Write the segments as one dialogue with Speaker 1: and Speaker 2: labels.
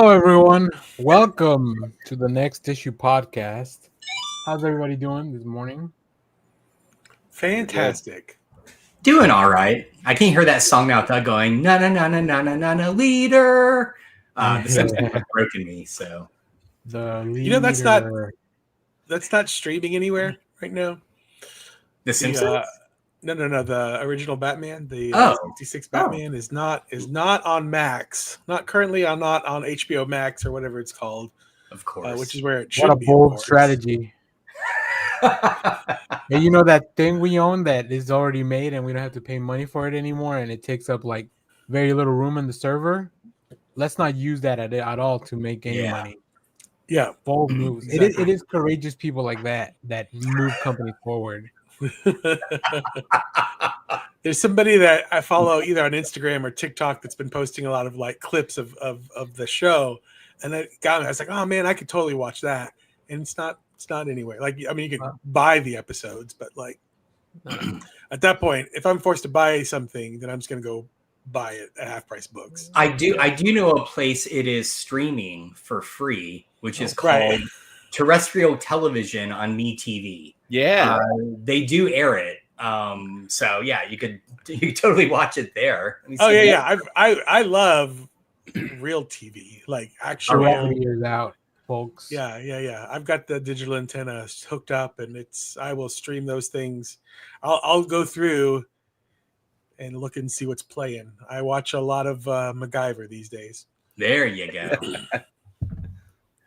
Speaker 1: Hello, everyone. Welcome to the Next Issue podcast. How's everybody doing this morning?
Speaker 2: Fantastic.
Speaker 3: Doing all right. I can hear that song now without going na na na na na na na na leader. The Simpsons have broken me. So
Speaker 1: The leader.
Speaker 2: You know that's not streaming anywhere right now.
Speaker 3: the Simpsons.
Speaker 2: No. The original Batman, the
Speaker 3: Oh.
Speaker 2: 66 Batman, is not on Max. Not currently on HBO Max or whatever it's called.
Speaker 3: Of course.
Speaker 2: Which is where it should
Speaker 1: What a
Speaker 2: be.
Speaker 1: bold strategy. Hey, you know that thing we own that is already made and we don't have to pay money for it anymore, and it takes up like very little room in the server? Let's not use that at all to make any money.
Speaker 2: Yeah,
Speaker 1: bold moves.
Speaker 2: Exactly.
Speaker 1: It is courageous people like that move companies forward.
Speaker 2: There's somebody that I follow either on Instagram or TikTok that's been posting a lot of like clips of the show, and that got me. I was like, oh man, I could totally watch that. And it's not anywhere. Like, I mean, you can buy the episodes, but like at that point, if I'm forced to buy something, then I'm just gonna go buy it at Half Price Books.
Speaker 3: I do know a place it is streaming for free, which is called Terrestrial Television on MeTV.
Speaker 4: Yeah,
Speaker 3: they do air it. So yeah, you could totally watch it there.
Speaker 2: Oh yeah. I love real TV, like actual.
Speaker 1: Reality is out, folks.
Speaker 2: Yeah. I've got the digital antenna hooked up, and I will stream those things. I'll go through and look and see what's playing. I watch a lot of MacGyver these days.
Speaker 3: There you go.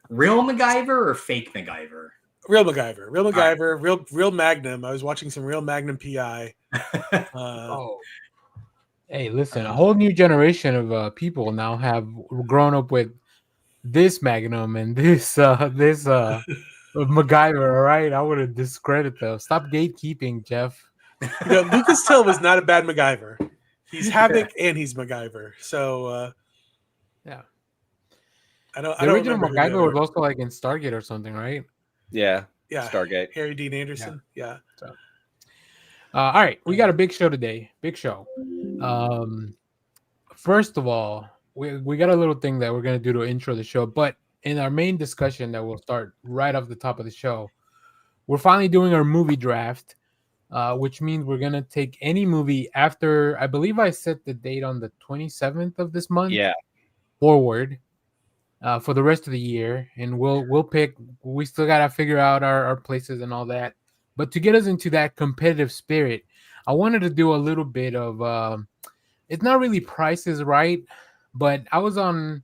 Speaker 3: Real MacGyver or fake MacGyver?
Speaker 2: Real MacGyver, real Magnum. I was watching some real Magnum PI.
Speaker 1: Hey, listen, a whole new generation of people now have grown up with this Magnum and this MacGyver. All right, I would have discredited them. Stop gatekeeping, Jeff.
Speaker 2: Lucas Till was not a bad MacGyver. He's Havoc and he's MacGyver. So
Speaker 1: yeah,
Speaker 2: the
Speaker 1: original MacGyver was also like in Stargate or something, right?
Speaker 4: Yeah.
Speaker 2: Stargate. Harry Dean Anderson. Yeah.
Speaker 1: So, all right, we got a big show today. Big show. First of all, we got a little thing that we're gonna do to intro the show, but in our main discussion that will start right off the top of the show, we're finally doing our movie draft, which means we're gonna take any movie after, I believe I set the date on the 27th of this month.
Speaker 4: Yeah.
Speaker 1: Forward. For the rest of the year, and we'll pick. We still gotta figure out our places and all that. But to get us into that competitive spirit, I wanted to do a little bit of. It's not really Price is Right, but I was on,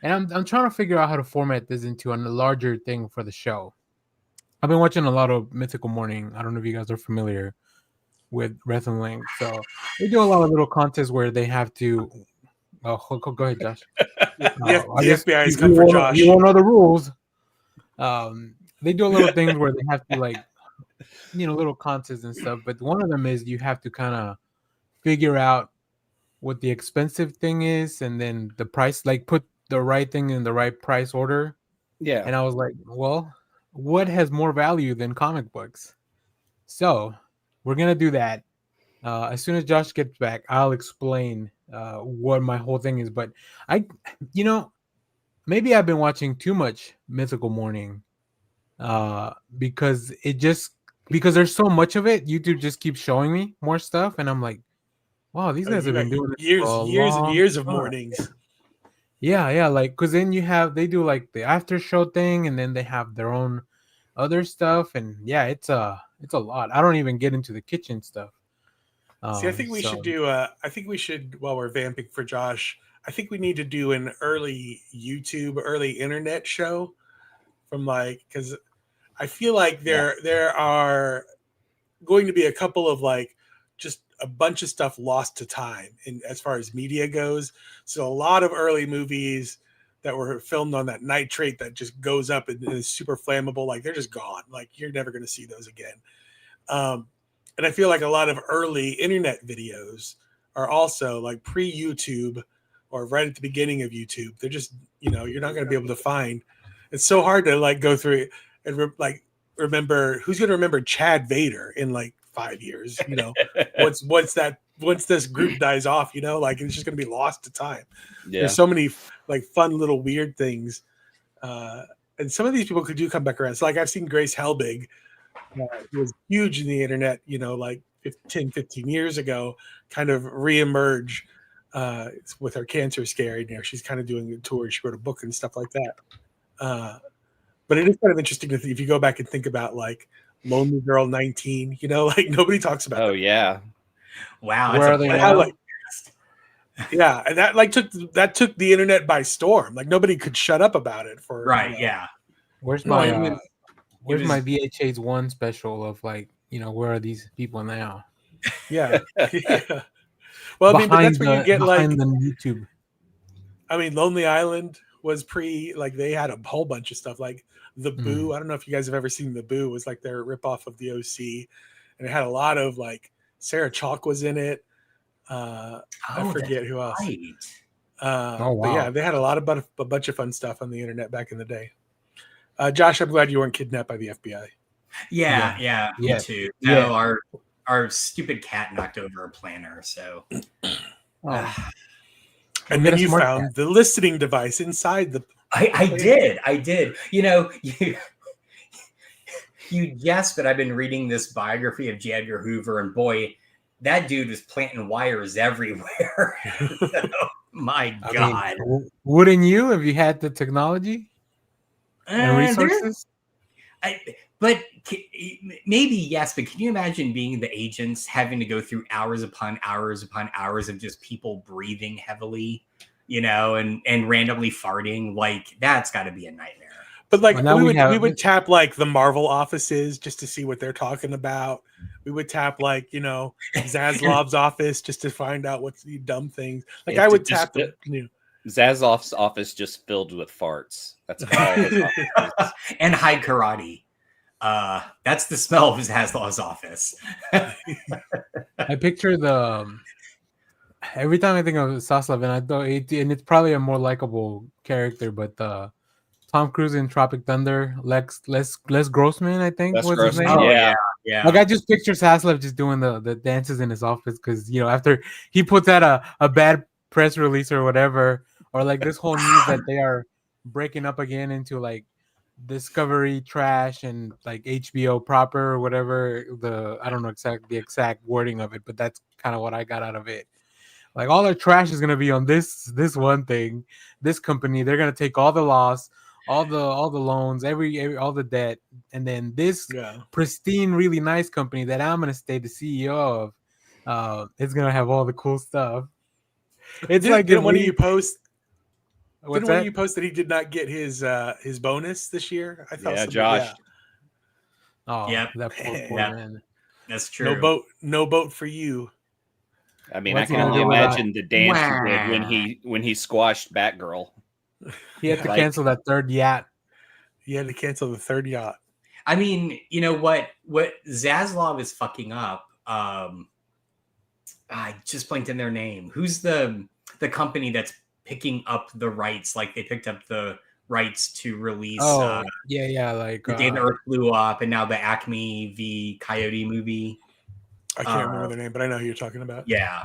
Speaker 1: and I'm trying to figure out how to format this into a larger thing for the show. I've been watching a lot of Mythical Morning. I don't know if you guys are familiar with Wrestling, so they do a lot of little contests where they have to. Oh, go ahead, Josh.
Speaker 2: The FBI is
Speaker 1: come
Speaker 2: for Josh.
Speaker 1: You won't know the rules. They do a little things where they have to little contests and stuff. But one of them is you have to kind of figure out what the expensive thing is, and then the price, like put the right thing in the right price order.
Speaker 4: Yeah.
Speaker 1: And I was like, well, what has more value than comic books? So we're gonna do that. As soon as Josh gets back, I'll explain what my whole thing is. But maybe I've been watching too much Mythical Morning because there's so much of it. YouTube just keeps showing me more stuff, and I'm like, wow, these guys have been doing this
Speaker 2: years of mornings.
Speaker 1: Yeah, like because then they do like the after show thing, and then they have their own other stuff, and yeah, it's a lot. I don't even get into the kitchen stuff.
Speaker 2: See, I think we should do. I think we should, while we're vamping for Josh, I think we need to do an early internet show from because I feel like there are going to be a couple of just a bunch of stuff lost to time as far as media goes. So a lot of early movies that were filmed on that nitrate that just goes up and is super flammable, they're just gone. You're never going to see those again. And I feel like a lot of early internet videos are also pre-YouTube or right at the beginning of YouTube. They're just, you're not going to be able to find. It's so hard to go through it and remember who's going to remember Chad Vader in 5 years. Once this group dies off, it's just going to be lost to time. Yeah. There's so many like fun little weird things. And some of these people do come back around. So like I've seen Grace Helbig, who was huge in the internet, like 15 years ago, kind of reemerge with her cancer scare. She's kind of doing a tour. She wrote a book and stuff like that. But it is kind of interesting to if you go back and think about like Lonely Girl 19, like nobody talks about.
Speaker 4: Oh yeah.
Speaker 3: Wow.
Speaker 1: Where are they now?
Speaker 2: Yeah, and that took the internet by storm. Like nobody could shut up about it for
Speaker 3: right. Yeah.
Speaker 1: Where's my VHS 1 special of like, where are these people now?
Speaker 2: Yeah. Yeah. Well, I mean, but that's where you get like
Speaker 1: the YouTube.
Speaker 2: I mean, Lonely Island was like they had a whole bunch of stuff like The Boo. I don't know if you guys have ever seen The Boo. It was like their ripoff of the OC, and it had a lot of like Sarah Chalk was in it. I forget who else.
Speaker 3: Right.
Speaker 2: Wow. But yeah, they had a bunch of fun stuff on the internet back in the day. Josh, I'm glad you weren't kidnapped by the FBI.
Speaker 3: Yeah. Me too. No, our stupid cat knocked over a planner. So,
Speaker 2: and then you found the listening device inside the.
Speaker 3: I did. You guessed, but I've been reading this biography of J. Edgar Hoover, and boy, that dude was planting wires everywhere. My God.
Speaker 1: Wouldn't you if you had the technology and resources?
Speaker 3: But maybe yes, but can you imagine being the agents having to go through hours upon hours upon hours of just people breathing heavily, and randomly farting? Like that's got to be a nightmare.
Speaker 2: But like we would tap like the Marvel offices just to see what they're talking about. We would tap like Zaslav's office just to find out what's the dumb things. Like I would tap
Speaker 4: Zaslav's office just filled with farts. That's all his office is.
Speaker 3: And high karate. That's the smell of Zaslav's office.
Speaker 1: I picture every time I think of Zaslav, and I thought and it's probably a more likable character, but Tom Cruise in Tropic Thunder, Les Grossman, I think was his name.
Speaker 3: Oh, yeah.
Speaker 1: Like I just picture Zaslav just doing the dances in his office because after he puts out a bad press release or whatever, or like this whole news that they are breaking up again into like Discovery trash and like HBO proper or whatever. I don't know the exact wording of it, but that's kind of what I got out of it. Like all their trash is gonna be on this one thing, this company. They're gonna take all the loss, all the loans, all the debt, and then this pristine, really nice company that I'm gonna stay the CEO of, it's gonna have all the cool stuff. It's
Speaker 2: didn't one of you post that he did not get his bonus this year? I thought
Speaker 4: Josh.
Speaker 2: Yeah.
Speaker 1: Oh,
Speaker 3: yeah,
Speaker 1: that poor man.
Speaker 3: That's true.
Speaker 2: No boat for you.
Speaker 4: I mean, I can only imagine the dance he did when he squashed Batgirl.
Speaker 1: He had to cancel that third yacht.
Speaker 2: He had to cancel the third yacht.
Speaker 3: I mean, you know what Zaslav is fucking up. I just blanked in their name. Who's the company that's picking up the rights? Like they picked up the rights to release.
Speaker 1: Like
Speaker 3: The Day the Earth Blew Up, and now the Acme v Coyote movie.
Speaker 2: I can't remember their name, but I know who you're talking about.
Speaker 3: Yeah,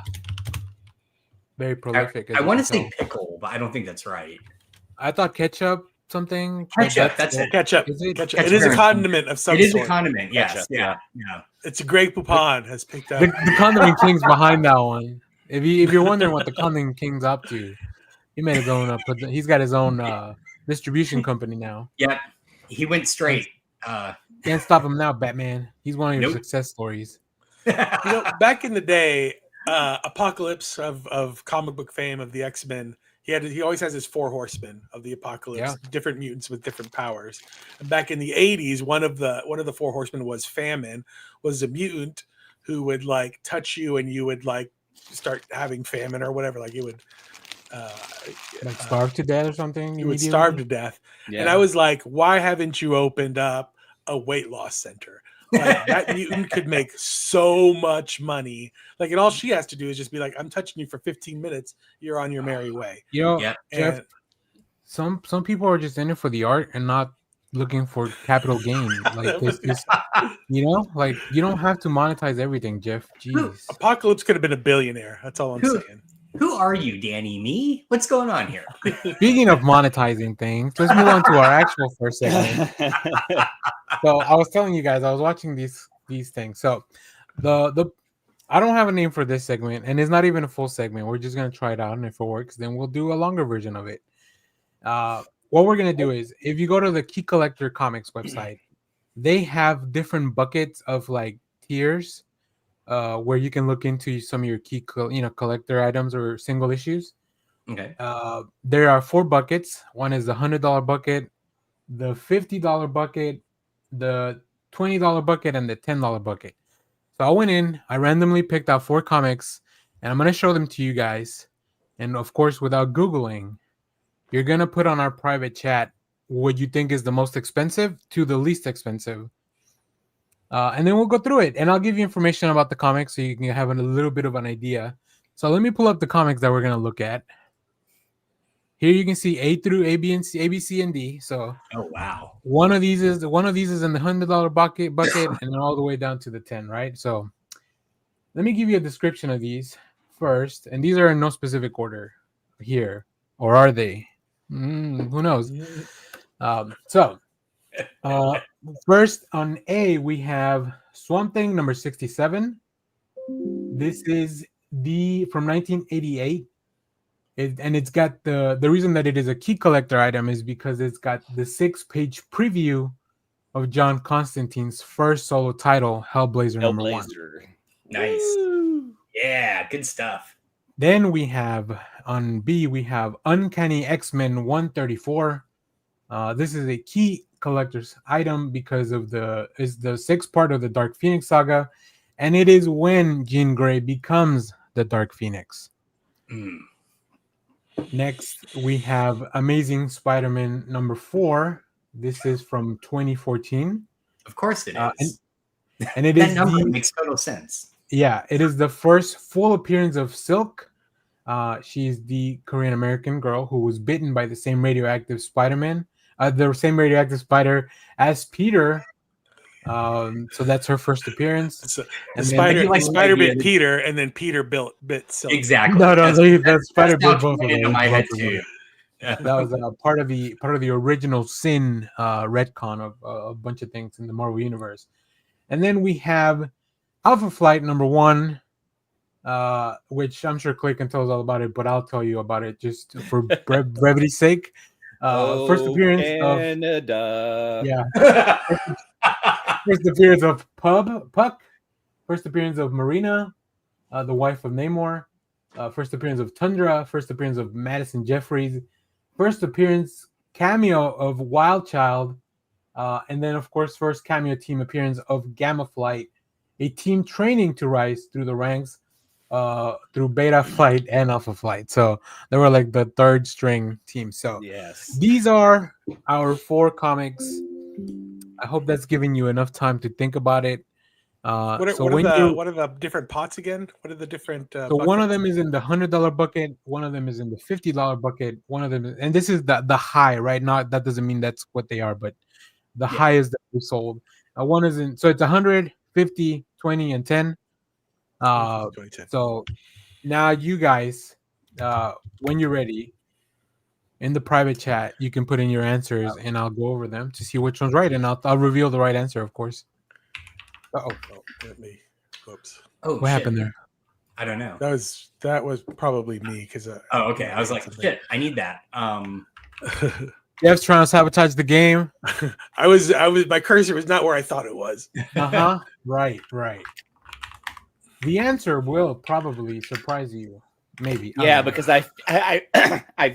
Speaker 1: very prolific.
Speaker 3: I want to say pickle, but I don't think that's right.
Speaker 1: I thought ketchup something.
Speaker 3: Ketchup, that's it.
Speaker 2: Ketchup. Ketchup. It is a condiment of some sort.
Speaker 3: It is a condiment, yes.
Speaker 4: Ketchup,
Speaker 3: yeah.
Speaker 2: It's a Greg Poupon has picked up.
Speaker 1: The condiment king's behind that one. If you're wondering what the condiment king's up to, he may have gone up. But he's got his own distribution company now.
Speaker 3: Yeah, he went straight.
Speaker 1: Can't stop him now, Batman. He's one of your success stories.
Speaker 2: Back in the day, Apocalypse of comic book fame of the X-Men, he always has his 4 horsemen of the apocalypse, different mutants with different powers. And back in the 80s, one of the 4 horsemen was Famine, was a mutant who would like touch you and you would like start having famine or whatever. Like it would
Speaker 1: starve to death or something.
Speaker 2: You would starve to death. Yeah. And I was like, why haven't you opened up a weight loss center? Like that mutant could make so much money. Like, and all she has to do is just be like, I'm touching you for 15 minutes. You're on your merry way.
Speaker 1: Jeff, some people are just in it for the art and not looking for capital gain. Like this, like you don't have to monetize everything, Jeff. Jeez.
Speaker 2: Apocalypse could have been a billionaire. That's all I'm saying.
Speaker 3: Who are you, Danny? Me? What's going on here?
Speaker 1: Speaking of monetizing things, let's move on to our actual first segment. So I was telling you guys, I was watching these things. So the I don't have a name for this segment, and it's not even a full segment. We're just gonna try it out, and if it works, then we'll do a longer version of it. What we're gonna do is, if you go to the Key Collector Comics website, they have different buckets of like tiers, where you can look into some of your key, collector items or single issues.
Speaker 3: Okay.
Speaker 1: There are 4 buckets. One is the $100 bucket, the $50 bucket, the $20 bucket, and the $10 bucket. So I went in, I randomly picked out 4 comics, and I'm going to show them to you guys. And of course, without Googling, you're going to put on our private chat what you think is the most expensive to the least expensive. And then we'll go through it, and I'll give you information about the comics so you can have a little bit of an idea. So let me pull up the comics that we're going to look at. Here you can see A through A, B, and C, A, B, C, and D. So,
Speaker 3: oh wow,
Speaker 1: one of these is in the $100 bucket, and then all the way down to the 10. Right. So, let me give you a description of these first, and these are in no specific order here, or are they? Who knows? First on A we have Swamp Thing number 67. This is from 1988. And it's got the reason that it is a key collector item is because it's got the 6-page preview of John Constantine's first solo title, Hellblazer number 1.
Speaker 3: Nice. Woo! Yeah, good stuff.
Speaker 1: Then we have on B, we have Uncanny X-Men 134. This is a key collector's item because of the 6th part of the Dark Phoenix saga, and it is when Jean Grey becomes the Dark Phoenix. Next, we have Amazing Spider-Man number 4. This is from 2014.
Speaker 3: Of course it is.
Speaker 1: And it
Speaker 3: that
Speaker 1: is
Speaker 3: number makes total sense.
Speaker 1: Yeah, it is the first full appearance of Silk. She's the Korean American girl who was bitten by the same radioactive Spider-Man, the same radioactive spider as Peter. So that's her first appearance.
Speaker 2: So the spider bit Peter, and then Peter bit Silk.
Speaker 3: Exactly.
Speaker 1: No, that spider bit both of them.
Speaker 3: Into my head too.
Speaker 1: That was part of the original Sin retcon of a bunch of things in the Marvel universe. And then we have Alpha Flight number 1, which I'm sure Clay can tell us all about it, but I'll tell you about it just for brevity's sake. First appearance
Speaker 4: Canada.
Speaker 1: First appearance of Puck. First appearance of Marina, the wife of Namor. First appearance of Tundra. First appearance of Madison Jeffries. First appearance cameo of Wild Child. And then, of course, first cameo team appearance of Gamma Flight, a team training to rise through the ranks through Beta Flight and Alpha Flight. So they were like the 3rd string team. So
Speaker 4: yes,
Speaker 1: these are our 4 comics. I hope that's giving you enough time to think about it.
Speaker 2: What are the different pots again? What are the different?
Speaker 1: So one of them is in the $100 bucket. One of them is in the $50 bucket. One of them, and this is the high, right? Not that doesn't mean that's what they are, but the highest that we sold. One is in, so it's 100, 50, 20, and 10. So now you guys, when you're ready, in the private chat, you can put in your answers, and I'll go over them to see which one's right, and I'll reveal the right answer, of course.
Speaker 2: Let me. Whoops.
Speaker 1: What happened there?
Speaker 3: I don't know.
Speaker 2: That was probably me because.
Speaker 3: Okay. I was like, shit. I need that.
Speaker 1: Jeff's trying to sabotage the game.
Speaker 2: I was. My cursor was not where I thought it was.
Speaker 1: Right. The answer will probably surprise you. Maybe.
Speaker 4: Yeah, because I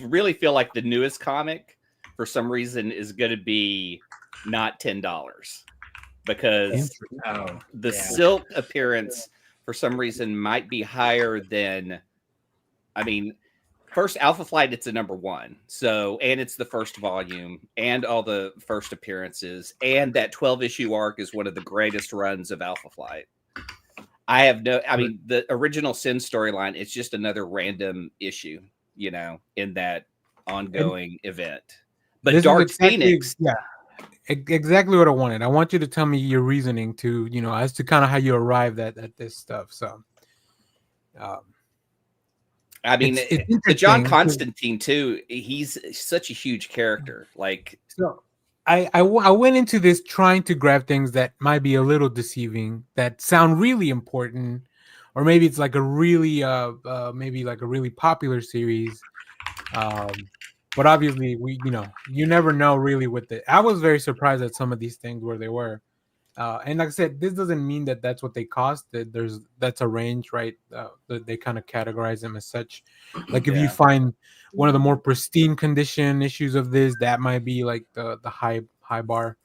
Speaker 4: really feel like the newest comic, for some reason, is going to be not $10 because the Silk appearance, for some reason, might be higher than. I mean, first Alpha Flight, it's a number 1, so and it's the first volume and all the first appearances, and that 12-issue arc is one of the greatest runs of Alpha Flight. I mean, the original Sin storyline, it's just another random issue, in that ongoing event. But Dark Phoenix.
Speaker 1: Yeah, exactly what I wanted. I want you to tell me your reasoning to, as to kind of how you arrived at this stuff. So,
Speaker 4: I mean,
Speaker 1: it's
Speaker 4: the John
Speaker 1: interesting 'cause-
Speaker 4: Constantine too. He's such a huge character. Like,
Speaker 1: So I went into this trying to grab things that might be a little deceiving, that sound really important, or maybe it's like a really maybe like a really popular series. But obviously you never know really with it. I was very surprised at some of these things where they were. And like I said, this doesn't mean that that's what they cost. That that's a range, right? That they kind of categorize them as such. Like if you find one of the more pristine condition issues of this, that might be like the high bar.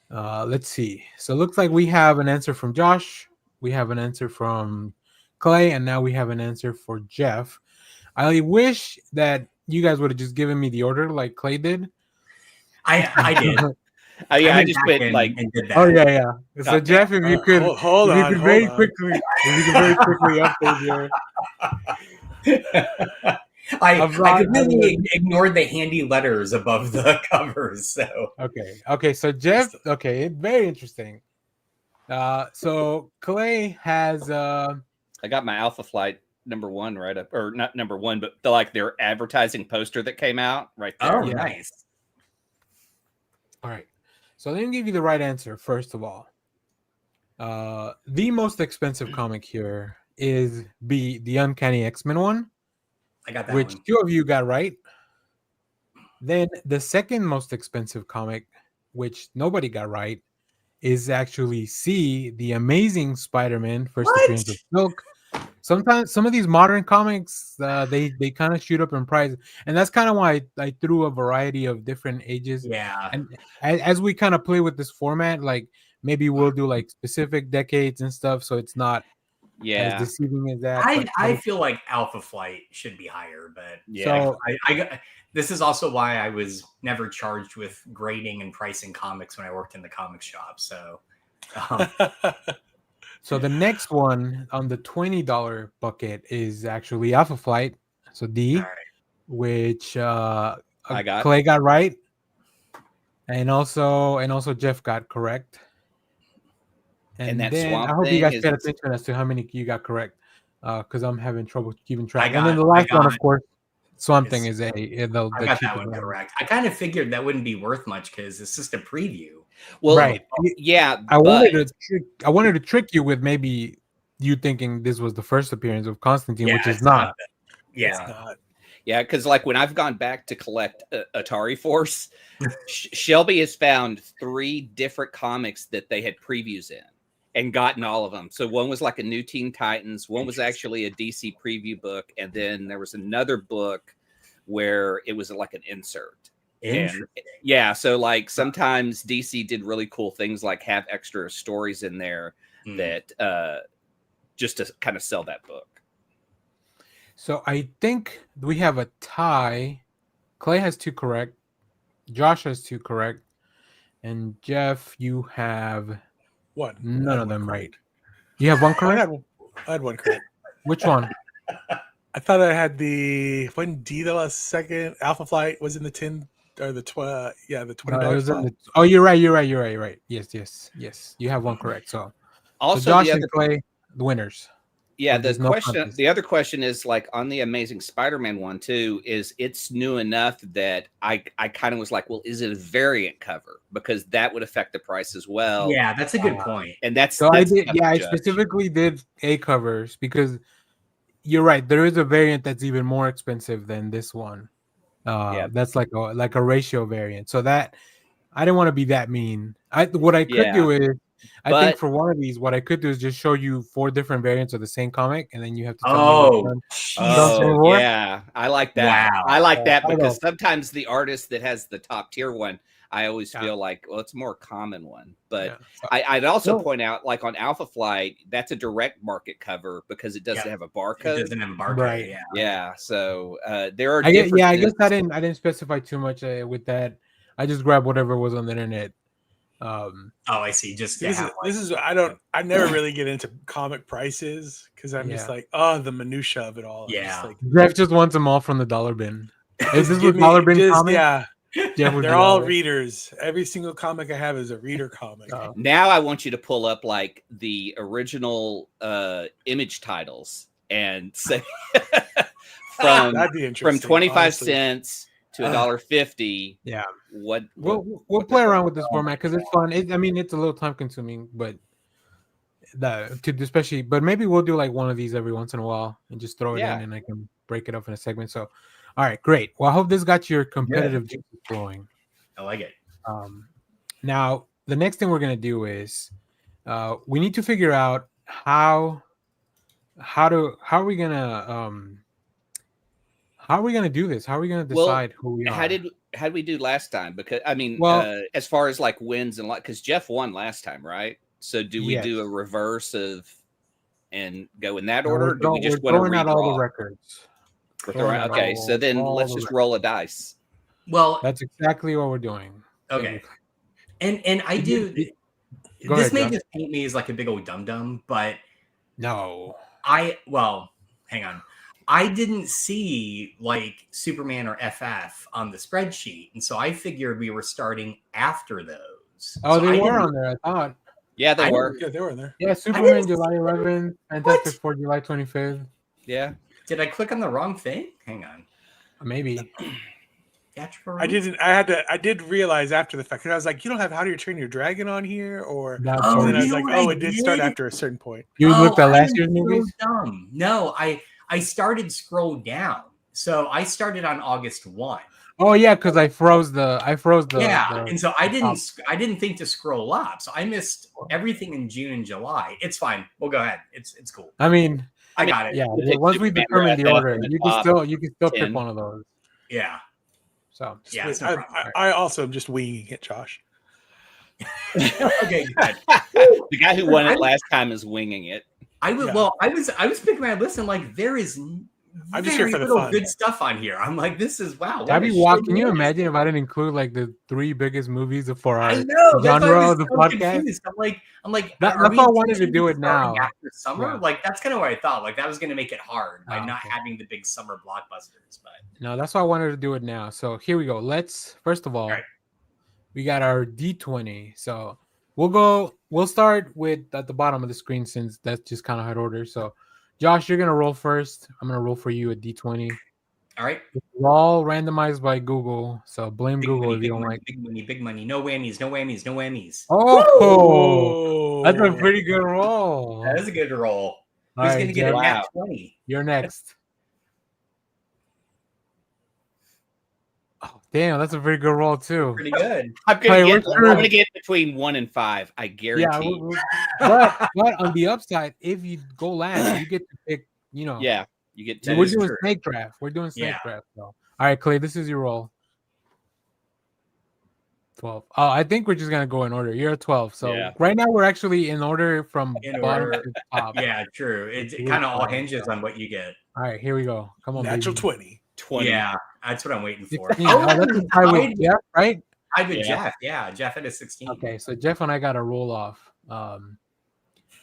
Speaker 1: Let's see. So it looks like we have an answer from Josh. We have an answer from Clay, and now we have an answer for Jeff. I wish that you guys would have just given me the order like Clay did.
Speaker 3: I did.
Speaker 4: oh yeah, I just went
Speaker 3: and did that.
Speaker 1: Oh yeah. So Jeff, if you could,
Speaker 2: hold
Speaker 1: if you
Speaker 2: on,
Speaker 1: could
Speaker 2: hold
Speaker 1: very
Speaker 2: on.
Speaker 1: quickly, if you could very quickly update your.
Speaker 3: I completely ignored the handy letters above the covers. So
Speaker 1: okay. So Jeff, very interesting. So Clay has.
Speaker 4: I got my Alpha Flight #1 right up, or not #1, but their advertising poster that came out right there.
Speaker 3: Oh, nice.
Speaker 1: All right. So let me give you the right answer first of all. The most expensive comic here is the Uncanny X-Men one.
Speaker 3: I got that
Speaker 1: which
Speaker 3: one.
Speaker 1: Two of you got right. Then the second most expensive comic, which nobody got right, is actually C, the Amazing Spider-Man First Appearance of Silk. Sometimes some of these modern comics, they kind of shoot up in price, and that's kind of why I threw a variety of different ages.
Speaker 3: Yeah,
Speaker 1: and as we kind of play with this format, like maybe we'll do like specific decades and stuff, so it's not as deceiving as that.
Speaker 3: I feel like Alpha Flight should be higher, but
Speaker 1: so
Speaker 3: I this is also why I was never charged with grading and pricing comics when I worked in the comic shop. So.
Speaker 1: So the next one on the $20 bucket is actually Alpha Flight, so D, which
Speaker 4: I got.
Speaker 1: Clay got right, and also Jeff got correct. And
Speaker 4: that
Speaker 1: then
Speaker 4: Swamp
Speaker 1: I hope you
Speaker 4: Thing
Speaker 1: guys paid attention as to how many you got correct, because I'm having trouble keeping track.
Speaker 3: And
Speaker 1: then the last one, of course, Swamp Thing is I got
Speaker 3: that one correct. I kind of figured that wouldn't be worth much because it's just a preview.
Speaker 4: Well,
Speaker 1: right.
Speaker 4: Yeah.
Speaker 1: I wanted to trick you with maybe you thinking this was the first appearance of Constantine, which is not.
Speaker 3: Yeah.
Speaker 4: Yeah, because like when I've gone back to collect Atari Force, Shelby has found 3 different comics that they had previews in and gotten all of them. So one was like a New Teen Titans, one was actually a DC preview book, and then there was another book where it was like an insert. And, yeah, so like sometimes DC did really cool things like have extra stories in there that just to kind of sell that book.
Speaker 1: So I think we have a tie. Clay has 2 correct. Josh has 2 correct. And Jeff, you have
Speaker 2: one.
Speaker 1: None of them right. You have 1 correct?
Speaker 2: I had 1 correct.
Speaker 1: Which one?
Speaker 2: I thought I had when D the last second Alpha Flight was in the 10 or the $20.
Speaker 1: Oh, you're right. Yes. You have 1 correct. So
Speaker 2: also
Speaker 1: Josh and Clay, the winners.
Speaker 4: Yeah, the other question is like on the Amazing Spider-Man one too, is it's new enough that I kind of was like, well, is it a variant cover? Because that would affect the price as well.
Speaker 3: Yeah, that's a good point.
Speaker 4: And that's
Speaker 1: I specifically did A covers because you're right. There is a variant that's even more expensive than this one. That's like a ratio variant. So that I didn't want to be that mean. What I could do is I think for one of these, what I could do is just show you 4 different variants of the same comic, and then you have to tell me.
Speaker 4: Yeah, I like that. Wow. I like that because sometimes the artist that has the top tier one, I always feel like, well, it's a more common one. But I'd also point out, like on Alpha Flight, that's a direct market cover because it doesn't have a barcode.
Speaker 3: It doesn't have a barcode.
Speaker 1: Right.
Speaker 4: Yeah. So there are.
Speaker 1: I guess I didn't specify too much with that. I just grabbed whatever was on the internet.
Speaker 3: I see. Just
Speaker 2: this is I never really get into comic prices because I'm just like, the minutia of it all.
Speaker 3: Yeah,
Speaker 1: Jeff just wants them all from the dollar bin. Is this what dollar bin comic?
Speaker 2: Yeah, they're all readers. Every single comic I have is a reader comic.
Speaker 4: Now I want you to pull up like the original image titles and say
Speaker 2: That'd be
Speaker 4: from
Speaker 2: interesting,
Speaker 4: 25
Speaker 2: honestly.
Speaker 4: cents to $1.50.
Speaker 1: Yeah.
Speaker 4: What
Speaker 1: We'll play around with this format because it's fun. I mean, it's a little time consuming, but especially. But maybe we'll do like one of these every once in a while and just throw it in, and I can break it up in a segment. So, all right, great. Well, I hope this got your competitive juices flowing.
Speaker 3: I like it.
Speaker 1: Now the next thing we're gonna do is we need to figure out how are we gonna do this? How are we gonna decide who we are?
Speaker 4: How did we do last time? Because I mean, as far as like wins and like, because Jeff won last time, right? So do we do a reverse of and go in that order? Or do we just want to redraw
Speaker 1: all the records?
Speaker 4: Okay, so then let's just roll a dice.
Speaker 3: Well,
Speaker 1: that's exactly what we're doing.
Speaker 3: Okay, and I do. This may just paint me as like a big old dum-dum, but
Speaker 1: no.
Speaker 3: Hang on. I didn't see like Superman or FF on the spreadsheet, and so I figured we were starting after those.
Speaker 1: Oh, they were on there, I thought.
Speaker 4: Yeah, they were.
Speaker 2: Yeah, they were in there.
Speaker 1: Yeah, Superman July 11th, Fantastic Four July 25th.
Speaker 4: Yeah.
Speaker 3: Did I click on the wrong thing? Hang on.
Speaker 1: Maybe.
Speaker 2: I didn't. I did realize after the fact, because I was like, you don't have How to Train Your Dragon on here, or and then I was like, it did start after a certain point.
Speaker 1: You looked at last year's movies?
Speaker 3: So dumb. No, I started scroll down. So I started on August 1.
Speaker 1: Oh yeah, because I froze the
Speaker 3: and so I didn't think to scroll up. So I missed everything in June and July. It's fine. We'll go ahead. It's cool.
Speaker 1: I mean,
Speaker 3: I got it.
Speaker 1: Yeah, once we determine the order, you can still pick one of those.
Speaker 3: Yeah.
Speaker 1: So
Speaker 3: yeah,
Speaker 2: I also am just winging it, Josh.
Speaker 3: Okay, good.
Speaker 4: The guy who won it last time is winging it.
Speaker 3: I was picking my list and like there is
Speaker 2: I'm just here for the fun.
Speaker 3: Good stuff on here. I'm like, this is wow.
Speaker 1: Can you imagine if I didn't include like the 3 biggest movies for our
Speaker 3: genre
Speaker 1: of the podcast?
Speaker 3: Confused. I'm like,
Speaker 1: that's why I wanted to do it now
Speaker 3: after summer. Yeah. Like that's kind of what I thought. Like that was going to make it hard by not having the big summer blockbusters. But
Speaker 1: no, that's why I wanted to do it now. So here we go. Let's first of all, we got our D20. So we'll start with at the bottom of the screen since that's just kind of hard order. So Josh, you're gonna roll first. I'm gonna roll for you a D20.
Speaker 3: All right.
Speaker 1: It's all randomized by Google, so blame Google if you don't like.
Speaker 3: Big money. No whammies. No whammies. No whammies.
Speaker 1: Oh, that's a pretty good roll.
Speaker 3: That is a good roll. Who's gonna get a nat 20?
Speaker 1: You're next. Oh, damn, that's a pretty good roll too.
Speaker 3: Pretty good.
Speaker 4: I'm gonna get between 1 and 5. I guarantee.
Speaker 1: Yeah, but on the upside, if you go last, you get to pick.
Speaker 4: Yeah, you get.
Speaker 1: So we're doing snake draft. We're doing snake draft. So. All right, Clay, this is your roll. 12. Oh, I think we're just gonna go in order. You're at 12. So right now we're actually in order from bottom to top.
Speaker 3: Yeah, true. It kind of all hinges on what you get.
Speaker 1: All right, here we go. Come on,
Speaker 2: natural
Speaker 1: baby.
Speaker 2: 20.
Speaker 3: Yeah, that's what I'm waiting for.
Speaker 1: That's a tie with Jeff, right?
Speaker 3: I with Jeff. Yeah, Jeff had a 16.
Speaker 1: Okay, so Jeff and I got a roll off. All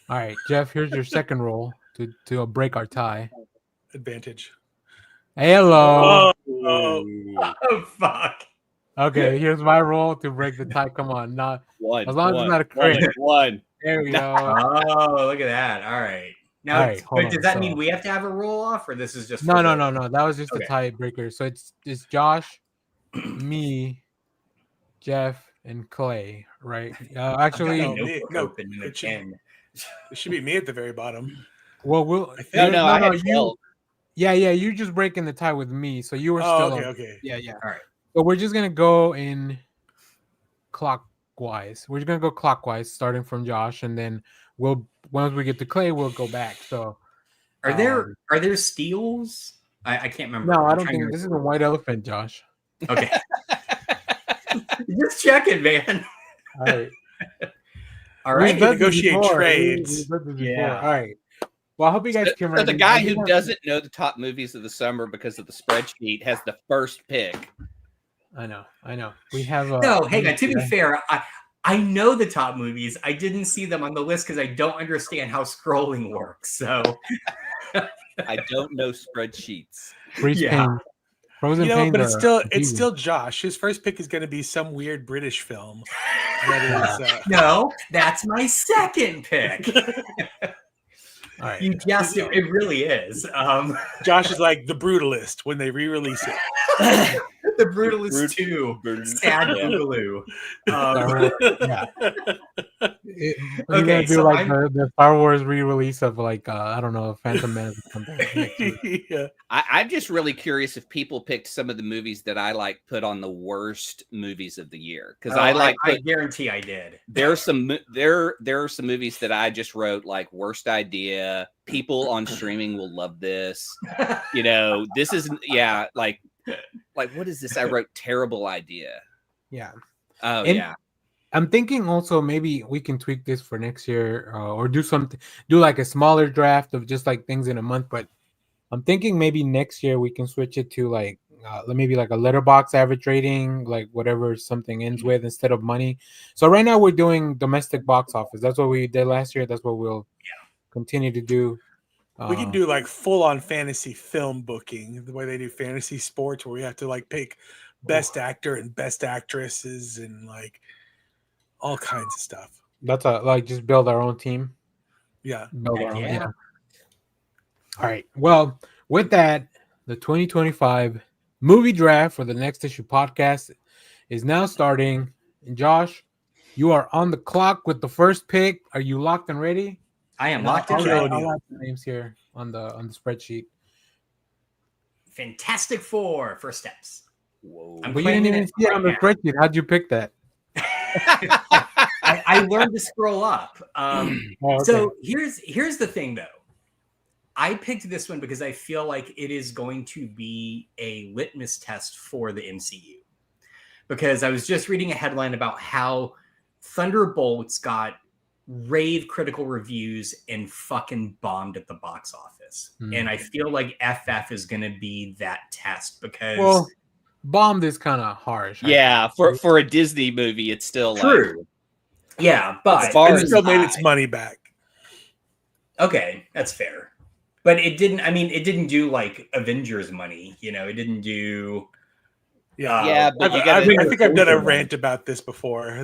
Speaker 1: right, Jeff, here's your second roll to break our tie.
Speaker 2: Advantage.
Speaker 1: Hello.
Speaker 3: Oh fuck.
Speaker 1: Okay, here's my roll to break the tie. Come on, not
Speaker 4: one.
Speaker 1: As long as it's not a crit.
Speaker 4: One.
Speaker 1: There we go.
Speaker 3: Oh, look at that. All right. Now, does that mean we have to have a roll off, or this is just
Speaker 1: no? That was just a tiebreaker. So it's Josh, me, Jeff, and Clay, right? Actually,
Speaker 2: it should be me at the very bottom.
Speaker 1: Well, you're just breaking the tie with me, so you were still
Speaker 2: okay.
Speaker 1: Yeah.
Speaker 3: All right.
Speaker 1: So we're just gonna go in clockwise. We're just gonna go clockwise, starting from Josh, and then once we get to Clay, we'll go back. So,
Speaker 3: are there steals? I can't remember.
Speaker 1: No, I don't think this is a white elephant, Josh.
Speaker 3: Okay, just checking, man.
Speaker 1: All right.
Speaker 2: All right. Negotiate trades.
Speaker 1: Yeah. All right. Well, I hope you guys can.
Speaker 4: So the guy who doesn't know the top movies of the summer because of the spreadsheet has the first pick.
Speaker 1: I know. We have
Speaker 3: no. Hang on. To be fair, I know the top movies. I didn't see them on the list because I don't understand how scrolling works. So
Speaker 4: I don't know spreadsheets.
Speaker 1: Frozen Pain.
Speaker 2: But it's still Josh. His first pick is going to be some weird British film.
Speaker 3: No, that's my second pick.
Speaker 1: All right.
Speaker 3: It really is.
Speaker 2: Josh is like the Brutalist when they re-release it.
Speaker 3: The Brutalist 2. Sad Boogaloo.
Speaker 1: Yeah. You're
Speaker 3: Okay,
Speaker 1: gonna do
Speaker 3: so
Speaker 1: like the Star Wars re-release of like I don't know, Phantom Menace or something.
Speaker 2: Yeah.
Speaker 4: I'm just really curious if people picked some of the movies that I like put on the worst movies of the year, because I
Speaker 3: guarantee I did.
Speaker 4: There are some movies that I just wrote like worst idea. People on streaming will love this. This is like what is this? I wrote terrible idea.
Speaker 1: Yeah.
Speaker 4: Oh
Speaker 1: and
Speaker 4: yeah.
Speaker 1: I'm thinking also maybe we can tweak this for next year, or do like a smaller draft of just like things in a month. But I'm thinking maybe next year we can switch it to like maybe like a letterbox average rating, like whatever something ends with, instead of money. So right now we're doing domestic box office. That's what we did last year. That's what we'll continue to do.
Speaker 2: We can do like full on fantasy film booking, the way they do fantasy sports, where we have to like pick best actor and best actresses and like all kinds of stuff.
Speaker 1: That's like just build our own team.
Speaker 2: Yeah.
Speaker 1: Build our own, yeah. All right. Well, with that, the 2025 movie draft for the Next Issue podcast is now starting. And Josh, you are on the clock with the first pick. Are you locked and ready?
Speaker 3: I am locked and
Speaker 1: ready.
Speaker 3: ready.
Speaker 1: I'll write the names here on the spreadsheet.
Speaker 3: Fantastic Four, First Steps.
Speaker 1: Whoa. But you didn't even see it on the spreadsheet. How'd you pick that?
Speaker 3: I learned to scroll up.
Speaker 1: Okay.
Speaker 3: So here's the thing, though. I picked this one because I feel like it is going to be a litmus test for the MCU. Because I was just reading a headline about how Thunderbolts got rave critical reviews and fucking bombed at the box office. And I feel like FF is going to be that test because
Speaker 1: bombed is kind of harsh.
Speaker 4: Yeah, for a Disney movie, it's still
Speaker 3: true.
Speaker 4: Like,
Speaker 3: yeah, but
Speaker 2: it still made its money back.
Speaker 3: Okay, that's fair. But it didn't. I mean, it didn't do like Avengers money. It didn't do.
Speaker 2: But I think I've done a rant about this before.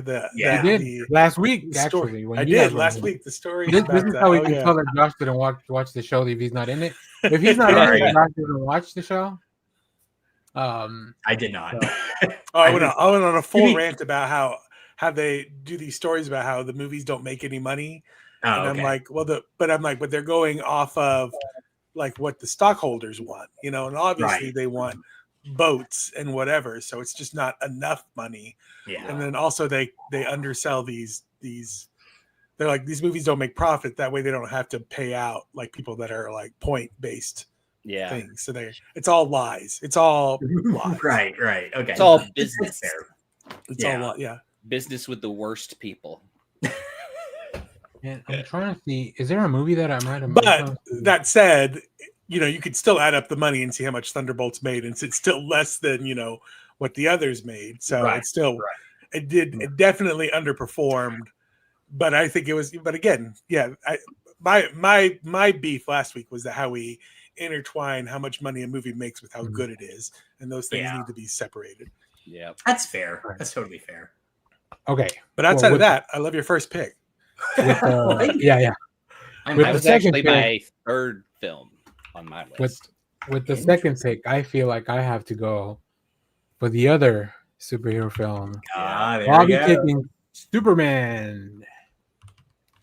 Speaker 1: Last week, actually.
Speaker 2: I did last week. The story.
Speaker 1: This is how we can tell that Josh didn't watch the show if he's not in it. If he's not in it, Josh didn't watch the show.
Speaker 3: I did not.
Speaker 2: I went on a full rant about how they do these stories about how the movies don't make any money. I'm like, but they're going off of like what the stockholders want, and obviously they want boats and whatever, so it's just not enough money.
Speaker 3: Yeah.
Speaker 2: And then also they undersell these they're like, these movies don't make profit, that way they don't have to pay out like people that are like point based things. So it's all lies. It's all lies.
Speaker 3: Right. Okay.
Speaker 4: It's all business.
Speaker 2: It's all
Speaker 4: business with the worst people.
Speaker 1: And I'm trying to see, is there a movie that I might have?
Speaker 2: But that said, you could still add up the money and see how much Thunderbolts made, and it's still less than what the others made. So it's still it definitely underperformed. But I think it was. But again, my beef last week was how we intertwine how much money a movie makes with how good it is, and those things need to be separated.
Speaker 4: Yeah,
Speaker 3: that's fair. That's totally fair.
Speaker 1: Okay,
Speaker 2: but outside of that, I love your first pick.
Speaker 1: With,
Speaker 4: that was actually my third film on my list.
Speaker 1: With the second pick, I feel like I have to go for the other superhero film. I'll be taking Superman.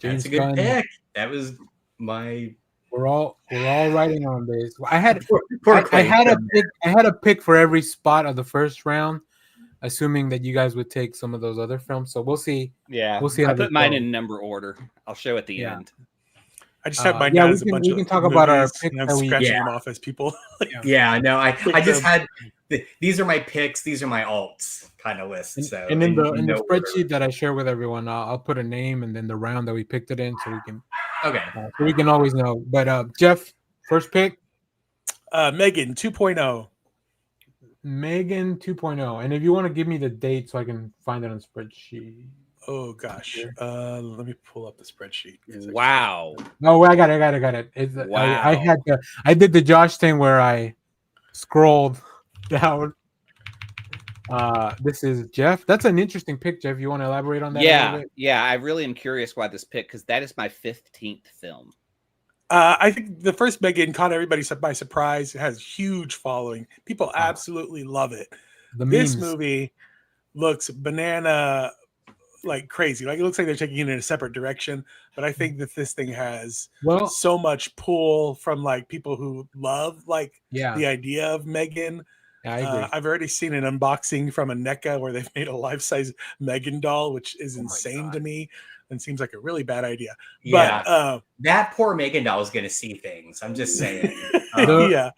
Speaker 3: That's a good pick. That was my.
Speaker 1: We're all writing on this. I had a pick for every spot of the first round, assuming that you guys would take some of those other films. So we'll see.
Speaker 4: Yeah,
Speaker 1: we'll see.
Speaker 4: I put mine in number order. I'll show at the end.
Speaker 2: I just have mine down as a bunch of.
Speaker 1: We can talk about our picks.
Speaker 2: I'm scratching them off as people.
Speaker 3: No, I just had. These are my picks. These are my alts kind of list. So
Speaker 1: and in the spreadsheet that I share with everyone, I'll put a name and then the round that we picked it in, so we can.
Speaker 3: Okay.
Speaker 1: So we can always know. But Jeff, first pick.
Speaker 2: Megan 2.0.
Speaker 1: Megan 2.0. And if you want to give me the date so I can find it on the spreadsheet.
Speaker 2: Oh gosh. Let me pull up the spreadsheet.
Speaker 4: Wow.
Speaker 1: No, I got it. Wow. I did the Josh thing where I scrolled down. This is Jeff. That's an interesting pick, Jeff. You want to elaborate on that?
Speaker 4: Yeah. I really am curious why this pick, because that is my 15th film.
Speaker 2: I think the first Megan caught everybody by surprise. It has huge following. People absolutely love it. This movie looks banana like crazy. Like it looks like they're taking it in a separate direction. But I think that this thing has so much pull from like people who love like the idea of Megan.
Speaker 1: I agree.
Speaker 2: I've already seen an unboxing from a NECA where they've made a life-size Megan doll, which is insane to me and seems like a really bad idea.
Speaker 3: Yeah,
Speaker 2: but
Speaker 3: that poor Megan doll is going to see things. I'm just saying.
Speaker 2: Yeah.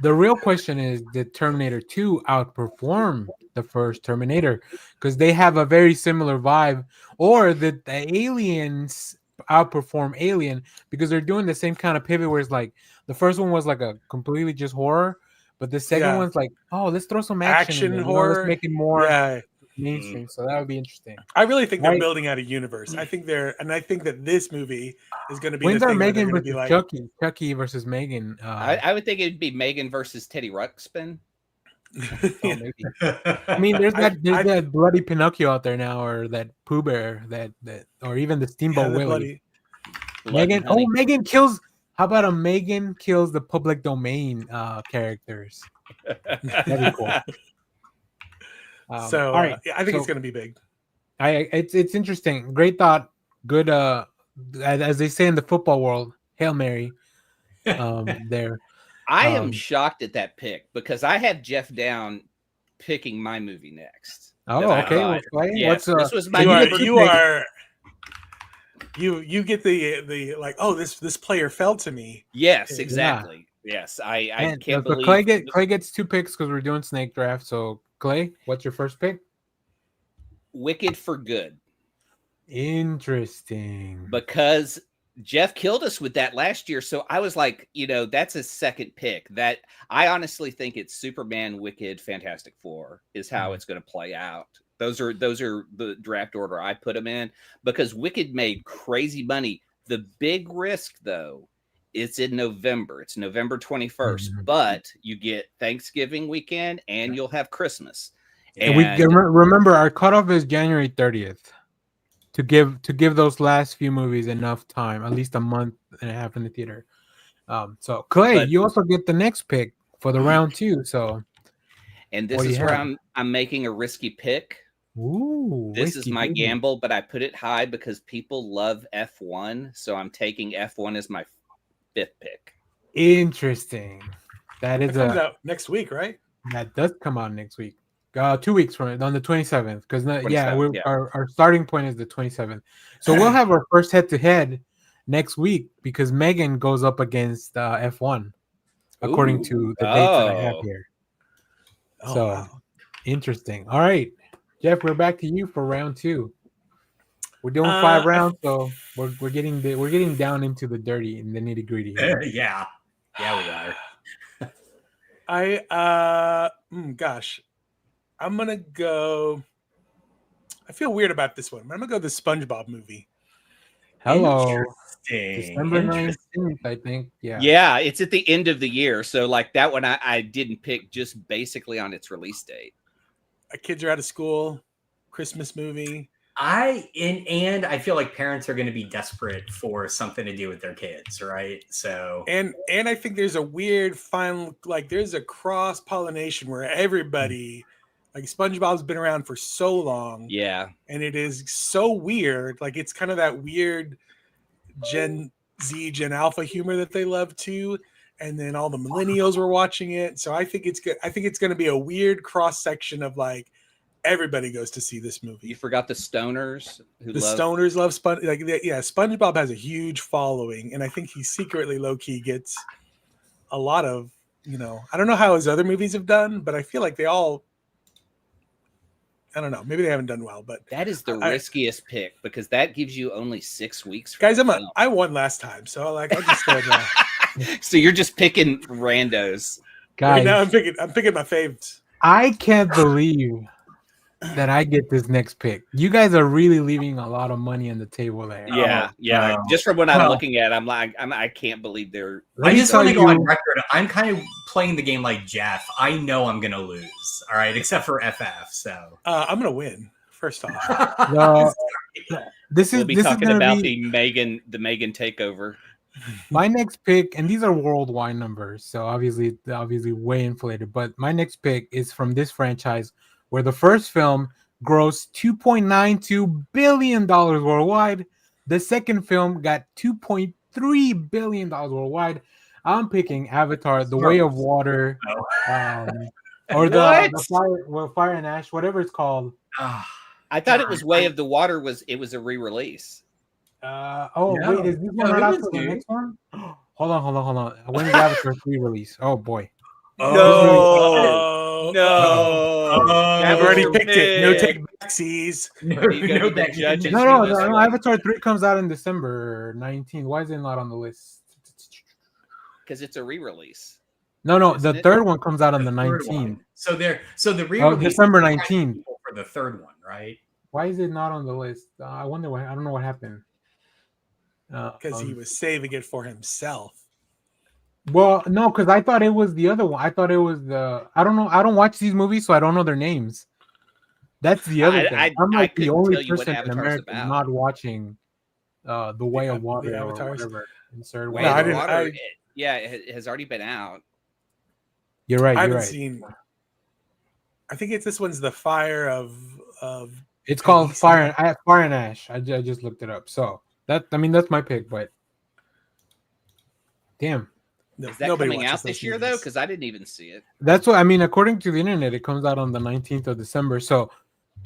Speaker 1: The real question is, did Terminator 2 outperform the first Terminator? Because they have a very similar vibe. Or did the aliens outperform Alien? Because they're doing the same kind of pivot where it's like the first one was like a completely just horror. But the second one's like, oh, let's throw some action in
Speaker 2: horror.
Speaker 1: Let's make it more mainstream. So that would be interesting.
Speaker 2: I really think they're building out a universe. I think that this movie is going to be
Speaker 1: When's
Speaker 2: the
Speaker 1: our
Speaker 2: thing
Speaker 1: Megan
Speaker 2: where
Speaker 1: versus
Speaker 2: like
Speaker 1: Chucky versus Megan.
Speaker 4: I would think it'd be Megan versus Teddy Ruxpin.
Speaker 1: Maybe. I mean, there's that bloody Pinocchio out there now, or that Pooh Bear, that or even the Steamboat Willie. Megan. Oh, Megan kills. How about a Megan kills the public domain characters? That'd be cool.
Speaker 2: So, all right. I think it's going to be big.
Speaker 1: It's interesting. Great thought. Good. As they say in the football world, Hail Mary. There.
Speaker 4: I am shocked at that pick because I had Jeff down picking my movie next.
Speaker 1: Oh, okay.
Speaker 4: Yes, this was my
Speaker 2: you get the like, oh, this player fell to me.
Speaker 4: Yes, exactly. Yeah. Yes, I can't believe
Speaker 1: Clay gets 2 picks because we're doing snake draft. So Clay, what's your first pick?
Speaker 4: Wicked for Good.
Speaker 1: Interesting.
Speaker 4: Because Jeff killed us with that last year, so I was like, that's a second pick. That I honestly think it's Superman, Wicked, Fantastic Four is how it's going to play out. Those are the draft order I put them in because Wicked made crazy money. The big risk, though, it's in November. It's November 21st, but you get Thanksgiving weekend and you'll have Christmas.
Speaker 1: And we remember our cutoff is January 30th. To give those last few movies enough time, at least a month and a half in the theater. So Clay, you also get the next pick for the round 2. So,
Speaker 4: and this is where I'm making a risky pick.
Speaker 1: Ooh,
Speaker 4: this is my gamble, but I put it high because people love F1, so I'm taking F1 as my 5th pick.
Speaker 1: Interesting. That
Speaker 2: comes out next week, right?
Speaker 1: That does come out next week. 2 weeks from it, on the 27th. Because our starting point is the 27th. So we'll have our first head-to-head next week because Megan goes up against F1, according to the dates that I have here. Interesting. All right, Jeff, we're back to you for round 2. We're doing 5 rounds, so we're getting down into the dirty and the nitty gritty.
Speaker 3: Yeah, we are.
Speaker 2: Gosh. I'm going to go. I feel weird about this one. I'm going to go the SpongeBob movie.
Speaker 1: Hello. December 19th, I think. Yeah.
Speaker 4: Yeah, it's at the end of the year. So, like, that one I didn't pick just basically on its release date.
Speaker 2: Kids are out of school. Christmas movie.
Speaker 3: And I feel like parents are going to be desperate for something to do with their kids, right? So
Speaker 2: and I think there's a weird there's a cross pollination where everybody, like SpongeBob's been around for so long, and it is so weird. Like it's kind of that weird Gen Z, Gen Alpha humor that they love too. And then all the millennials were watching it, so I think it's good. I think it's going to be a weird cross section of like. Everybody goes to see this movie.
Speaker 4: You forgot the stoners.
Speaker 2: Stoners love SpongeBob has a huge following, and I think he secretly, low key, gets a lot of. I don't know how his other movies have done, but I feel like they all. I don't know. Maybe they haven't done well, but
Speaker 4: that is the riskiest pick because that gives you only 6 weeks.
Speaker 2: Guys, I won last time, so I just said.
Speaker 4: So you're just picking randos,
Speaker 2: guys. Right now I'm picking my faves.
Speaker 1: I can't believe that I get this next pick. You guys are really leaving a lot of money on the table there.
Speaker 4: Yeah. Just from what I'm looking at, I'm like, I can't believe they're.
Speaker 3: I just want to go on record. I'm kind of playing the game like Jeff. I know I'm gonna lose. All right, except for FF. So
Speaker 2: I'm gonna win. First off,
Speaker 1: we'll be
Speaker 4: talking about the Megan takeover.
Speaker 1: My next pick, and these are worldwide numbers, so obviously way inflated. But my next pick is from this franchise, where the first film grossed $2.92 billion worldwide. The second film got $2.3 billion worldwide. I'm picking Avatar: The Way of Water, or the Fire and Ash, whatever it's called.
Speaker 4: I thought it was Way of the Water. It was a re-release.
Speaker 1: Wait, is this one right after the next one? Hold on. When is Avatar 3 release? Oh boy.
Speaker 4: No.
Speaker 2: I've already picked it. No take backsies.
Speaker 1: No. Avatar 3 comes out in December 19th. Why is it not on the list?
Speaker 4: Because it's a re-release.
Speaker 1: No, the third one comes out on the 19th.
Speaker 3: So the re-release
Speaker 1: December 19th
Speaker 3: for the third one, right?
Speaker 1: Why is it not on the list? I wonder why. I don't know what happened.
Speaker 2: Because he was saving it for himself.
Speaker 1: Well, no, because I thought it was the other one. I thought it was the. I don't know. I don't watch these movies, so I don't know their names. That's the other thing. I'm like the only person in America not watching The Way of Water or whatever.
Speaker 4: Way of Water. It has already been out.
Speaker 1: You're right.
Speaker 2: I haven't seen. I think this one's the Fire of.
Speaker 1: It's called Fire and Ash. I just looked it up. So that's my pick. But damn.
Speaker 4: Is that coming out this year though? Because I didn't even see it.
Speaker 1: That's what I mean. According to the internet, it comes out on the 19th of December. So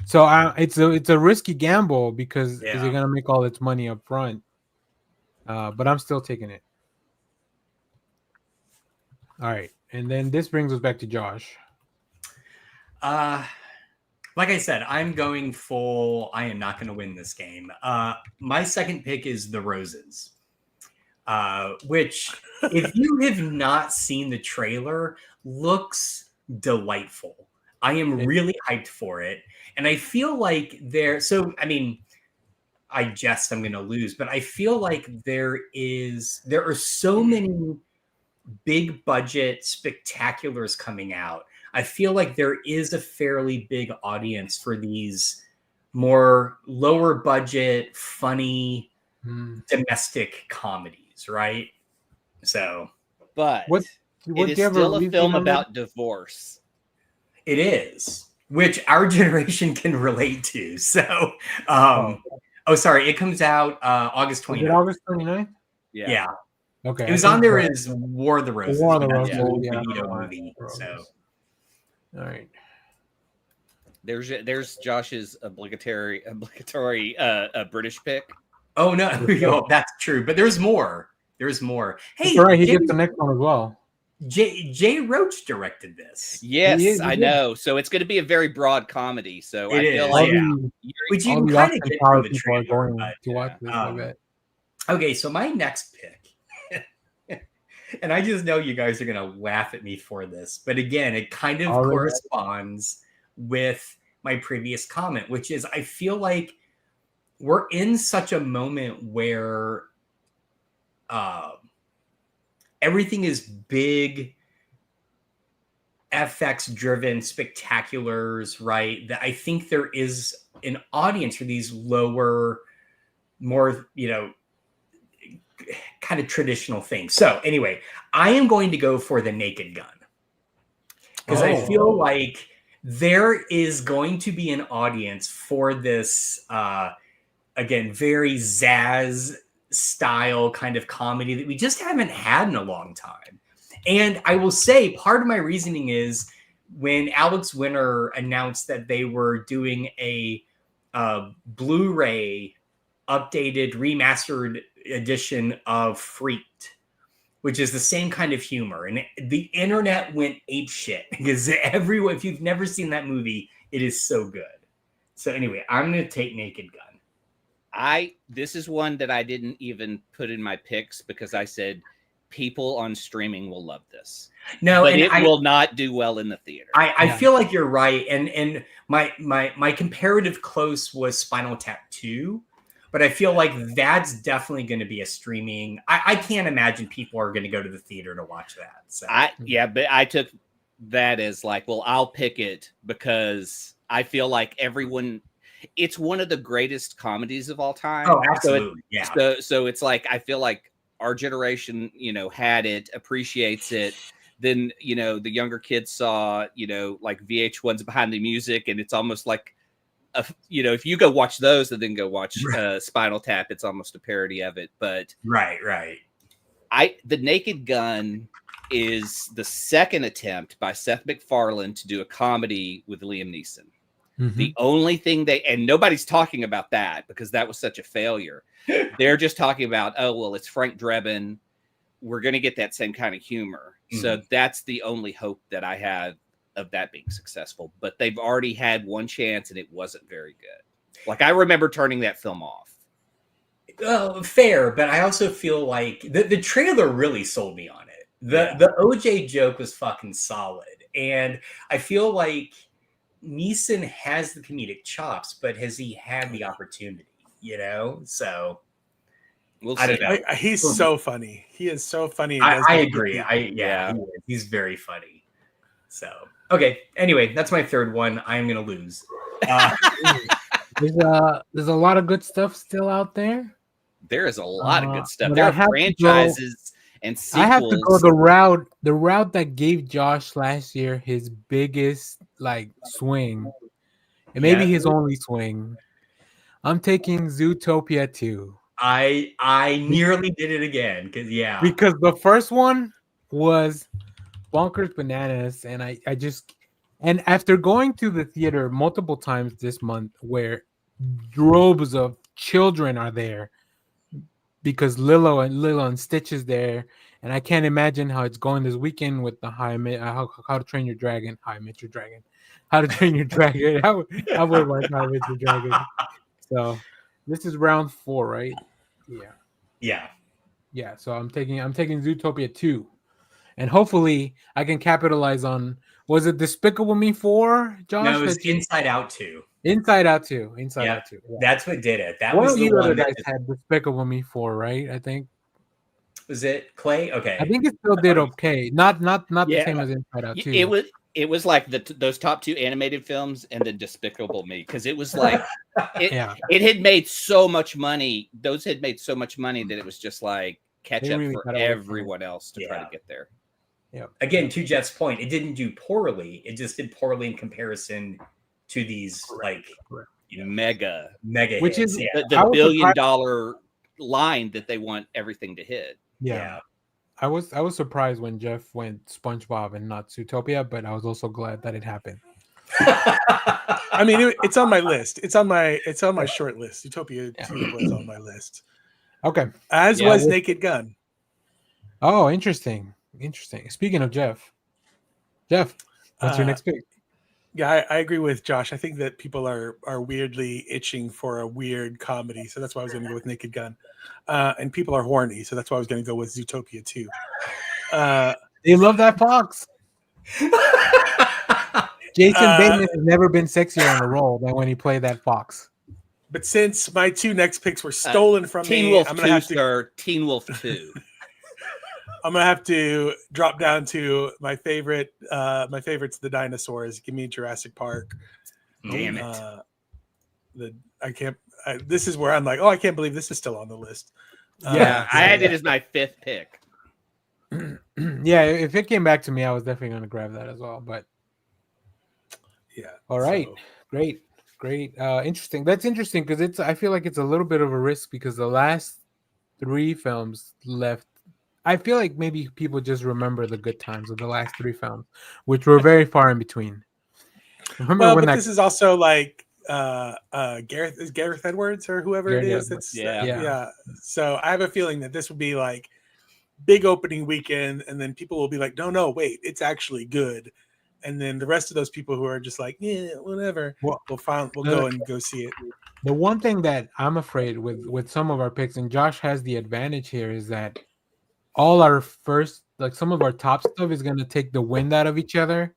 Speaker 1: it's a risky gamble because is it gonna make all its money up front? But I'm still taking it. All right, and then this brings us back to Josh.
Speaker 3: Like I said, I'm going full. I am not going to win this game. My second pick is The Roses. Which, if you have not seen the trailer, looks delightful. I am really hyped for it. And I feel like I jest I'm going to lose, but I feel like there are so many big budget spectaculars coming out. I feel like there is a fairly big audience for these more lower budget, funny, domestic comedies, right? So,
Speaker 4: but it is still a film about divorce.
Speaker 3: It is, which our generation can relate to. So, sorry, it comes out August 29th.
Speaker 1: Is it August 29th?
Speaker 3: Yeah.
Speaker 1: Okay.
Speaker 3: It was on there as War of the Roses.
Speaker 1: War of the Roses.
Speaker 3: Movie. So,
Speaker 1: all right.
Speaker 4: There's Josh's obligatory British pick.
Speaker 3: Oh no, that's true. But there's more. Hey,
Speaker 1: all right, he gets the next one as well.
Speaker 3: Jay Roach directed this.
Speaker 4: Yes, I know. So it's going to be a very broad comedy. So I feel like
Speaker 3: which you can kind of get from the trailer.
Speaker 1: To watch this, I bet.
Speaker 3: Okay, so my next pick. And I just know you guys are going to laugh at me for this. But again, it kind of corresponds with my previous comment, which is I feel like we're in such a moment where everything is big, FX-driven spectaculars, right? That I think there is an audience for these lower, more, kind of traditional things. So anyway, I am going to go for The Naked Gun because I feel like there is going to be an audience for this, again, very Zaz style kind of comedy that we just haven't had in a long time. And I will say part of my reasoning is when Alex Winter announced that they were doing a Blu-ray updated, remastered edition of Freaked, which is the same kind of humor, and the internet went apeshit because everyone, if you've never seen that movie, it is so good. So anyway, I'm going to take Naked Gun.
Speaker 4: This is one that I didn't even put in my picks because I said people on streaming will love this.
Speaker 3: No,
Speaker 4: but it will not do well in the theater.
Speaker 3: I feel like you're right, and my comparative close was Spinal Tap 2. But I feel like that's definitely going to be a streaming. I can't imagine people are going to go to the theater to watch that. So.
Speaker 4: But I took that as like, well, I'll pick it because I feel like it's one of the greatest comedies of all time.
Speaker 3: Oh, absolutely.
Speaker 4: So it's like, I feel like our generation, had it, appreciates it. Then, the younger kids saw, like VH1's Behind the Music, and it's almost like, if you go watch those and then go watch Spinal Tap, it's almost a parody of it. But
Speaker 3: right.
Speaker 4: The Naked Gun is the second attempt by Seth MacFarlane to do a comedy with Liam Neeson. Mm-hmm. The only thing and nobody's talking about that because that was such a failure. They're just talking about, oh, well, it's Frank Drebin. We're going to get that same kind of humor. Mm-hmm. So that's the only hope that I have of that being successful. But they've already had one chance and it wasn't very good. Like, I remember turning that film off.
Speaker 3: Fair, but I also feel like the trailer really sold me on it. The OJ joke was fucking solid. And I feel like Neeson has the comedic chops, but has he had the opportunity, So
Speaker 4: we'll
Speaker 3: I don't know.
Speaker 2: He's so funny. He is so funny.
Speaker 3: I agree. He's very funny. So, okay. Anyway, that's my third one. I'm going to lose.
Speaker 1: There's a lot of good stuff still out there.
Speaker 4: There is a lot of good stuff. There are franchises and sequels.
Speaker 1: I have to go the route that gave Josh last year his biggest swing, and maybe his only swing. I'm taking Zootopia 2.
Speaker 3: I nearly did it again
Speaker 1: because the first one was bonkers bananas, and and after going to the theater multiple times this month, where droves of children are there. Because Lilo and Stitch is there, and I can't imagine how it's going this weekend with the How to Train Your Dragon. How to Train Your Dragon. I would like How to Train Your Dragon. So this is round 4, right? Yeah. So I'm taking Zootopia 2, and hopefully I can capitalize on. Was it Despicable Me 4, Josh?
Speaker 3: No, it was Inside Out 2.
Speaker 1: Inside Out 2. Yeah.
Speaker 3: That's what did it. That
Speaker 1: one
Speaker 3: was
Speaker 1: of
Speaker 3: the
Speaker 1: you
Speaker 3: one
Speaker 1: other guys had Despicable Me 4, right? I think.
Speaker 3: Was it Clay? Okay.
Speaker 1: I think it still did okay. Not the same as Inside Out 2.
Speaker 4: It was like those top 2 animated films and then Despicable Me, because it was like it had made so much money. Those had made so much money that it was just like catch up for everyone else to try to get there.
Speaker 1: Yeah.
Speaker 3: Again, to Jeff's point, it didn't do poorly. It just did poorly in comparison to these
Speaker 4: mega,
Speaker 1: which
Speaker 4: hits.
Speaker 1: Is
Speaker 4: the $1 billion line that they want everything to hit.
Speaker 1: Yeah. I was surprised when Jeff went SpongeBob and not Zootopia, but I was also glad that it happened.
Speaker 2: I mean, it's on my list. It's on my short list. Zootopia 2 was on my list.
Speaker 1: Okay.
Speaker 2: As was Naked Gun.
Speaker 1: Oh, interesting. Speaking of Jeff, what's your next pick?
Speaker 2: Yeah, I agree with Josh. I think that people are weirdly itching for a weird comedy, so that's why I was going to go with Naked Gun. And people are horny, so that's why I was going to go with Zootopia 2.
Speaker 1: They love that fox. Jason Bateman has never been sexier on a role than when he played that fox.
Speaker 2: But since my 2 next picks were stolen from
Speaker 4: Teen
Speaker 2: me,
Speaker 4: Wolf
Speaker 2: I'm going to have to.
Speaker 4: Or Teen Wolf 2.
Speaker 2: I'm gonna have to drop down to my favorite. My favorite's the dinosaurs. Give me Jurassic Park.
Speaker 3: Damn it!
Speaker 2: This is where I'm like, I can't believe this is still on the list.
Speaker 4: I had it as my 5th pick.
Speaker 1: Yeah, if it came back to me, I was definitely going to grab that as well. But all right, great. Interesting. That's interesting because I feel like it's a little bit of a risk because the last 3 films left. I feel like maybe people just remember the good times of the last 3 films, which were very far in between.
Speaker 2: This is also like Gareth Edwards or whoever it is. So I have a feeling that this would be like big opening weekend, and then people will be like, no, wait, it's actually good. And then the rest of those people who are just like, whatever, we'll go and go see it.
Speaker 1: The one thing that I'm afraid with some of our picks, and Josh has the advantage here, is that all our first, like some of our top stuff is going to take the wind out of each other,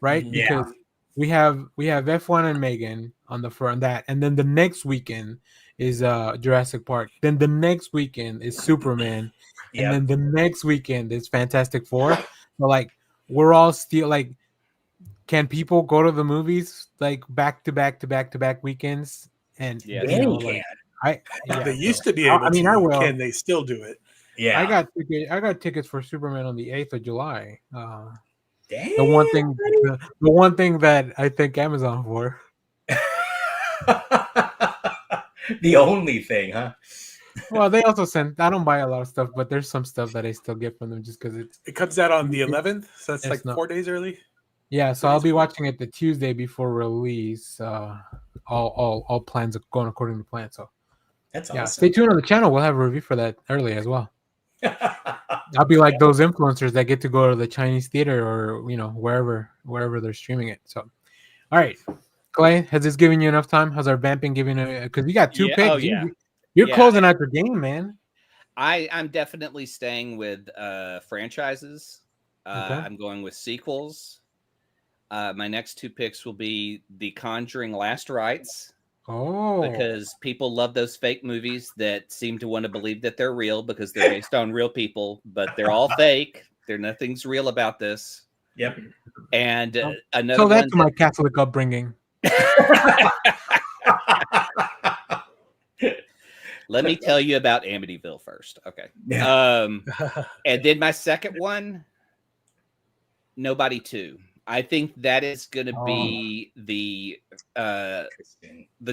Speaker 1: right?
Speaker 3: Yeah.
Speaker 1: Because we have F1 and Megan on the front that, and then the next weekend is Jurassic Park. Then the next weekend is Superman, and then the next weekend is Fantastic Four. So like we're all still like, can people go to the movies like back to back weekends? And
Speaker 2: they used to be able to.
Speaker 1: I will.
Speaker 2: Can they still do it?
Speaker 3: Yeah.
Speaker 1: I got tickets for Superman on the 8th of July.
Speaker 3: Damn,
Speaker 1: The one thing that I thank Amazon for.
Speaker 3: The only thing, huh?
Speaker 1: Well, they also sent. I don't buy a lot of stuff, but there's some stuff that I still get from them just because
Speaker 2: it comes out on the 11th, so that's like
Speaker 1: not,
Speaker 2: 4 days early.
Speaker 1: Yeah, so I'll be watching it the Tuesday before release. All plans are going according to plan. So
Speaker 3: That's
Speaker 1: yeah,
Speaker 3: awesome.
Speaker 1: stay tuned on the channel. We'll have a review for that early as well. I'll be like those influencers that get to go to the Chinese theater or wherever they're streaming it. So, all right, Clay, has this given you enough time? Has our vamping given you? Because you got two picks.
Speaker 4: Oh, yeah.
Speaker 1: You're closing out your game, man.
Speaker 4: I'm definitely staying with franchises.
Speaker 1: Okay.
Speaker 4: I'm going with sequels. My next two picks will be The Conjuring Last Rites.
Speaker 1: Oh,
Speaker 4: because people love those fake movies that seem to want to believe that they're real because they're based on real people, but they're all fake. Nothing's real about this.
Speaker 3: Yep.
Speaker 4: And another
Speaker 1: so that's
Speaker 4: one
Speaker 1: my Catholic upbringing.
Speaker 4: Let me tell you about Amityville first. Okay. And then my second one, Nobody 2. I think that is going to be the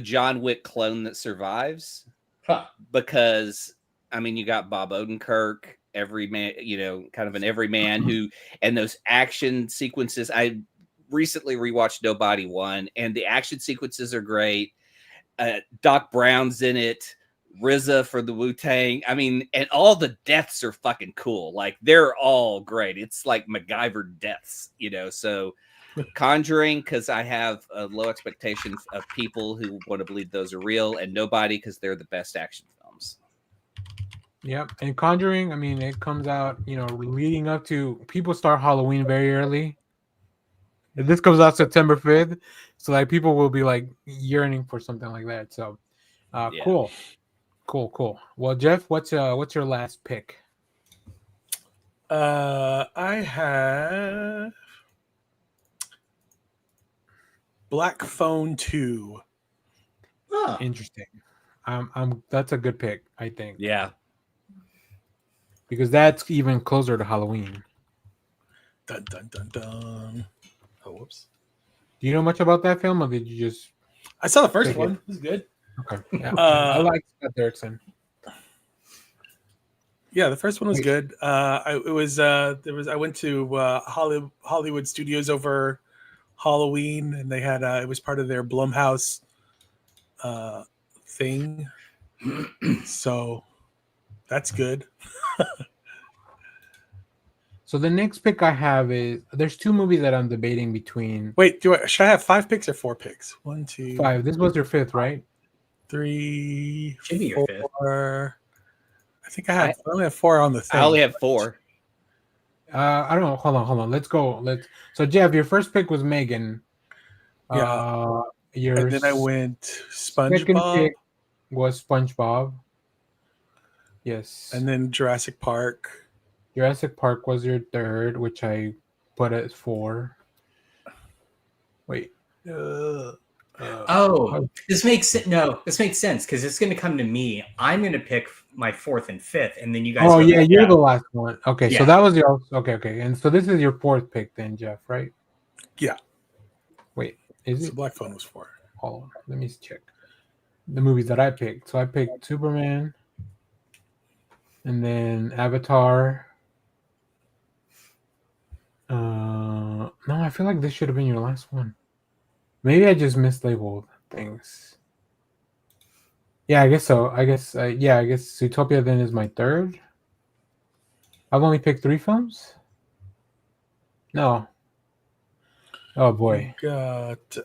Speaker 4: John Wick clone that survives, because I mean, you got Bob Odenkirk, everyman, kind of an everyman who, and those action sequences. I recently rewatched Nobody 1, and the action sequences are great. Doc Brown's in it. RZA for the Wu-Tang. I mean, and all the deaths are fucking cool. Like, they're all great. It's like MacGyver deaths, so Conjuring, because I have a low expectation of people who want to believe those are real, and Nobody, because they're the best action films.
Speaker 1: Yep. And Conjuring, I mean, it comes out, leading up to, people start Halloween very early. And this comes out September 5th. So like people will be like yearning for something like that. So cool. Well, Jeff, what's your last pick?
Speaker 2: I have Black Phone 2.
Speaker 3: Huh.
Speaker 1: Interesting. That's a good pick, I think.
Speaker 4: Yeah.
Speaker 1: Because that's even closer to Halloween.
Speaker 2: Dun dun dun dun. Oh, whoops.
Speaker 1: Do you know much about that film, or did you just?
Speaker 2: I saw the first one. It was good.
Speaker 1: Okay. Yeah. I like Scott Derrickson.
Speaker 2: Yeah, the first one was good. I went to Hollywood Studios over Halloween, and they had it was part of their Blumhouse thing. So that's good.
Speaker 1: So the next pick I have is, there's two movies that I'm debating between.
Speaker 2: Wait, should I have 5 picks or 4 picks? 1, 2,
Speaker 1: 5. This was your 5th, right?
Speaker 2: 3,
Speaker 3: Should be your
Speaker 2: 4. I think I only have 4 on the thing.
Speaker 4: I only have 4.
Speaker 1: I don't know. Hold on. Let's go. So Jeff, your first pick was Megan.
Speaker 2: Yeah.
Speaker 1: Your
Speaker 2: and then I went
Speaker 1: second
Speaker 2: SpongeBob.
Speaker 1: pick was SpongeBob. Yes.
Speaker 2: And then Jurassic Park.
Speaker 1: Jurassic Park was your third, which I put as 4. Wait.
Speaker 3: This makes sense because it's going to come to me. I'm going to pick my 4th and 5th, and then you guys.
Speaker 1: Oh yeah, you're the last one. Okay,
Speaker 3: yeah.
Speaker 1: So that was your okay, and so this is your 4th pick then, Jeff, right?
Speaker 2: Yeah.
Speaker 1: Wait, is it?
Speaker 2: Black Phone was 4.
Speaker 1: Hold on, let me check the movies that I picked. So I picked Superman, and then Avatar. No, I feel like this should have been your last one. Maybe I just mislabeled things. Yeah, I guess so. I guess Zootopia then is my 3rd. I've only picked 3 films. No. Oh boy.
Speaker 2: You got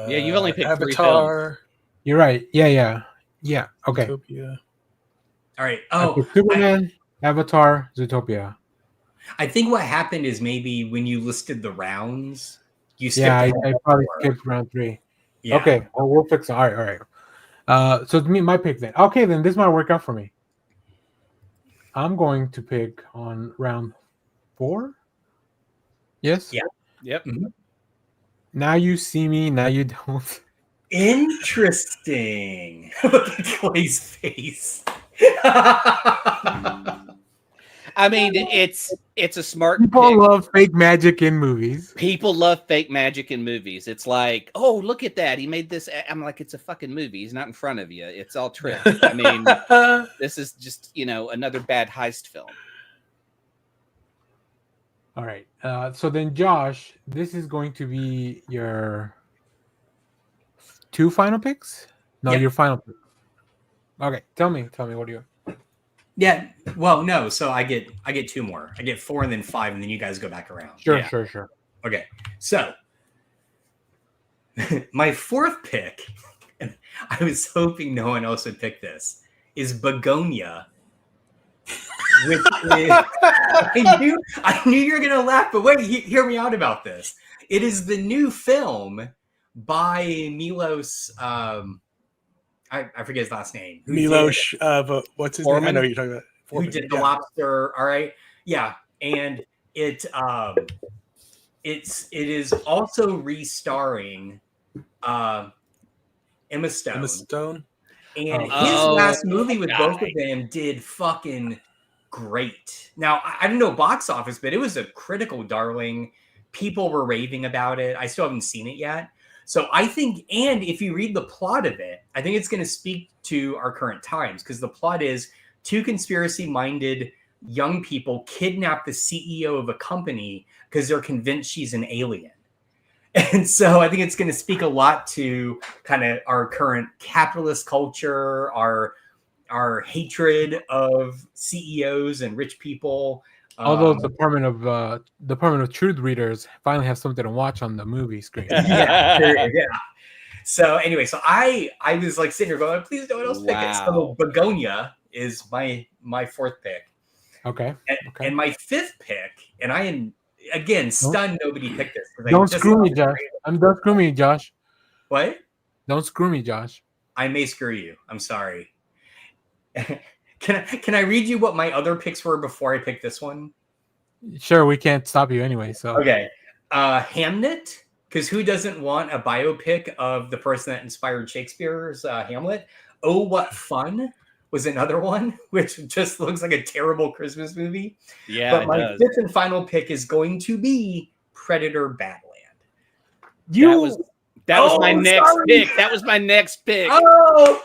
Speaker 4: you've only picked
Speaker 2: Avatar.
Speaker 4: 3 films.
Speaker 1: You're right. Yeah. Okay.
Speaker 2: Zootopia.
Speaker 3: All right.
Speaker 1: Superman, Avatar, Zootopia.
Speaker 3: I think what happened is maybe when you listed the rounds, you skipped.
Speaker 1: Yeah, I probably skipped round 3.
Speaker 3: Yeah.
Speaker 1: Okay. Well, we'll fix it. All right. So it's me, my pick then. Okay, then this might work out for me. I'm going to pick on round 4. Yes.
Speaker 3: Yeah.
Speaker 4: Yep.
Speaker 3: Mm-hmm.
Speaker 1: Now you see me. Now you don't.
Speaker 3: Interesting. Look at Clay's face.
Speaker 4: I mean, it's a smart
Speaker 1: People
Speaker 4: pick.
Speaker 1: love fake magic in movies.
Speaker 4: People love fake magic in movies. It's like, oh, look at that. He made this. I'm like, it's a fucking movie. He's not in front of you. It's all trick. I mean, this is just, another bad heist film.
Speaker 1: All right. So then, Josh, this is going to be your 2 final picks? No,
Speaker 3: Yep.
Speaker 1: your final pick. Okay. Tell me, what do you have?
Speaker 3: Yeah. Well, no. So I get 2 more. I get 4 and then 5, and then you guys go back around.
Speaker 1: Sure,
Speaker 4: Yeah.
Speaker 1: sure.
Speaker 3: Okay. So my 4th pick, and I was hoping no one else would pick this, is Begonia. Which is, I knew you were gonna laugh, but wait, hear me out about this. It is the new film by Milos. I forget his last name.
Speaker 2: Milos. What's his name? I know who you're talking about.
Speaker 3: Who did The Lobster? All right, yeah, and it is also restarring Emma Stone.
Speaker 2: Emma Stone.
Speaker 3: And his last movie with both of them did fucking great. Now, I don't know box office, but it was a critical darling. People were raving about it. I still haven't seen it yet. So I think, and if you read the plot of it, I think it's going to speak to our current times, because the plot is 2 conspiracy-minded young people kidnap the CEO of a company because they're convinced she's an alien. And so I think it's going to speak a lot to kind of our current capitalist culture, our hatred of CEOs and rich people.
Speaker 1: Although Department of Truth readers finally have something to watch on the movie screen.
Speaker 3: Yeah. So anyway, so I was like sitting here going, please no one else pick it. So Begonia is my 4th pick.
Speaker 1: Okay.
Speaker 3: And my 5th pick, and I am again stunned nobody picked this.
Speaker 1: Don't screw me, Josh. Don't screw me, Josh.
Speaker 3: What?
Speaker 1: Don't screw me, Josh.
Speaker 3: I may screw you. I'm sorry. Can I read you what my other picks were before I picked this one?
Speaker 1: Sure, we can't stop you anyway. So
Speaker 3: okay, Hamnet, because who doesn't want a biopic of the person that inspired Shakespeare's Hamlet? Oh, What Fun was another one, which just looks like a terrible Christmas movie.
Speaker 4: Yeah,
Speaker 3: but my 5th and final pick is going to be Predator Badland.
Speaker 4: That was my next pick. That was my next pick.
Speaker 3: Oh,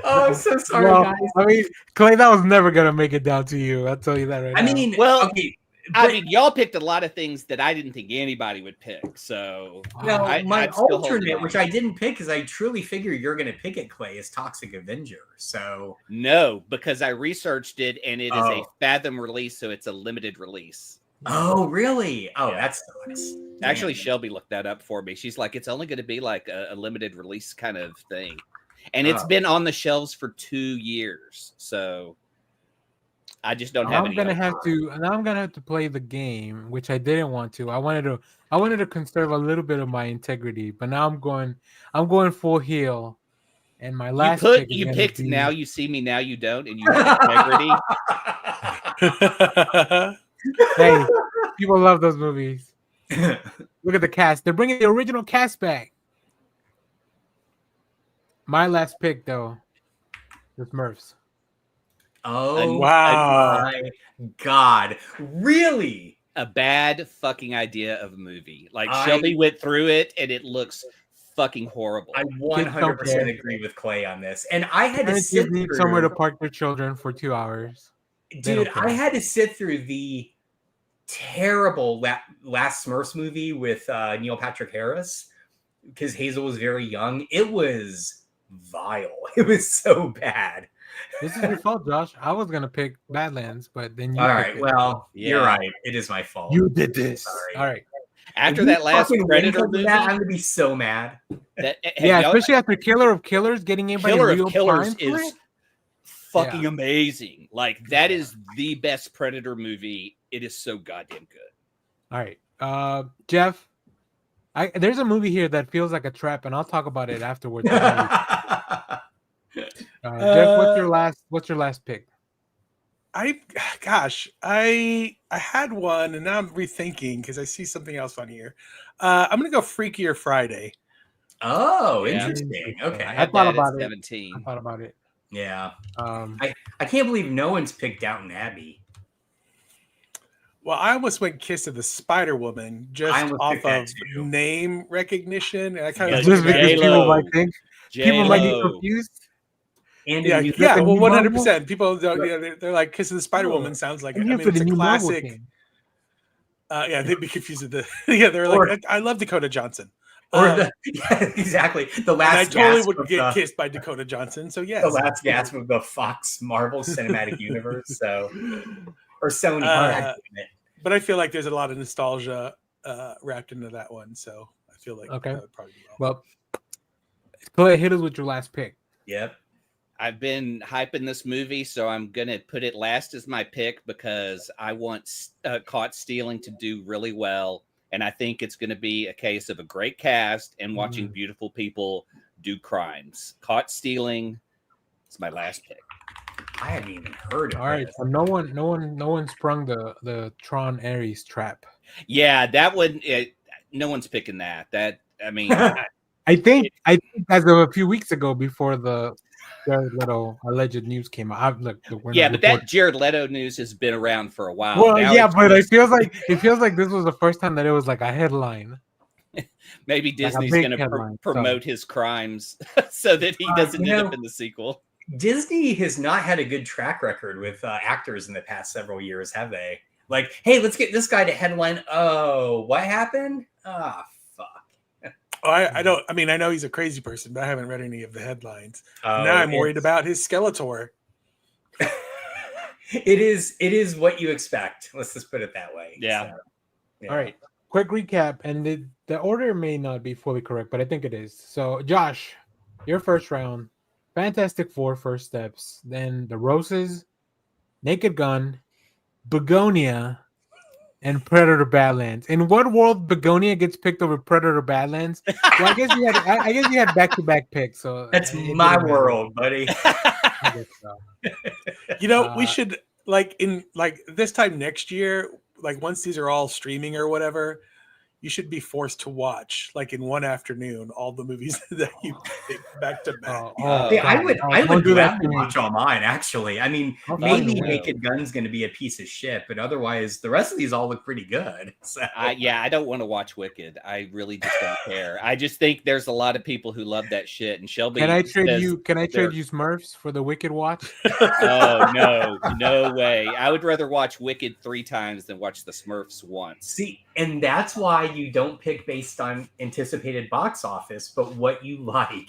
Speaker 3: I'm so sorry, guys.
Speaker 1: I mean, Clay, that was never gonna make it down to you. I'll tell you that right now.
Speaker 3: I mean, okay.
Speaker 4: Y'all picked a lot of things that I didn't think anybody would pick. So
Speaker 3: my alternate, which I didn't pick because I truly figure you're going to pick it, Clay, is Toxic Avenger. So
Speaker 4: no, because I researched it and it is a Fathom release, so it's a limited release.
Speaker 3: Oh, really? Oh, that sucks.
Speaker 4: Actually, Shelby looked that up for me. She's like, it's only going to be like a limited release kind of thing, and it's been on the shelves for 2 years. So I just don't have.
Speaker 1: I'm gonna have to play the game, which I didn't want to. I wanted to conserve a little bit of my integrity, but now I'm going full heel. And my last
Speaker 4: you picked Now You See Me, Now You Don't, and you have integrity.
Speaker 1: Hey, people love those movies. Look at the cast; they're bringing the original cast back. My last pick, though, is Smurfs.
Speaker 3: Oh, wow. My God. Really?
Speaker 4: A bad fucking idea of a movie. Like, Shelby went through it, and it looks fucking horrible.
Speaker 3: I 100% agree with Clay on this. And I had to sit through
Speaker 1: somewhere to park their children for 2 hours.
Speaker 3: Dude, I had to sit through the terrible last Smurfs movie with Neil Patrick Harris because Hazel was very young. It was vile. It was so bad.
Speaker 1: This is your fault, Josh. I was gonna pick Badlands, but then you.
Speaker 3: All right. Well, you're right. It is my fault.
Speaker 1: You did this.
Speaker 3: Sorry.
Speaker 1: All right.
Speaker 4: After that last Predator movie,
Speaker 3: I'm gonna be so mad.
Speaker 1: Especially after Killer of Killers getting in by
Speaker 4: Killer
Speaker 1: real
Speaker 4: of Killers
Speaker 1: prime
Speaker 4: is fucking amazing. Like that is the best Predator movie. It is so goddamn good.
Speaker 1: All right, Jeff. There's a movie here that feels like a trap, and I'll talk about it afterwards. Jeff, what's your last pick?
Speaker 2: I had one and now I'm rethinking because I see something else on here. I'm gonna go Freakier Friday.
Speaker 3: Oh, interesting. Okay.
Speaker 1: I thought about it.
Speaker 4: 17.
Speaker 1: I thought about it.
Speaker 3: Yeah. I can't believe no one's picked Downton Abbey.
Speaker 2: Well, I almost went Kiss of the Spider Woman just off of name recognition. And I kind of
Speaker 1: just because people might think people might get confused.
Speaker 3: And
Speaker 2: yeah, well, 100%. People don't. You know, they're like Kiss of the Spider Woman sounds like. I mean, it's a classic. Yeah, they'd be confused with the. Yeah, they're like, I love Dakota Johnson.
Speaker 3: Exactly. The last.
Speaker 2: I totally would get kissed by Dakota Johnson. So yes,
Speaker 3: the last gasp of the Fox Marvel Cinematic Universe. So, or Sony.
Speaker 2: But I feel like there's a lot of nostalgia wrapped into that one. So I feel like that would probably be
Speaker 1: well. Clay, hit us with your last pick.
Speaker 3: Yep.
Speaker 4: I've been hyping this movie, so I'm going to put it last as my pick because I want Caught Stealing to do really well. And I think it's going to be a case of a great cast and watching beautiful people do crimes. Caught Stealing is my last pick.
Speaker 3: I haven't even heard of it.
Speaker 1: All right, so no one sprung the Tron Ares trap.
Speaker 4: Yeah, that one. No one's picking that. I mean,
Speaker 1: I think as of a few weeks ago, before the Jared Leto alleged news came out. But
Speaker 4: that Jared Leto news has been around for a while.
Speaker 1: Well, now but it feels like this was the first time that it was like a headline.
Speaker 4: Maybe Disney's going to promote his crimes so that he doesn't end up in the sequel.
Speaker 3: Disney has not had a good track record with actors in the past several years, have they? Like, hey, let's get this guy to headline. Oh, what happened? Ah, fuck.
Speaker 2: Oh, I don't. I mean, I know he's a crazy person, but I haven't read any of the headlines. Now I'm worried about his Skeletor.
Speaker 3: It is what you expect. Let's just put it that way.
Speaker 4: Yeah.
Speaker 3: So, yeah.
Speaker 1: All right. Quick recap, and the order may not be fully correct, but I think it is. So, Josh, your first round, Fantastic Four: First Steps, then The Roses, Naked Gun, Begonia, and Predator Badlands. In what world Begonia gets picked over Predator Badlands? Well, I guess you had back-to-back picks. So
Speaker 3: that's my world, buddy.
Speaker 1: I guess so.
Speaker 2: You know, we should in this time next year, like once these are all streaming or whatever, you should be forced to watch like in one afternoon all the movies that you pick back to back.
Speaker 3: I would do that to watch all mine. Actually, I mean, maybe Naked Gun's going to be a piece of shit, but otherwise, the rest of these all look pretty good. So.
Speaker 4: I don't want to watch Wicked. I really just don't care. I just think there's a lot of people who love that shit. And Shelby,
Speaker 1: can I trade you Smurfs for the Wicked watch?
Speaker 4: Oh no way! I would rather watch Wicked 3 times than watch the Smurfs once.
Speaker 3: See, and that's why you don't pick based on anticipated box office, but what you like.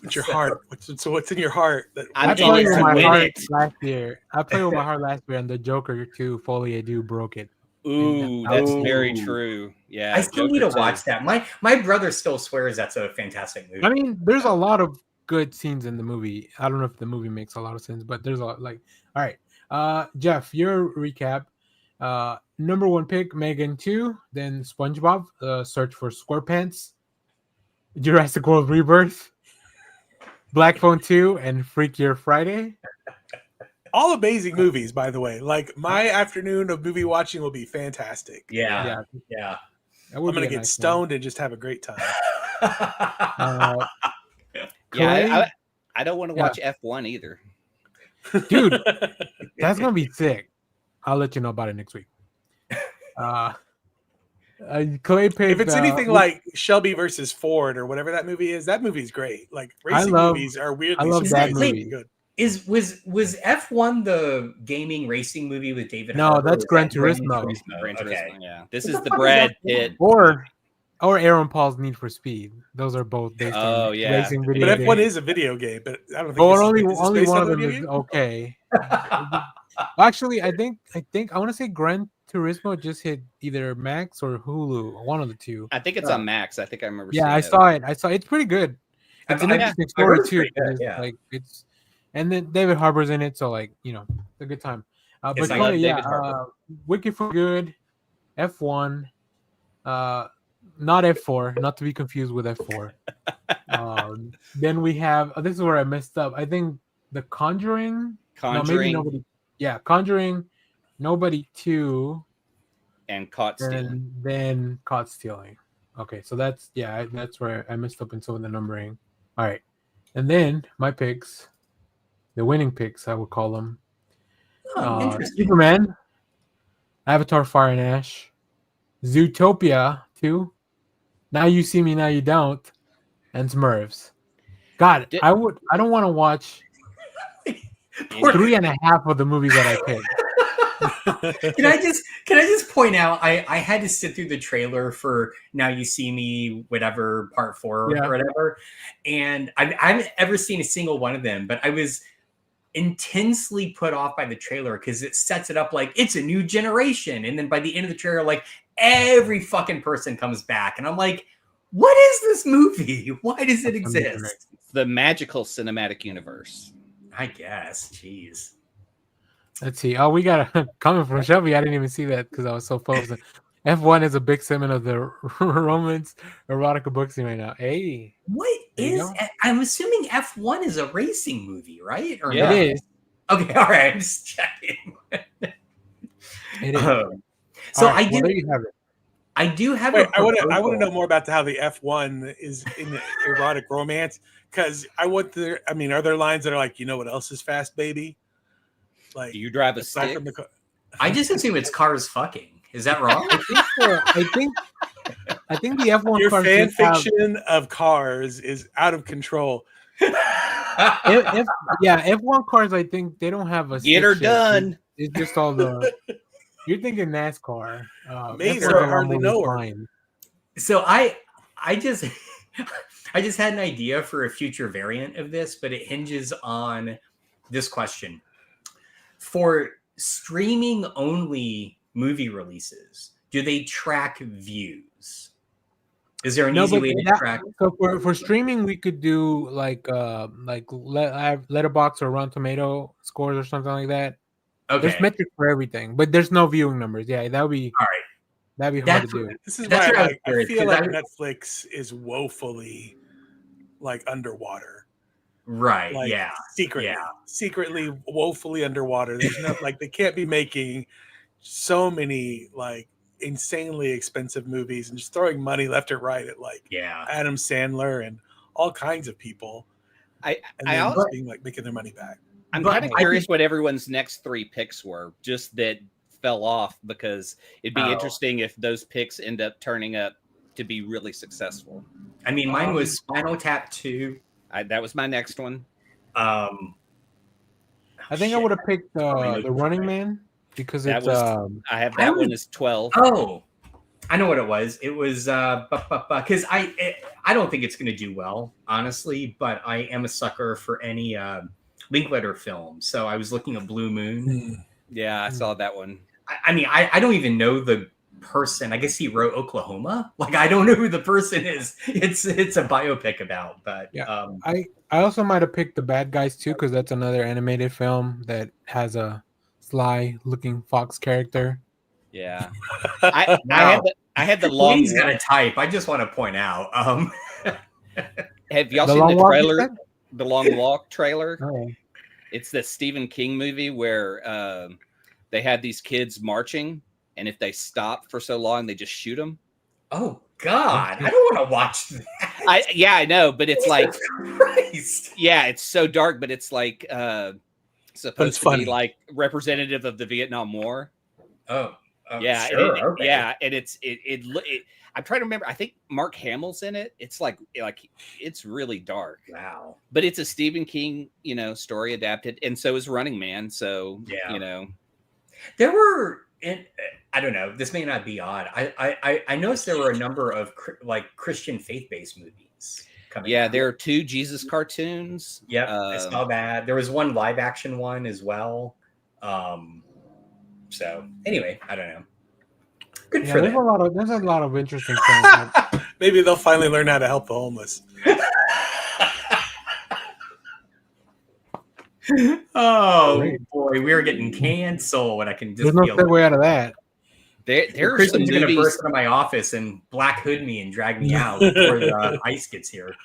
Speaker 2: What's your heart? What's in your heart?
Speaker 1: I played with my heart last year. I played with my heart last year, and the Joker 2 Folie à Deux broke it.
Speaker 4: Ooh, that's very true. Yeah,
Speaker 3: I still need to watch that. My brother still swears that's a fantastic movie.
Speaker 1: I mean, there's a lot of good scenes in the movie. I don't know if the movie makes a lot of sense, but there's a lot. All right, Jeff, your recap. Number 1 pick, Megan 2, then SpongeBob, Search for SquarePants, Jurassic World Rebirth, Black Phone 2, and Freakier Friday.
Speaker 2: All amazing movies, by the way. Like my afternoon of movie watching will be fantastic.
Speaker 3: Yeah.
Speaker 2: I'm gonna get stoned and just have a great time.
Speaker 4: I don't want to watch F1 either,
Speaker 1: dude. That's gonna be sick. I'll let you know about it next week. Clay picked,
Speaker 2: if it's anything like Shelby versus Ford or whatever that movie is, that movie's great. Like racing movies are weirdly
Speaker 1: good.
Speaker 3: Was F1 the gaming racing movie with David?
Speaker 1: No, that's Gran Turismo.
Speaker 4: Okay. Yeah, this is the Brad Pitt
Speaker 1: or Aaron Paul's Need for Speed. Those are both based on racing video.
Speaker 2: But F1 is a video game, but I don't think
Speaker 1: only one of them is okay. Actually, I think I want to say Gran Turismo just hit either Max or Hulu, one of the two.
Speaker 4: I think it's on Max. I think I remember.
Speaker 1: Yeah, I saw it. It's pretty good. It's an interesting story too. And then David Harbour's in it, so it's a good time. Wicked for Good, F1, not F4, not to be confused with F4. Then we have this is where I messed up. I think The Conjuring.
Speaker 4: Conjuring.
Speaker 1: Conjuring, Nobody 2,
Speaker 4: and Caught Stealing.
Speaker 1: Then Caught Stealing. Okay, so that's where I messed up in some of the numbering. All right, and then my picks, the winning picks, I would call them.
Speaker 3: Interesting.
Speaker 1: Superman, Avatar: Fire and Ash, Zootopia 2, Now You See Me, Now You Don't, and Smurfs. God, I don't want to watch 3.5 of the movies that I picked.
Speaker 3: Can I just point out I had to sit through the trailer for Now You See Me, whatever, part 4 or whatever, and I haven't ever seen a single one of them, but I was intensely put off by the trailer because it sets it up like it's a new generation, and then by the end of the trailer, like every fucking person comes back, and I'm like, what is this movie? Why does it exist?
Speaker 4: The magical cinematic universe,
Speaker 3: I guess. Jeez.
Speaker 1: Let's see. Oh, we got a comment from Shelby. I didn't even see that because I was so focused. F1 is a big segment of the romance erotica books right now. Hey,
Speaker 3: what is? I'm assuming F1 is a racing movie, right?
Speaker 1: Or yeah, it is.
Speaker 3: Okay, all right. I'm just checking.
Speaker 1: It is.
Speaker 3: So
Speaker 1: right,
Speaker 3: I do.
Speaker 1: Well, there you have it.
Speaker 3: I do have.
Speaker 2: Wait, I want to know more about how the F1 is in the erotic romance, because I want the. I mean, are there lines that are like, you know what else is fast, baby? Like,
Speaker 4: do you drive a stick?
Speaker 3: I just assume it's cars fucking. Is that wrong?
Speaker 1: I think so. I think the F1
Speaker 2: your fan fiction of cars is out of control.
Speaker 1: F1 cars. I think they don't have a
Speaker 4: get her done.
Speaker 1: It's just all the. You're thinking NASCAR.
Speaker 2: Maybe I hardly know her.
Speaker 3: So I just I just had an idea for a future variant of this, but it hinges on this question. For streaming only movie releases, do they track views? Is there an easy way to track?
Speaker 1: So for streaming, we could do like Letterboxd or Rotten Tomato scores or something like that. Okay. There's metrics for everything, but there's no viewing numbers. Yeah, that would be
Speaker 3: all right.
Speaker 1: That'd be hard to do.
Speaker 2: This is why I feel like Netflix is woefully like underwater.
Speaker 3: Right.
Speaker 2: Like,
Speaker 3: yeah.
Speaker 2: Secretly woefully underwater. There's not like they can't be making so many like insanely expensive movies and just throwing money left or right at like Adam Sandler and all kinds of people.
Speaker 4: I
Speaker 2: also being like making their money back.
Speaker 4: I'm kind of curious what everyone's next 3 picks were, just that fell off, because it'd be interesting if those picks end up turning up to be really successful.
Speaker 3: I mean, mine was Spinal Tap 2.
Speaker 4: That was my next one.
Speaker 1: I think I would have picked the Running Man because it's.
Speaker 4: I have that one as 12.
Speaker 3: Oh, I know what it was. It was because I don't think it's going to do well, honestly. But I am a sucker for any Linklater film. So I was looking at Blue Moon.
Speaker 4: Yeah, I saw that one.
Speaker 3: I mean, I don't even know the person. I guess he wrote Oklahoma. Like, I don't know who the person is. It's a biopic about, but
Speaker 1: yeah. I also might have picked The Bad Guys too, because that's another animated film that has a sly looking fox character.
Speaker 4: Yeah. I had the long.
Speaker 3: He's got a type. I just want to point out.
Speaker 4: Have y'all seen the trailer? The Long Walk trailer?
Speaker 1: Oh.
Speaker 4: It's the Stephen King movie where they had these kids marching, and if they stop for so long, they just shoot them.
Speaker 3: Oh God, I don't want to watch that.
Speaker 4: I know, but it's like,
Speaker 3: Christ.
Speaker 4: Yeah, it's so dark, but it's like supposed to be like representative of the Vietnam War.
Speaker 3: Oh,
Speaker 4: yeah,
Speaker 3: sure, okay.
Speaker 4: Yeah, and it. I'm trying to remember. I think Mark Hamill's in it. It's like it's really dark.
Speaker 3: Wow.
Speaker 4: But it's a Stephen King, story adapted, and so is Running Man. So
Speaker 3: there were. I don't know. This may not be odd. I noticed there were a number of Christian faith-based movies coming out.
Speaker 4: There are 2 Jesus cartoons.
Speaker 3: Yep, I saw that. There was one live-action one as well. So anyway, I don't know. Good for them.
Speaker 1: There's a lot of interesting things.
Speaker 2: Maybe they'll finally learn how to help the homeless.
Speaker 3: Oh boy, we are getting canceled. When I can just
Speaker 1: there's no segue out of that.
Speaker 4: There are some movies
Speaker 3: going to burst into my office and black hood me and drag me out before the ice gets here.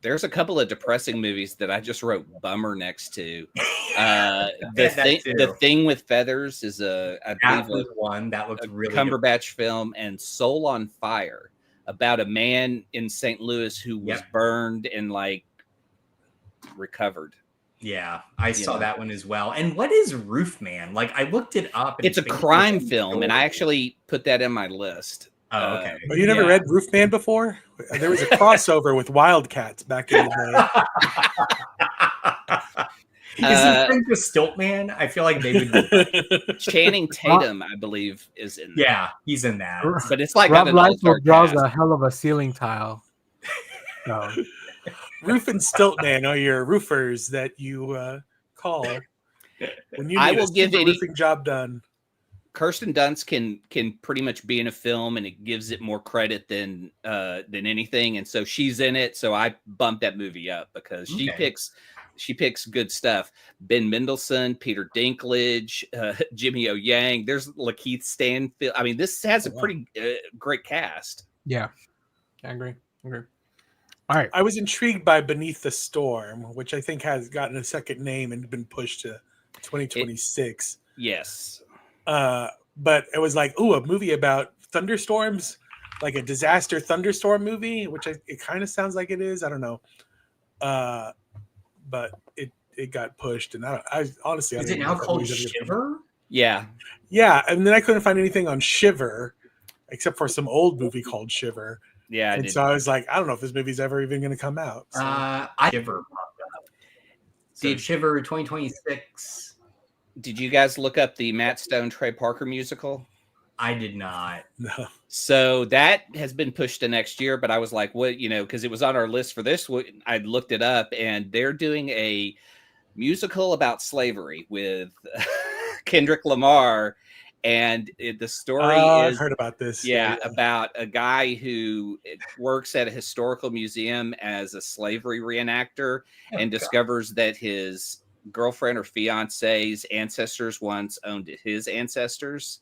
Speaker 4: There's a couple of depressing movies that I just wrote bummer next to. The Thing with Feathers is I believe
Speaker 3: one that looks really
Speaker 4: Cumberbatch film, and Soul on Fire, about a man in St. Louis who was burned and recovered.
Speaker 3: Yeah, I saw that one as well. And what is Roofman? Like, I looked it up.
Speaker 4: It's a crime film, and I actually put that in my list.
Speaker 3: Oh, okay.
Speaker 2: But you never read Roofman before? There was a crossover with Wildcats back in the
Speaker 3: day. Is he friends with Stiltman? I feel like they would.
Speaker 4: Channing Tatum, I believe, is in.
Speaker 3: Yeah, he's in that.
Speaker 4: But it's like
Speaker 1: Rob Liefeld draws a hell of a ceiling tile. So.
Speaker 2: Roof and Stiltman are your roofers that you call when you need a roofing job done.
Speaker 4: Kirsten Dunst can pretty much be in a film, and it gives it more credit than anything, and so she's in it. So I bumped that movie up because she picks good stuff. Ben Mendelsohn, Peter Dinklage, Jimmy O Yang. There's Lakeith Stanfield. I mean, this has a pretty great cast.
Speaker 1: Yeah, I agree. All right.
Speaker 2: I was intrigued by Beneath the Storm, which I think has gotten a second name and been pushed to 2026.
Speaker 4: Yes.
Speaker 2: But it was like, a movie about thunderstorms, like a disaster thunderstorm movie, which it kind of sounds like it is. I don't know. But it got pushed, and I honestly,
Speaker 3: is it now called Shiver?
Speaker 4: Yeah.
Speaker 2: Yeah, and then I couldn't find anything on Shiver, except for some old movie called Shiver.
Speaker 4: Yeah,
Speaker 2: and so I was like, I don't know if this movie's ever even going to come out. So.
Speaker 3: Shiver popped up. So Shiver 2026.
Speaker 4: Did you guys look up the Matt Stone, Trey Parker musical?
Speaker 3: I did not.
Speaker 2: No.
Speaker 4: So that has been pushed to next year, but I was like, what, because it was on our list for this. I looked it up, and they're doing a musical about slavery with Kendrick Lamar. And the story is,
Speaker 2: I've heard about this.
Speaker 4: Yeah, about a guy who works at a historical museum as a slavery reenactor and discovers that his girlfriend or fiance's ancestors once owned his ancestors,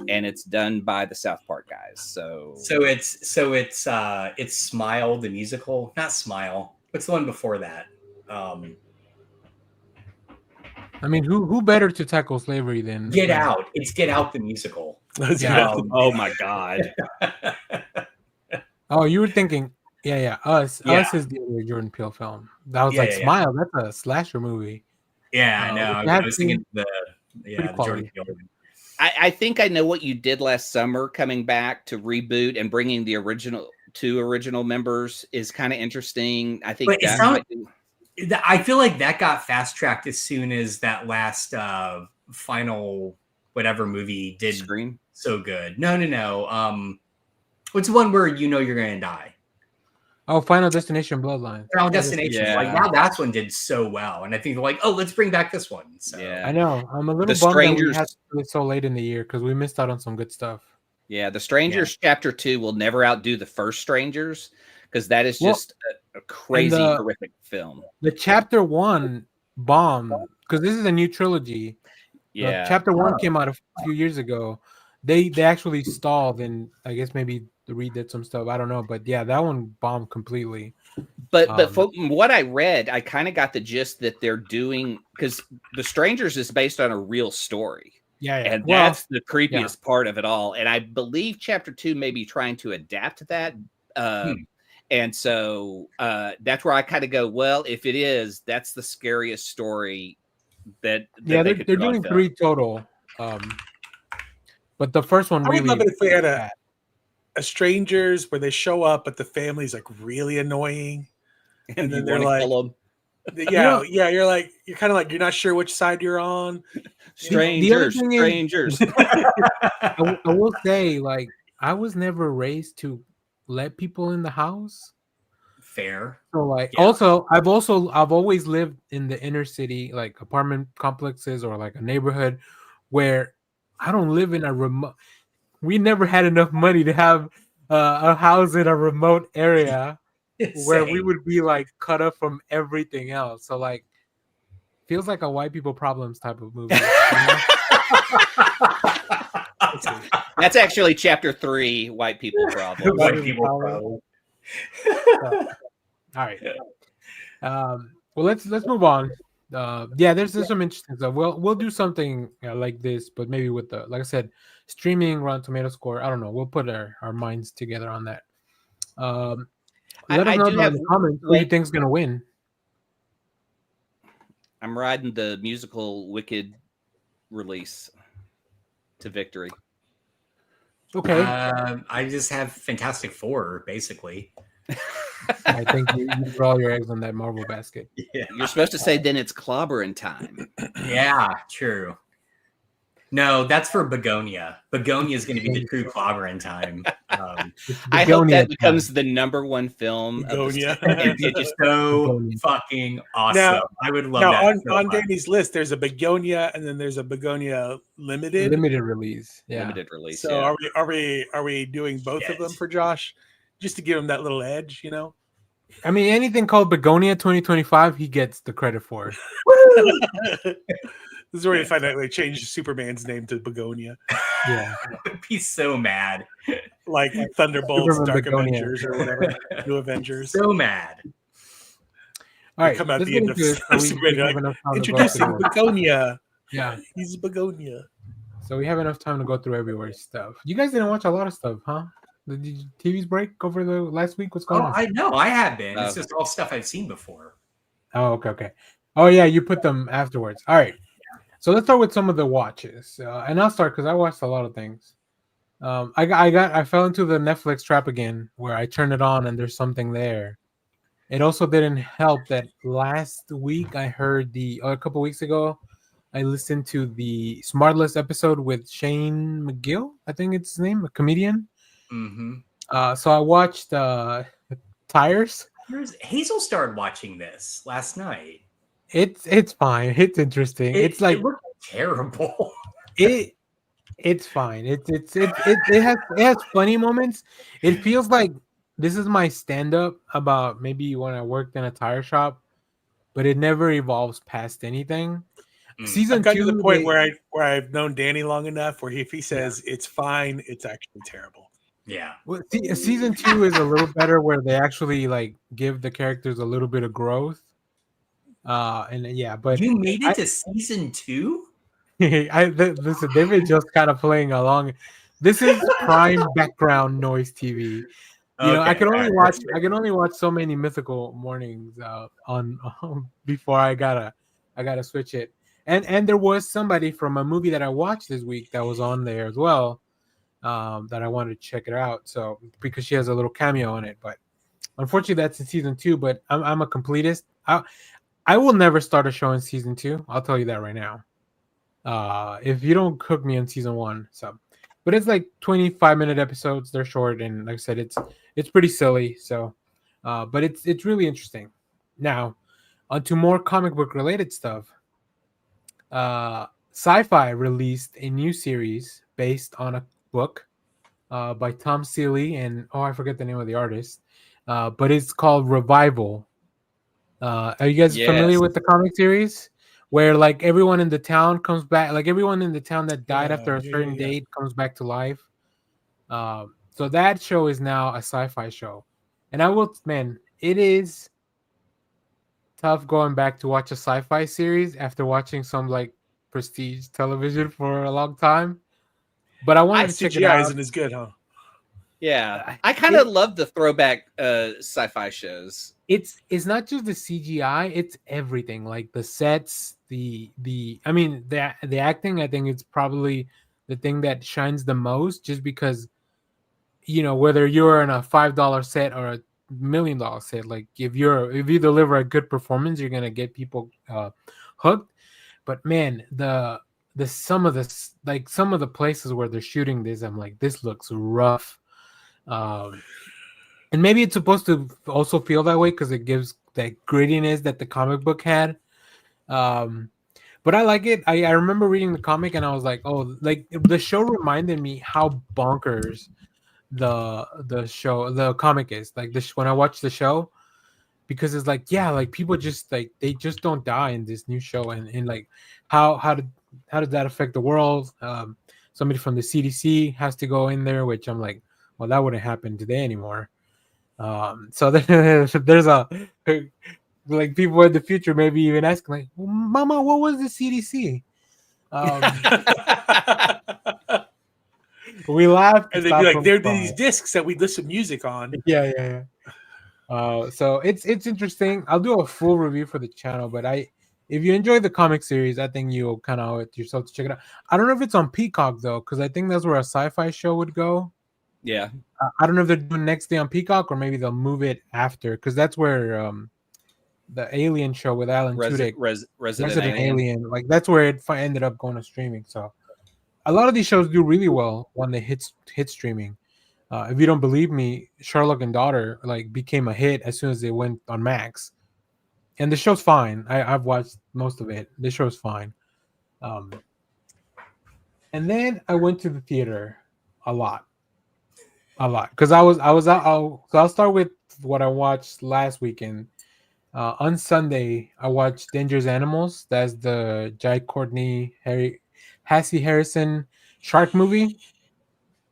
Speaker 4: and it's done by the South Park guys. So it's Smile the musical, not Smile. What's the one before that?
Speaker 1: I mean, who better to tackle slavery than
Speaker 3: Get Out? It's Get Out the musical.
Speaker 4: Oh my God.
Speaker 1: Oh, you were thinking, Us. Yeah. Us is the other Jordan Peele film. That was Smile. That's a slasher movie.
Speaker 3: Yeah, I know. I was thinking the Jordan Peele.
Speaker 4: I think I know what you did last summer, coming back to reboot and bringing the two original members is kind of interesting. I think
Speaker 3: I feel like that got fast tracked as soon as that last final whatever movie did
Speaker 4: Scream.
Speaker 3: So good. No. What's the one where you're gonna die?
Speaker 1: Oh, Final Destination Bloodline.
Speaker 3: Final Destination. Yeah. Like now that one did so well. And I think they're like, let's bring back this one. So
Speaker 1: I know. I'm a little bummed that we had to do it so late in the year because we missed out on some good stuff.
Speaker 4: Yeah, The Strangers Chapter 2 will never outdo the first Strangers because that is just a crazy, horrific film.
Speaker 1: The Chapter 1 bombed because this is a new trilogy.
Speaker 4: Yeah.
Speaker 1: Chapter 1 came out a few years ago. They actually stalled, and I guess maybe redid some stuff. I don't know, but yeah, that one bombed completely.
Speaker 4: But from what I read, I kind of got the gist that they're doing because The Strangers is based on a real story.
Speaker 1: Yeah.
Speaker 4: And that's the creepiest part of it all. And I believe Chapter 2 may be trying to adapt that. And so that's where I kind of go, well, if it is, that's the scariest story that
Speaker 1: they're doing 3 total. But the first one really.
Speaker 2: I would love it if we had a Strangers where they show up, but the family's like really annoying, and then they're like, you're like, you're kind of like, you're not sure which side you're on.
Speaker 4: Strangers.
Speaker 1: I will say, like, I was never raised to let people in the house.
Speaker 3: Fair.
Speaker 1: So, like, also, I've always lived in the inner city, like apartment complexes or like a neighborhood where I don't live in a remote. We never had enough money to have a house in a remote area where we would be like cut off from everything else. So like, feels like a white people problems type of movie.
Speaker 4: That's actually Chapter 3, white people problems.
Speaker 3: White people problems.
Speaker 1: All right. Well, let's move on. There's some interesting stuff. We'll do something like this, but maybe with the, like I said, streaming Rotten Tomato score. I don't know. We'll put our minds together on that. Let us know in the comments who you think's gonna win.
Speaker 4: I'm riding the musical Wicked release to victory.
Speaker 1: Okay.
Speaker 3: I just have Fantastic Four, basically.
Speaker 1: I think you put all your eggs on that Marvel basket.
Speaker 3: Yeah.
Speaker 4: You're supposed to say then it's clobbering time.
Speaker 3: Yeah, true. No, that's for Begonia. Begonia is going to be the true clobbering time.
Speaker 4: I hope that becomes the #1 film
Speaker 2: Begonia.
Speaker 4: of the
Speaker 3: It's just so fucking awesome.
Speaker 2: Now,
Speaker 3: I would love that.
Speaker 2: On Danny's list, there's a Begonia, and then there's a Begonia limited
Speaker 1: release. Yeah.
Speaker 4: Limited release.
Speaker 2: So are we doing both of them for Josh, just to give him that little edge, you know?
Speaker 1: I mean, anything called Begonia 2025, he gets the credit for.
Speaker 2: This is where you find out they changed Superman's name to Begonia.
Speaker 1: Yeah,
Speaker 3: I'd be so mad.
Speaker 2: Like Thunderbolts,
Speaker 1: Superman
Speaker 2: Dark
Speaker 1: Begonia.
Speaker 2: Avengers, or whatever. New Avengers.
Speaker 3: So mad.
Speaker 1: all right.
Speaker 2: Come out
Speaker 1: let's
Speaker 2: the
Speaker 1: get
Speaker 2: end of
Speaker 1: into it so we
Speaker 2: Superman,
Speaker 1: have
Speaker 2: like,
Speaker 1: enough time to go
Speaker 2: introducing
Speaker 1: through.
Speaker 2: Begonia.
Speaker 1: Yeah,
Speaker 2: He's Begonia.
Speaker 1: so we have enough time to go through everywhere's stuff. You guys didn't watch a lot of stuff, huh? Did TV's break over the last week? What's going on?
Speaker 3: I know. I have been. It's just all stuff I've seen before.
Speaker 1: Oh, okay. Oh, yeah, you put them afterwards. All right. So let's start with some of the watches, and I'll start because I watched a lot of things. I fell into the Netflix trap again, where I turn it on and there's something there. It also didn't help that last week I heard a couple weeks ago, I listened to the Smartless episode with Shane McGill, I think it's his name, a comedian.
Speaker 3: Mm-hmm.
Speaker 1: So I watched Tires.
Speaker 3: Hazel started watching this last night.
Speaker 1: It's fine. It's interesting. It's like
Speaker 3: it looked terrible.
Speaker 1: It's fine. It has funny moments. It feels like this is my stand-up about maybe when I worked in a tire shop, but it never evolves past anything. Season
Speaker 2: I've gotten
Speaker 1: 2,
Speaker 2: to the point where I've known Danny long enough where if he says it's fine, it's actually terrible.
Speaker 3: Yeah.
Speaker 1: Well, season 2 is a little better where they actually like give the characters a little bit of growth. But
Speaker 3: you made it to season 2?
Speaker 1: Listen, David just kind of playing along. This is prime background noise TV. You know, I can only watch so many Mythical mornings on before I gotta switch it. And there was somebody from a movie that I watched this week that was on there as well, that I wanted to check it out. So because she has a little cameo on it, but unfortunately that's in season 2. But I'm a completist. I will never start a show in season 2. I'll tell you that right now. If you don't cook me in season 1, so. But it's like 25-minute episodes. They're short, and like I said, it's pretty silly. So, but it's really interesting. Now, onto more comic book related stuff. Sci-Fi released a new series based on a book by Tom Seeley and I forget the name of the artist, but it's called Revival. Are you guys familiar with the comic series? Where like everyone in the town comes back, like everyone in the town that died after a certain date comes back to life. So that show is now a sci-fi show, and it is tough going back to watch a sci-fi series after watching some like prestige television for a long time. But I wanted to check it out.
Speaker 2: Isn't as good, huh?
Speaker 4: Yeah, I kind of love the throwback sci-fi shows.
Speaker 1: It's not just the CGI; it's everything. Like the sets, the acting. I think it's probably the thing that shines the most, just because, you know, whether you're in a $5 set or a $1 million set, like if you deliver a good performance, you're gonna get people hooked. But man, some of the places where they're shooting this, I'm like, this looks rough. And maybe it's supposed to also feel that way because it gives that grittiness that the comic book had. But I like it. I remember reading the comic and I was like, oh, like the show reminded me how bonkers the comic is. Like when I watched the show, because it's like, yeah, like people just like they just don't die in this new show, and like how does that affect the world? Somebody from the CDC has to go in there, which I'm like, well, that wouldn't happen today anymore. So there's like people in the future maybe even asking like, well, Mama, what was the CDC? We laughed,
Speaker 2: and they'd be like, there are these discs that we listen music on.
Speaker 1: Yeah. So it's interesting. I'll do a full review for the channel, but if you enjoy the comic series, I think you'll kind of owe it to yourself to check it out. I don't know if it's on Peacock though, because I think that's where a sci-fi show would go.
Speaker 4: Yeah.
Speaker 1: I don't know if they're doing next day on Peacock or maybe they'll move it after, because that's where the Alien show with Alan Tudyk, Resident Alien, like that's where it ended up going to streaming. So a lot of these shows do really well when they hit streaming. If you don't believe me, Sherlock and Daughter like became a hit as soon as they went on Max, and the show's fine. I've watched most of it. The show's fine. And then I went to the theater a lot, because I was out. So I'll start with what I watched last weekend. On Sunday, I watched Dangerous Animals. That's the Jai Courtney, Hassie Harrison shark movie.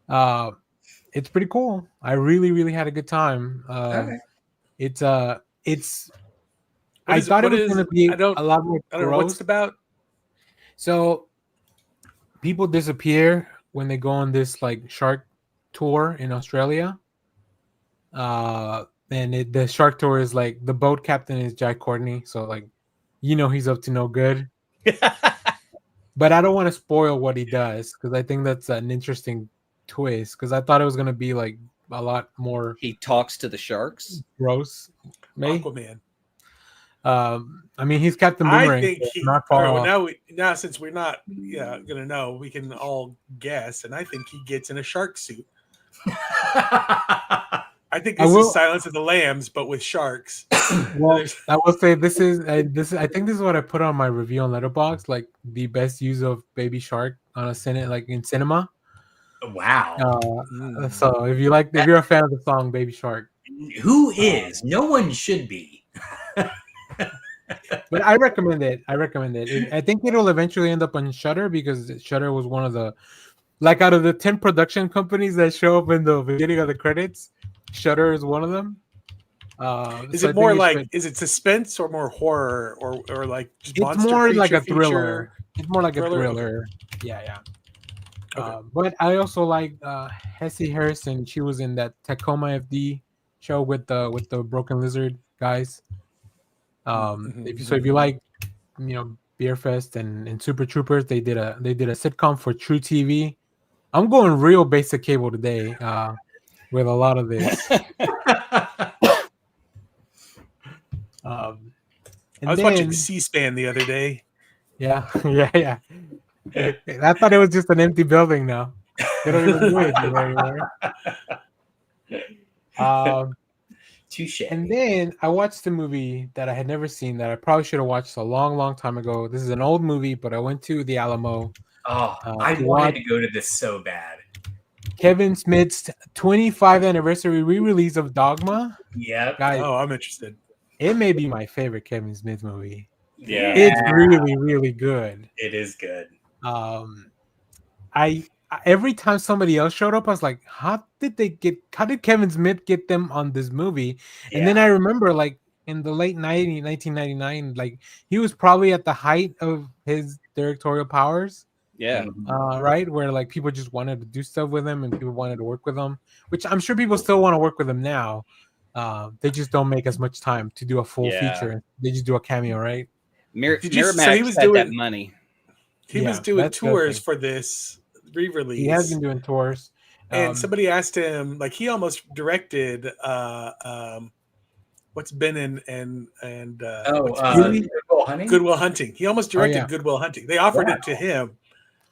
Speaker 1: It's pretty cool. I really, really had a good time.
Speaker 3: Okay.
Speaker 1: It's I thought it was going to be a lot more gross.
Speaker 2: I don't know what's it about.
Speaker 1: So people disappear when they go on this like shark tour in Australia. And the shark tour is like the boat captain is Jai Courtney, so like he's up to no good. But I don't want to spoil what he does because I think that's an interesting twist. Because I thought it was gonna be like a lot more.
Speaker 4: He talks to the sharks.
Speaker 1: Gross.
Speaker 2: Aquaman.
Speaker 1: I mean, he's Captain Boomerang.
Speaker 2: I think not far off. Now since we're not gonna know, we can all guess, and I think he gets in a shark suit. I think this is Silence of the Lambs, but with sharks.
Speaker 1: Well, I will say this is. I think this is what I put on my review on Letterboxd, like the best use of Baby Shark on in cinema.
Speaker 3: Wow.
Speaker 1: So if you're a fan of the song Baby Shark,
Speaker 3: who is? No one should be.
Speaker 1: But I recommend it. I think it'll eventually end up on Shudder because Shudder was one of the, like, out of the 10 production companies that show up in the beginning of the credits, Shudder is one of them.
Speaker 2: Is it more like, is it suspense or more horror or like just
Speaker 1: it's more like a thriller? It's more like a thriller. Yeah. Okay. But I also like Hassie Harrison. She was in that Tacoma FD show with the Broken Lizard guys. So if you like, Beer Fest and Super Troopers, they did a sitcom for True TV. I'm going real basic cable today with a lot of this.
Speaker 2: I was watching C-SPAN the other day.
Speaker 1: Yeah. I thought it was just an empty building now. They don't even do it anymore.
Speaker 3: Touche.
Speaker 1: And then I watched a movie that I had never seen that I probably should have watched a long, long time ago. This is an old movie, but I went to the Alamo.
Speaker 3: Oh, I wanted to go to this so bad.
Speaker 1: Kevin Smith's 25th anniversary re-release of Dogma.
Speaker 3: Yeah.
Speaker 1: Guys,
Speaker 2: I'm interested.
Speaker 1: It may be my favorite Kevin Smith movie.
Speaker 3: Yeah.
Speaker 1: It's really, really good.
Speaker 3: It is good.
Speaker 1: Every time somebody else showed up, I was like, how did Kevin Smith get them on this movie? Yeah. And then I remember, like, in the late 1999, like, he was probably at the height of his directorial powers.
Speaker 4: Yeah.
Speaker 1: Right? Where, like, people just wanted to do stuff with him and people wanted to work with him, which I'm sure people still want to work with him now. They just don't make as much time to do a full feature. They just do a cameo, right?
Speaker 4: Miramax had that money.
Speaker 2: He was doing tours for this re-release.
Speaker 1: He has been doing tours.
Speaker 2: And somebody asked him, like, he almost directed what's Ben and Good Will Hunting. He almost directed Good Will Hunting. They offered it to him,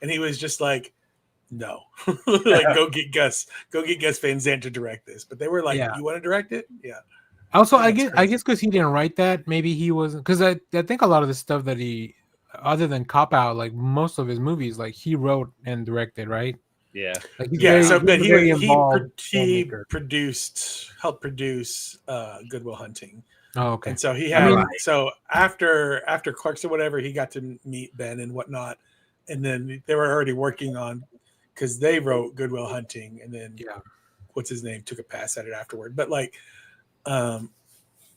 Speaker 2: and he was just like, no. Like, go get Gus Van Sant to direct this. But they were like, you want to direct it? Yeah.
Speaker 1: Also, I guess because he didn't write that, maybe he wasn't, because I think a lot of the stuff that he, other than Cop Out, like most of his movies, like he wrote and directed, right?
Speaker 4: Yeah.
Speaker 1: Like
Speaker 2: he helped produce Good Will Hunting.
Speaker 1: Oh, okay.
Speaker 2: And so he had so after Clerks or whatever, he got to meet Ben and whatnot, and then they were already working on, because they wrote Good Will Hunting, and then what's his name took a pass at it afterward. But like,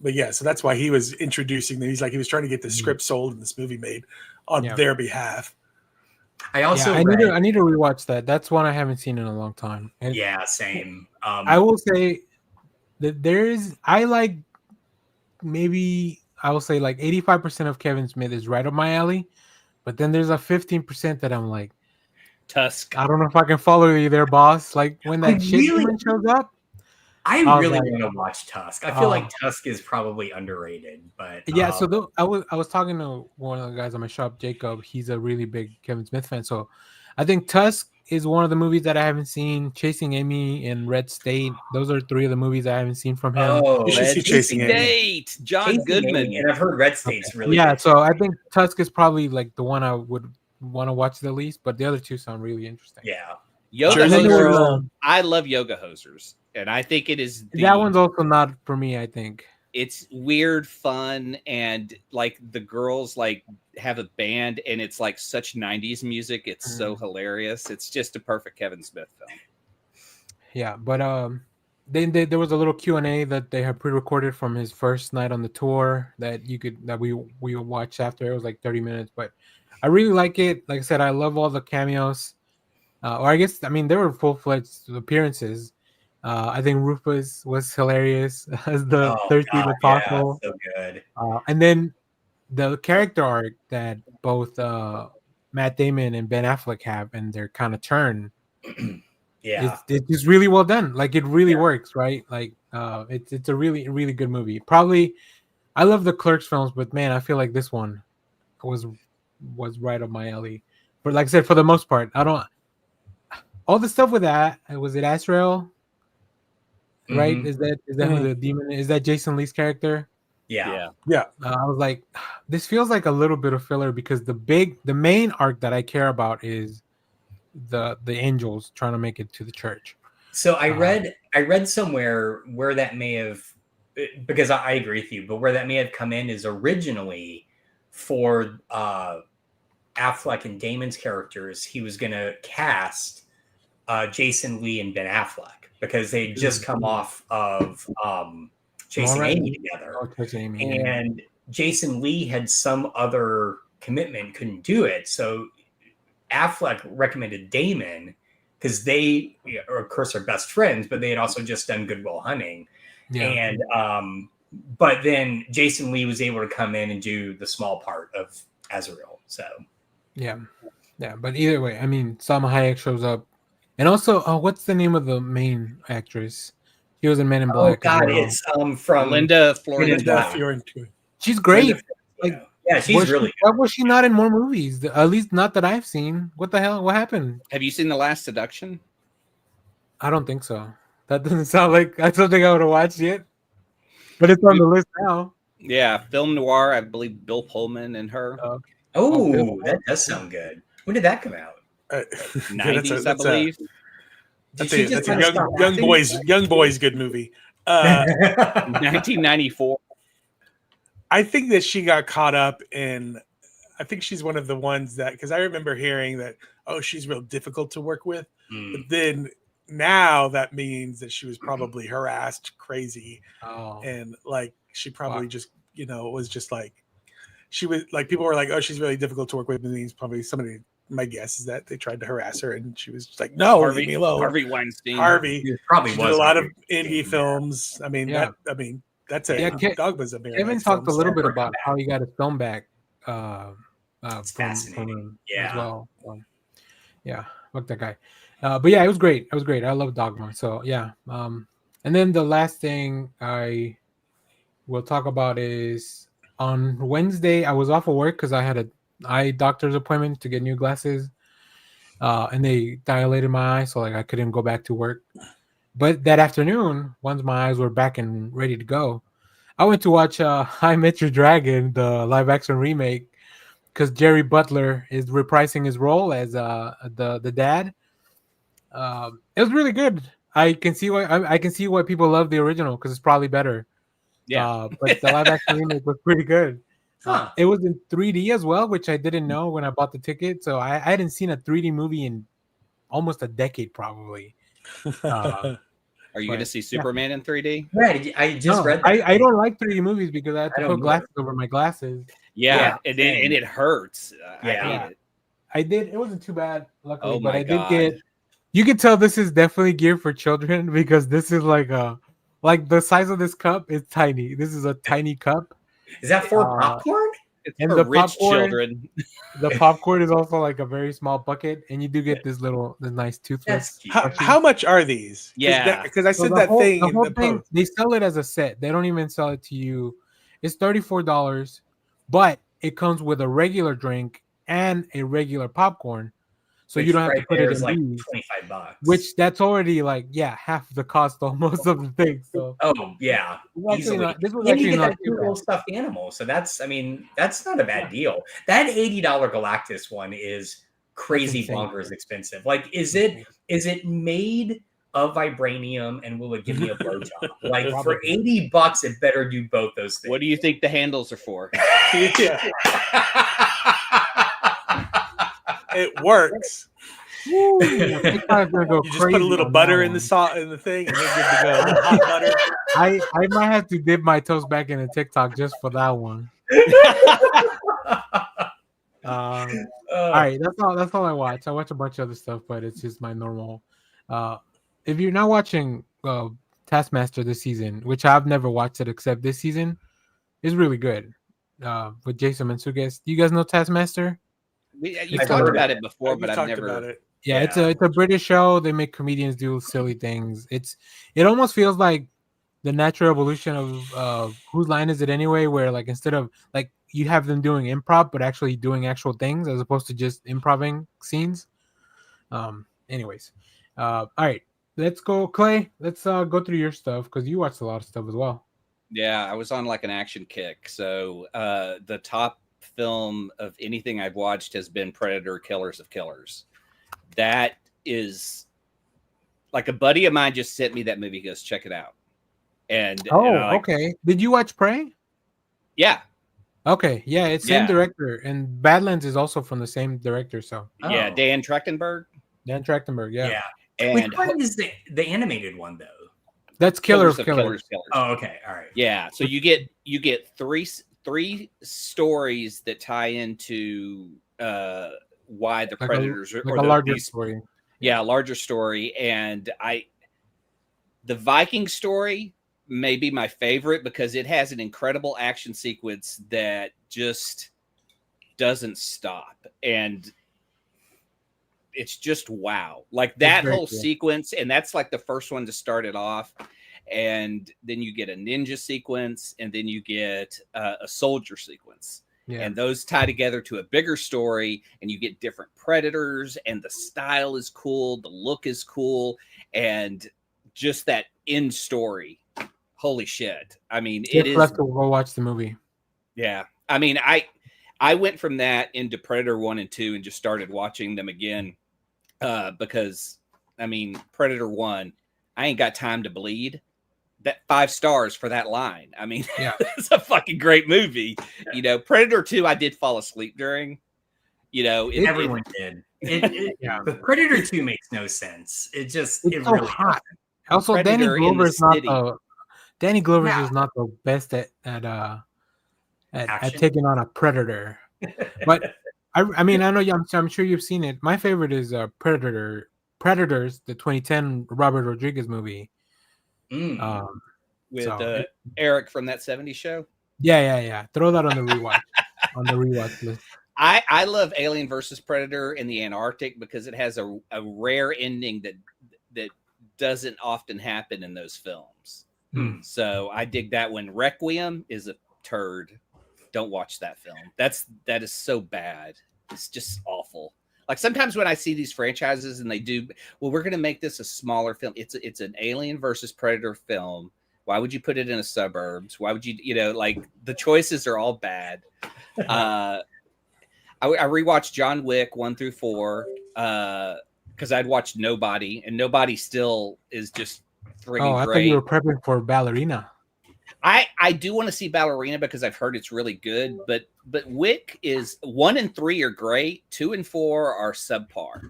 Speaker 2: but yeah, so that's why he was introducing them. He's like, he was trying to get the script sold and this movie made on their behalf.
Speaker 3: I also
Speaker 1: I need to rewatch that. That's one I haven't seen in a long time. And
Speaker 3: same.
Speaker 1: I will say that I I will say like 85% of Kevin Smith is right up my alley, but then there's a 15% that I'm like,
Speaker 4: Tusk.
Speaker 1: I don't know if I can follow you there, boss. Like when that shit demon shows up.
Speaker 3: I
Speaker 1: was
Speaker 3: really
Speaker 1: like,
Speaker 3: want to watch Tusk. I feel like Tusk is probably underrated, but
Speaker 1: yeah. So I was talking to one of the guys on my shop, Jacob. He's a really big Kevin Smith fan. So I think Tusk is one of the movies that I haven't seen. Chasing Amy and Red State. Those are three of the movies I haven't seen from him.
Speaker 2: You should see Chasing Amy.
Speaker 4: State, John
Speaker 3: Chasing
Speaker 4: Goodman,
Speaker 3: Amy, and I've heard Red State's really
Speaker 1: yeah.
Speaker 3: good.
Speaker 1: So I think Tusk is probably like the one I would want to watch the least, but the other two sound really interesting.
Speaker 3: Yeah.
Speaker 4: Yoga
Speaker 2: Jersey
Speaker 4: Hosers.
Speaker 2: Girl.
Speaker 4: I love Yoga Hosers, and I think it is
Speaker 1: That one's also not for me. I think
Speaker 4: it's weird, fun, and like the girls like have a band, and it's like such 90s music. It's so hilarious. It's just a perfect Kevin Smith film.
Speaker 1: Yeah, but there was a little Q&A that they had pre-recorded from his first night on the tour that we watched after. It was like 30 minutes, but I really like it. Like I said, I love all the cameos. Or I guess, I mean, there were full-fledged appearances. I think Rufus was hilarious as the thirsty apostle.
Speaker 3: Yeah, so good.
Speaker 1: And then the character arc that both Matt Damon and Ben Affleck have and their kind of turn.
Speaker 3: Yeah,
Speaker 1: it's just really well done. Like it really works, right? Like it's a really, really good movie. Probably, I love the Clerks films, but man, I feel like this one was right up my alley. But like I said, for the most part, I don't. All the stuff with that, was it Azrael? Right? Is that who the demon is? That Jason Lee's character?
Speaker 3: Yeah.
Speaker 1: I was like, this feels like a little bit of filler because the main arc that I care about is the angels trying to make it to the church.
Speaker 3: So I read somewhere where that may have, because I agree with you, but where that may have come in is originally for Affleck and Damon's characters, he was going to cast Jason Lee and Ben Affleck because they'd just come off of Chasing Amy together. And Jason Lee had some other commitment, couldn't do it. So Affleck recommended Damon because they, of course, are best friends, but they had also just done Good Will Hunting. Yeah. And but then Jason Lee was able to come in and do the small part of Azrael. So
Speaker 1: yeah. But either way, I mean, Salma Hayek shows up. And also, what's the name of the main actress? She was in Men in Black.
Speaker 3: Oh God, it's from
Speaker 4: Linda Florida.
Speaker 1: She's great.
Speaker 3: Yeah, she's really good.
Speaker 1: Why was she not in more movies? At least not that I've seen. What the hell? What happened?
Speaker 4: Have you seen The Last Seduction?
Speaker 1: I don't think so. That doesn't sound like I don't think I would have watched it. But it's on the list now.
Speaker 4: Yeah, film noir. I believe Bill Pullman and her.
Speaker 3: That does sound good. When did that come out?
Speaker 4: 90s, I believe.
Speaker 2: That's a young boys good movie.
Speaker 4: 1994.
Speaker 2: I think that she got caught up in. I think she's one of the ones that, because I remember hearing that, she's real difficult to work with. But then now that means that she was probably harassed, crazy, and like she probably just was just like she was like people were like, she's really difficult to work with. It means probably somebody. My guess is that they tried to harass her, and she was just like, "No, leave me alone."
Speaker 4: Harvey Weinstein.
Speaker 2: Probably did a lot of indie films. I mean, that's a Dogma's a
Speaker 1: Kevin talked a little bit about how he got his film back from him as well. Fuck that guy. But yeah, it was great. I love Dogma. So yeah. And then the last thing I will talk about is on Wednesday I was off of work because I had a eye doctor's appointment to get new glasses, and they dilated my eye, so like I couldn't go back to work. But that afternoon, once my eyes were back and ready to go, I went to watch I Met Your Dragon, the live action remake, because Jerry Butler is reprising his role as the dad. It was really good. I can see why people love the original because it's probably better.
Speaker 4: Yeah,
Speaker 1: but the live action remake was pretty good. It was in 3D as well, which I didn't know when I bought the ticket. So I hadn't seen a 3D movie in almost a decade, probably.
Speaker 4: Are you going to see Superman in 3D?
Speaker 3: Right, I just read that.
Speaker 1: I don't like 3D movies because I have to put glasses over my glasses.
Speaker 4: Yeah, and it hurts. I hate it.
Speaker 1: I did. It wasn't too bad, luckily.
Speaker 4: But
Speaker 1: I did get. You can tell this is definitely geared for children because this is like the size of this cup is tiny. This is a tiny cup.
Speaker 3: Is that for popcorn?
Speaker 4: It's
Speaker 1: And
Speaker 4: for
Speaker 1: the
Speaker 4: rich
Speaker 1: popcorn-
Speaker 4: children.
Speaker 1: The popcorn is also like a very small bucket, and you do get this nice toothless.
Speaker 3: That's cute.
Speaker 2: How much are these?
Speaker 4: Yeah.
Speaker 2: Because I
Speaker 1: So
Speaker 2: said
Speaker 1: the
Speaker 2: that
Speaker 1: whole,
Speaker 2: thing
Speaker 1: the
Speaker 2: in
Speaker 1: whole
Speaker 2: the
Speaker 1: thing,
Speaker 2: post.
Speaker 1: they sell it as a set. They don't even sell it to you. It's $34, but it comes with a regular drink and a regular popcorn. So
Speaker 3: Which
Speaker 1: you don't have
Speaker 3: right
Speaker 1: to put
Speaker 3: there
Speaker 1: it
Speaker 3: is
Speaker 1: in
Speaker 3: like
Speaker 1: these,
Speaker 3: $25.
Speaker 1: which that's already like half the cost almost of the thing. So
Speaker 3: Oh yeah, easily.
Speaker 1: this was
Speaker 3: And you
Speaker 1: actually
Speaker 3: get
Speaker 1: not
Speaker 3: that
Speaker 1: too
Speaker 3: cute little
Speaker 1: bad.
Speaker 3: stuffed animal. So that's not a bad deal. That $80 Galactus one is crazy
Speaker 1: insane.
Speaker 3: bonkers expensive. Like, is it made of vibranium and will it give me a blowjob? Like for
Speaker 1: Probably.
Speaker 3: $80, it better do both those things.
Speaker 4: What do you think the handles are for?
Speaker 2: Yeah, it works.
Speaker 1: Woo, TikTok is gonna go
Speaker 2: You just put a
Speaker 1: crazy
Speaker 2: little
Speaker 1: on
Speaker 2: butter
Speaker 1: that
Speaker 2: in the
Speaker 1: one.
Speaker 2: salt in the thing, and you're good to go. A little hot butter.
Speaker 1: I might have to dip my toes back into TikTok just for that one. All right, that's all I watch. I watch a bunch of other stuff, but it's just my normal. If you're not watching Taskmaster this season, which I've never watched it except this season, is really good. With Jason Mantzoukas. Do you guys know Taskmaster?
Speaker 4: You've
Speaker 3: I've
Speaker 4: talked
Speaker 3: heard
Speaker 4: about
Speaker 3: it.
Speaker 4: it before,
Speaker 2: We've
Speaker 4: but I've
Speaker 2: talked
Speaker 4: never.
Speaker 2: about it.
Speaker 1: Yeah, it's a British show. They make comedians do silly things. It almost feels like the natural evolution of Whose Line Is It Anyway, where like instead of like you have them doing improv, but actually doing actual things as opposed to just improving scenes. Anyways, all right, let's go, Clay. Let's go through your stuff because you watched a lot of stuff as well.
Speaker 4: Yeah, I was on like an action kick. So the top film of anything I've watched has been Predator: Killers of Killers. That is like a buddy of mine just sent me that movie. He goes, check it out. And
Speaker 1: okay. Did you watch Prey?
Speaker 4: Yeah.
Speaker 1: Okay, yeah, it's same director, and Badlands is also from the same director. So
Speaker 4: yeah, Dan Trachtenberg.
Speaker 1: Dan Trachtenberg, yeah.
Speaker 3: And which one is the animated one though?
Speaker 1: That's Killers of Killers.
Speaker 3: Oh, okay, all right.
Speaker 4: Yeah, so you get three stories that tie into why the Predators
Speaker 1: are
Speaker 4: or
Speaker 1: a larger story.
Speaker 4: Yeah, a larger story, and the Viking story may be my favorite because it has an incredible action sequence that just doesn't stop, and it's just wow. Like that whole sequence, and that's like the first one to start it off. And then you get a ninja sequence, and then you get a soldier sequence. Yeah. And those tie together to a bigger story, and you get different predators, and the style is cool, the look is cool, and just that end story. Holy shit. I mean, it is.
Speaker 1: Left to go watch the movie.
Speaker 4: Yeah. I mean, I went from that into Predator 1 and 2 and just started watching them again because, I mean, Predator 1, I ain't got time to bleed. That 5 stars for that line. I mean, it's a fucking great movie. You know, Predator 2, I did fall asleep during. You know,
Speaker 3: everyone did. The Predator 2 makes no sense. It's so really
Speaker 1: hot. Also,
Speaker 4: Predator
Speaker 1: Danny Glover is not the best at taking on a predator. But I mean, I know I'm sure you've seen it. My favorite is Predators, the 2010 Robert Rodriguez movie.
Speaker 4: With Eric from that 70s show.
Speaker 1: Yeah. Throw that on the rewatch list.
Speaker 4: I love Alien versus Predator in the Antarctic because it has a rare ending that doesn't often happen in those films. So I dig that one. Requiem is a turd. Don't watch that film. That is so bad. It's just awful. Like sometimes when I see these franchises and they do, well, we're going to make this a smaller film. It's an Alien versus Predator film. Why would you put it in the suburbs? Why would you, like the choices are all bad. I rewatched John Wick 1 through 4 because I'd watched Nobody, and Nobody still is just friggin'
Speaker 1: I
Speaker 4: great.
Speaker 1: thought you were prepping for Ballerina.
Speaker 4: I do want to see Ballerina because I've heard it's really good, but Wick is 1 and 3 are great, 2 and 4 are subpar,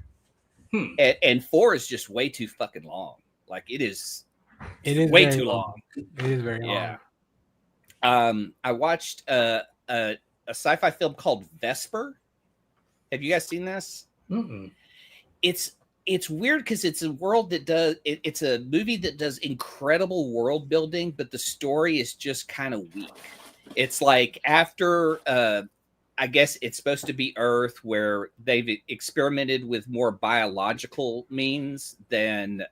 Speaker 4: and 4 is just way too fucking long. Like it is way too long.
Speaker 1: It is very long.
Speaker 4: I watched a sci-fi film called Vesper. Have you guys seen this?
Speaker 3: Mm-mm.
Speaker 4: It's weird because it's a world that does it's a movie that does incredible world building, but the story is just kind of weak. It's like after I guess it's supposed to be Earth, where they've experimented with more biological means than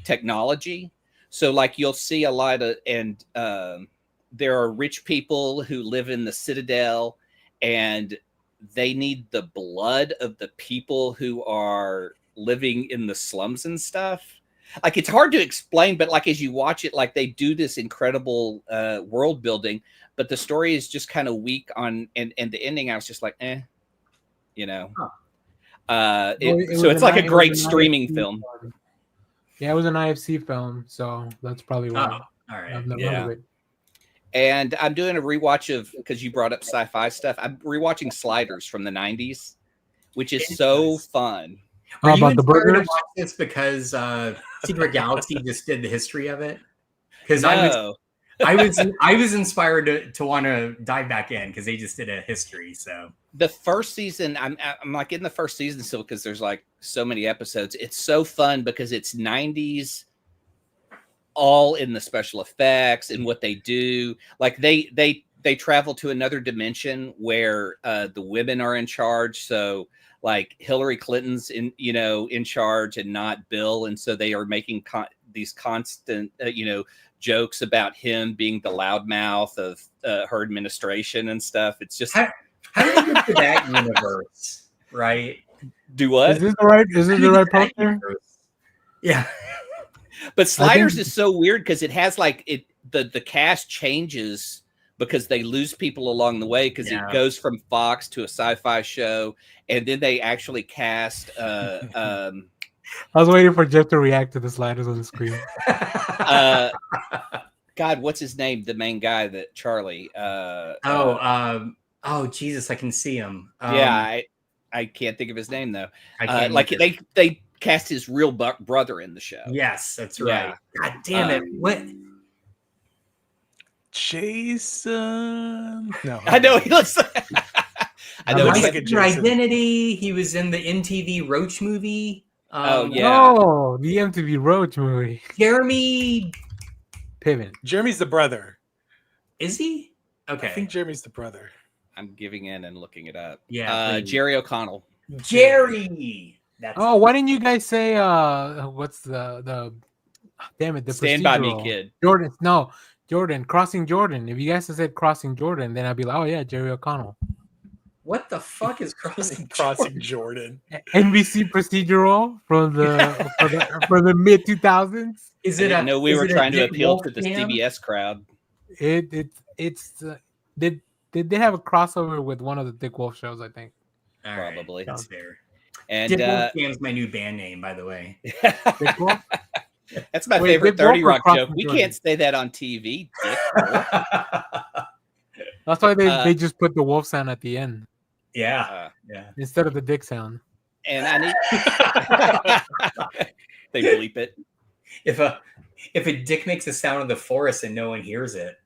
Speaker 4: technology. So like you'll see a lot of, and there are rich people who live in the Citadel, and they need the blood of the people who are living in the slums and stuff. Like it's hard to explain, but like as you watch it, like they do this incredible world building, but the story is just kind of weak on, and the ending I was just like, you know.
Speaker 1: Huh.
Speaker 4: So it's like a great streaming film.
Speaker 1: Yeah, it was an IFC film, so that's probably why.
Speaker 3: All right.
Speaker 1: I've never heard of it.
Speaker 4: And I'm doing a rewatch of, because you brought up sci-fi stuff, I'm rewatching Sliders from the 90s, which is so fun.
Speaker 3: Are you
Speaker 1: about the
Speaker 3: inspired to
Speaker 1: burgers?
Speaker 3: watch this because Secret Galaxy just did the history of it? Because
Speaker 4: No.
Speaker 3: I was inspired to want to dive back in because they just did a history. So
Speaker 4: the first season, I'm like in the first season still because there's like so many episodes. It's so fun because it's 90s, all in the special effects and what they do. Like they travel to another dimension where the women are in charge. So like Hillary Clinton's in charge and not Bill, and so they are making these constant jokes about him being the loudmouth of her administration and stuff. It's just
Speaker 3: how do they get to that universe, right?
Speaker 4: Do what?
Speaker 1: Is this the right poster?
Speaker 3: Yeah.
Speaker 4: But Sliders is so weird because it has like the cast changes because they lose people along the way because it goes from Fox to a sci-fi show, and then they actually cast
Speaker 1: I was waiting for Jeff to react to the Sliders on the screen.
Speaker 4: God, what's his name? The main guy, Charlie.
Speaker 3: Jesus, I can see him.
Speaker 4: I can't think of his name though. Like they cast his real brother in the show.
Speaker 3: Yes, that's right. God damn it! What?
Speaker 2: Jason? No,
Speaker 4: I know he looks. I know
Speaker 3: Mice
Speaker 4: it's like
Speaker 3: a Jason. Identity. He was in the MTV Roach movie.
Speaker 1: Oh, the MTV Roach movie.
Speaker 3: Jeremy
Speaker 1: Piven.
Speaker 2: Jeremy's the brother.
Speaker 3: Is he? Okay.
Speaker 2: I think Jeremy's the brother.
Speaker 4: I'm giving in and looking it up.
Speaker 3: Yeah.
Speaker 4: Jerry O'Connell.
Speaker 3: Jerry.
Speaker 1: Why didn't you guys say what's the damn it, the
Speaker 4: Stand By Me
Speaker 1: procedural?
Speaker 4: Kid.
Speaker 1: Jordan, Crossing Jordan. If you guys had said Crossing Jordan, then I'd be like, oh yeah, Jerry O'Connell.
Speaker 3: What the fuck is Crossing
Speaker 2: Jordan?
Speaker 1: NBC procedural from the mid 2000s.
Speaker 3: Is it?
Speaker 4: No, we were trying to appeal to the CBS crowd.
Speaker 1: Did they have a crossover with one of the Dick Wolf shows? I think.
Speaker 4: Probably.
Speaker 3: That's fair.
Speaker 4: And
Speaker 3: Dick Wolfgam's my new band name, by the way.
Speaker 1: Dick Wolf?
Speaker 4: That's my favorite 30 Rock joke. We can't say that on TV. Dick Wolf.
Speaker 1: That's why they just put the wolf sound at the end.
Speaker 3: Yeah.
Speaker 1: Instead of the dick sound.
Speaker 4: And I need they bleep it.
Speaker 3: If a dick makes a sound in the forest and no one hears it.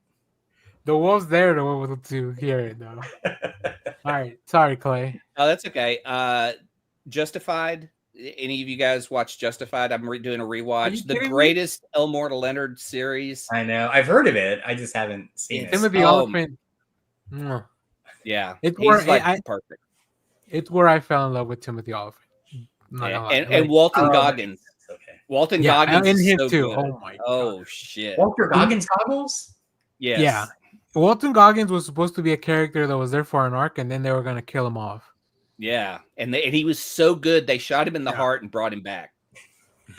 Speaker 1: The wolf's there to hear it though. All right. Sorry, Clay.
Speaker 4: Oh, that's okay. Justified. Any of you guys watch Justified? I'm doing a rewatch. The greatest Elmore Leonard series.
Speaker 3: I know. I've heard of it. I just haven't seen it.
Speaker 1: Timothy Oliphant.
Speaker 4: Yeah.
Speaker 1: It's
Speaker 4: perfect.
Speaker 1: It's where I fell in love with Timothy Oliphant.
Speaker 4: And Walton Goggins.
Speaker 3: Okay.
Speaker 4: Walton Goggins
Speaker 1: and him
Speaker 4: so
Speaker 1: too.
Speaker 4: Good.
Speaker 1: Oh my god.
Speaker 4: Oh shit.
Speaker 3: Walter Goggins goggles?
Speaker 4: Yes.
Speaker 1: Yeah. Walton Goggins was supposed to be a character that was there for an arc, and then they were going to kill him off.
Speaker 4: Yeah, and he was so good, they shot him in the heart and brought him back.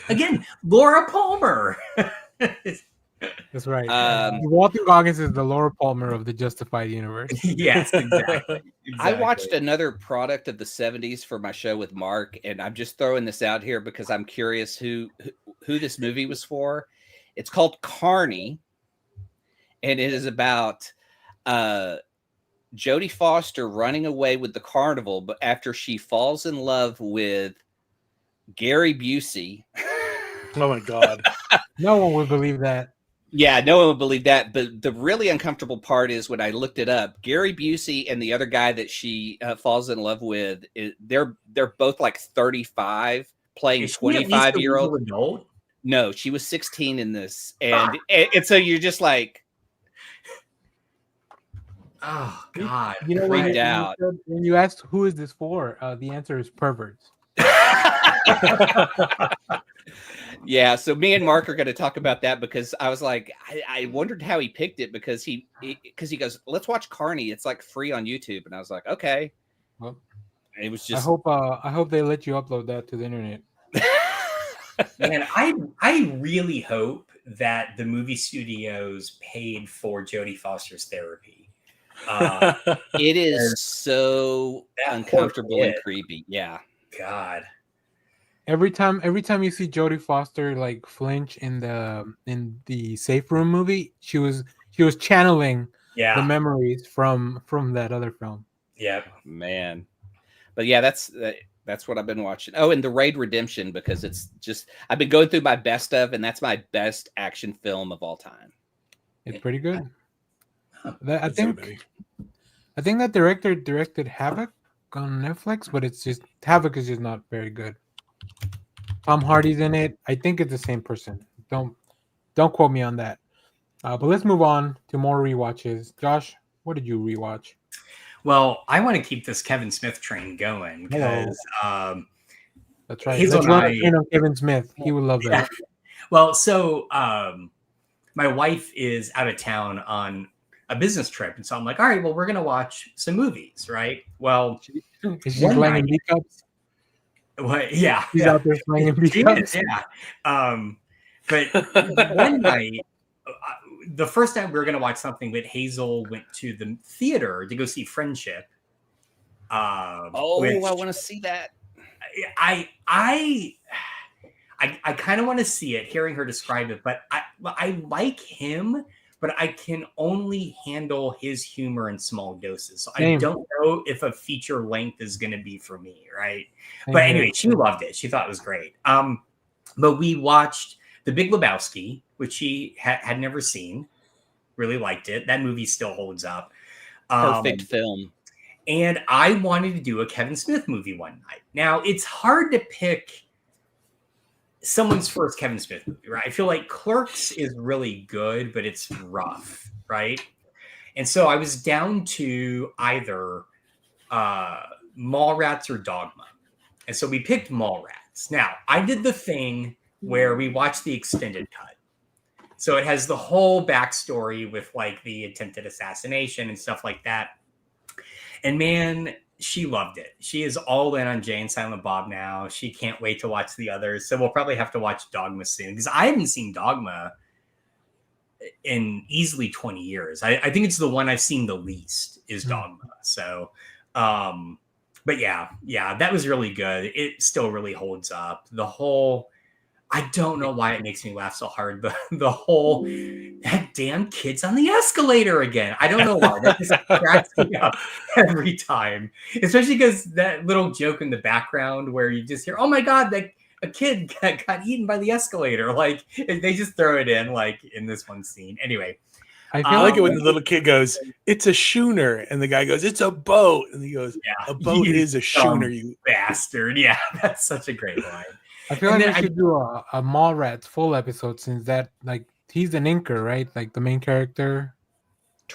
Speaker 3: Again, Laura Palmer.
Speaker 1: That's right. Walton Goggins is the Laura Palmer of the Justified universe.
Speaker 3: Yes, exactly.
Speaker 4: I watched another product of the 70s for my show with Mark, and I'm just throwing this out here because I'm curious who this movie was for. It's called Carney, and it is about Jodie Foster running away with the carnival, but after she falls in love with Gary Busey.
Speaker 2: Oh my god.
Speaker 1: No one would believe that.
Speaker 4: Yeah, no one would believe that. But the really uncomfortable part is when I looked it up, Gary Busey and the other guy that she falls in love with, they're both like 35, playing 25-year-old
Speaker 3: adult.
Speaker 4: No, she was 16 in this, and so you're just like,
Speaker 3: Oh God!
Speaker 1: You know,
Speaker 4: freaked out.
Speaker 1: When you asked who is this for, the answer is perverts.
Speaker 4: Yeah, so me and Mark are going to talk about that because I was like, I wondered how he picked it because he goes, let's watch Carney. It's like free on YouTube, and I was like, okay.
Speaker 1: Well,
Speaker 4: it was just.
Speaker 1: I hope they let you upload that to the internet.
Speaker 3: Man, I really hope that the movie studios paid for Jodie Foster's therapy.
Speaker 4: It is so uncomfortable and creepy. Yeah.
Speaker 3: God.
Speaker 1: Every time you see Jodie Foster like flinch in the Safe Room movie, she was channeling the memories from that other film.
Speaker 3: Yeah,
Speaker 4: man. But yeah, that's what I've been watching. Oh, and The Raid Redemption, because it's just I've been going through my best of, and that's my best action film of all time.
Speaker 1: It's pretty good. I think that director directed Havoc on Netflix, but it's just Havoc is just not very good. Tom Hardy's in it. I think it's the same person. Don't quote me on that. But let's move on to more rewatches. Josh, what did you rewatch?
Speaker 3: Well, I want to keep this Kevin Smith train going because
Speaker 1: that's right. Let's run a train on Kevin Smith. He would love that.
Speaker 3: Well, so my wife is out of town on a business trip, and so I'm like, all right, well, we're gonna watch some movies, right? Well,
Speaker 1: is she playing B cups?
Speaker 3: What? Yeah,
Speaker 1: she's out there playing B cups.
Speaker 3: Yeah. But one night, the first time we were going to watch something, but Hazel went to the theater to go see Friendship.
Speaker 4: I want to see that.
Speaker 3: I kind of want to see it, hearing her describe it, but I like him, but I can only handle his humor in small doses. So I don't know if a feature length is going to be for me, right? But anyway, she loved it. She thought it was great. But we watched The Big Lebowski, which she had never seen. Really liked it. That movie still holds up.
Speaker 4: Perfect film.
Speaker 3: And I wanted to do a Kevin Smith movie one night. Now, it's hard to pick someone's first Kevin Smith movie, right? I feel like Clerks is really good, but it's rough, right? And so I was down to either Mallrats or Dogma. And so we picked Mallrats. Now, I did the thing where we watched the extended cut. So it has the whole backstory with like the attempted assassination and stuff like that. And man, she loved it. She is all in on Jay and Silent Bob now. She can't wait to watch the others. So we'll probably have to watch Dogma soon, because I haven't seen Dogma in easily 20 years. I think it's the one I've seen the least is Dogma. So, but yeah, that was really good. It still really holds up. The whole, I don't know why it makes me laugh so hard. The whole, that damn kid's on the escalator again. I don't know why. That just cracks me up every time. Especially because that little joke in the background where you just hear, oh my God, that a kid got eaten by the escalator. Like, they just throw it in, like, in this one scene. Anyway.
Speaker 2: I feel like it when the little kid goes, it's a schooner. And the guy goes, it's a boat. And he goes, a boat is a schooner, you
Speaker 3: bastard. Yeah, that's such a great line.
Speaker 1: I feel like we should do a Mallrats full episode, since that, like, he's an inker, right? Like the main character.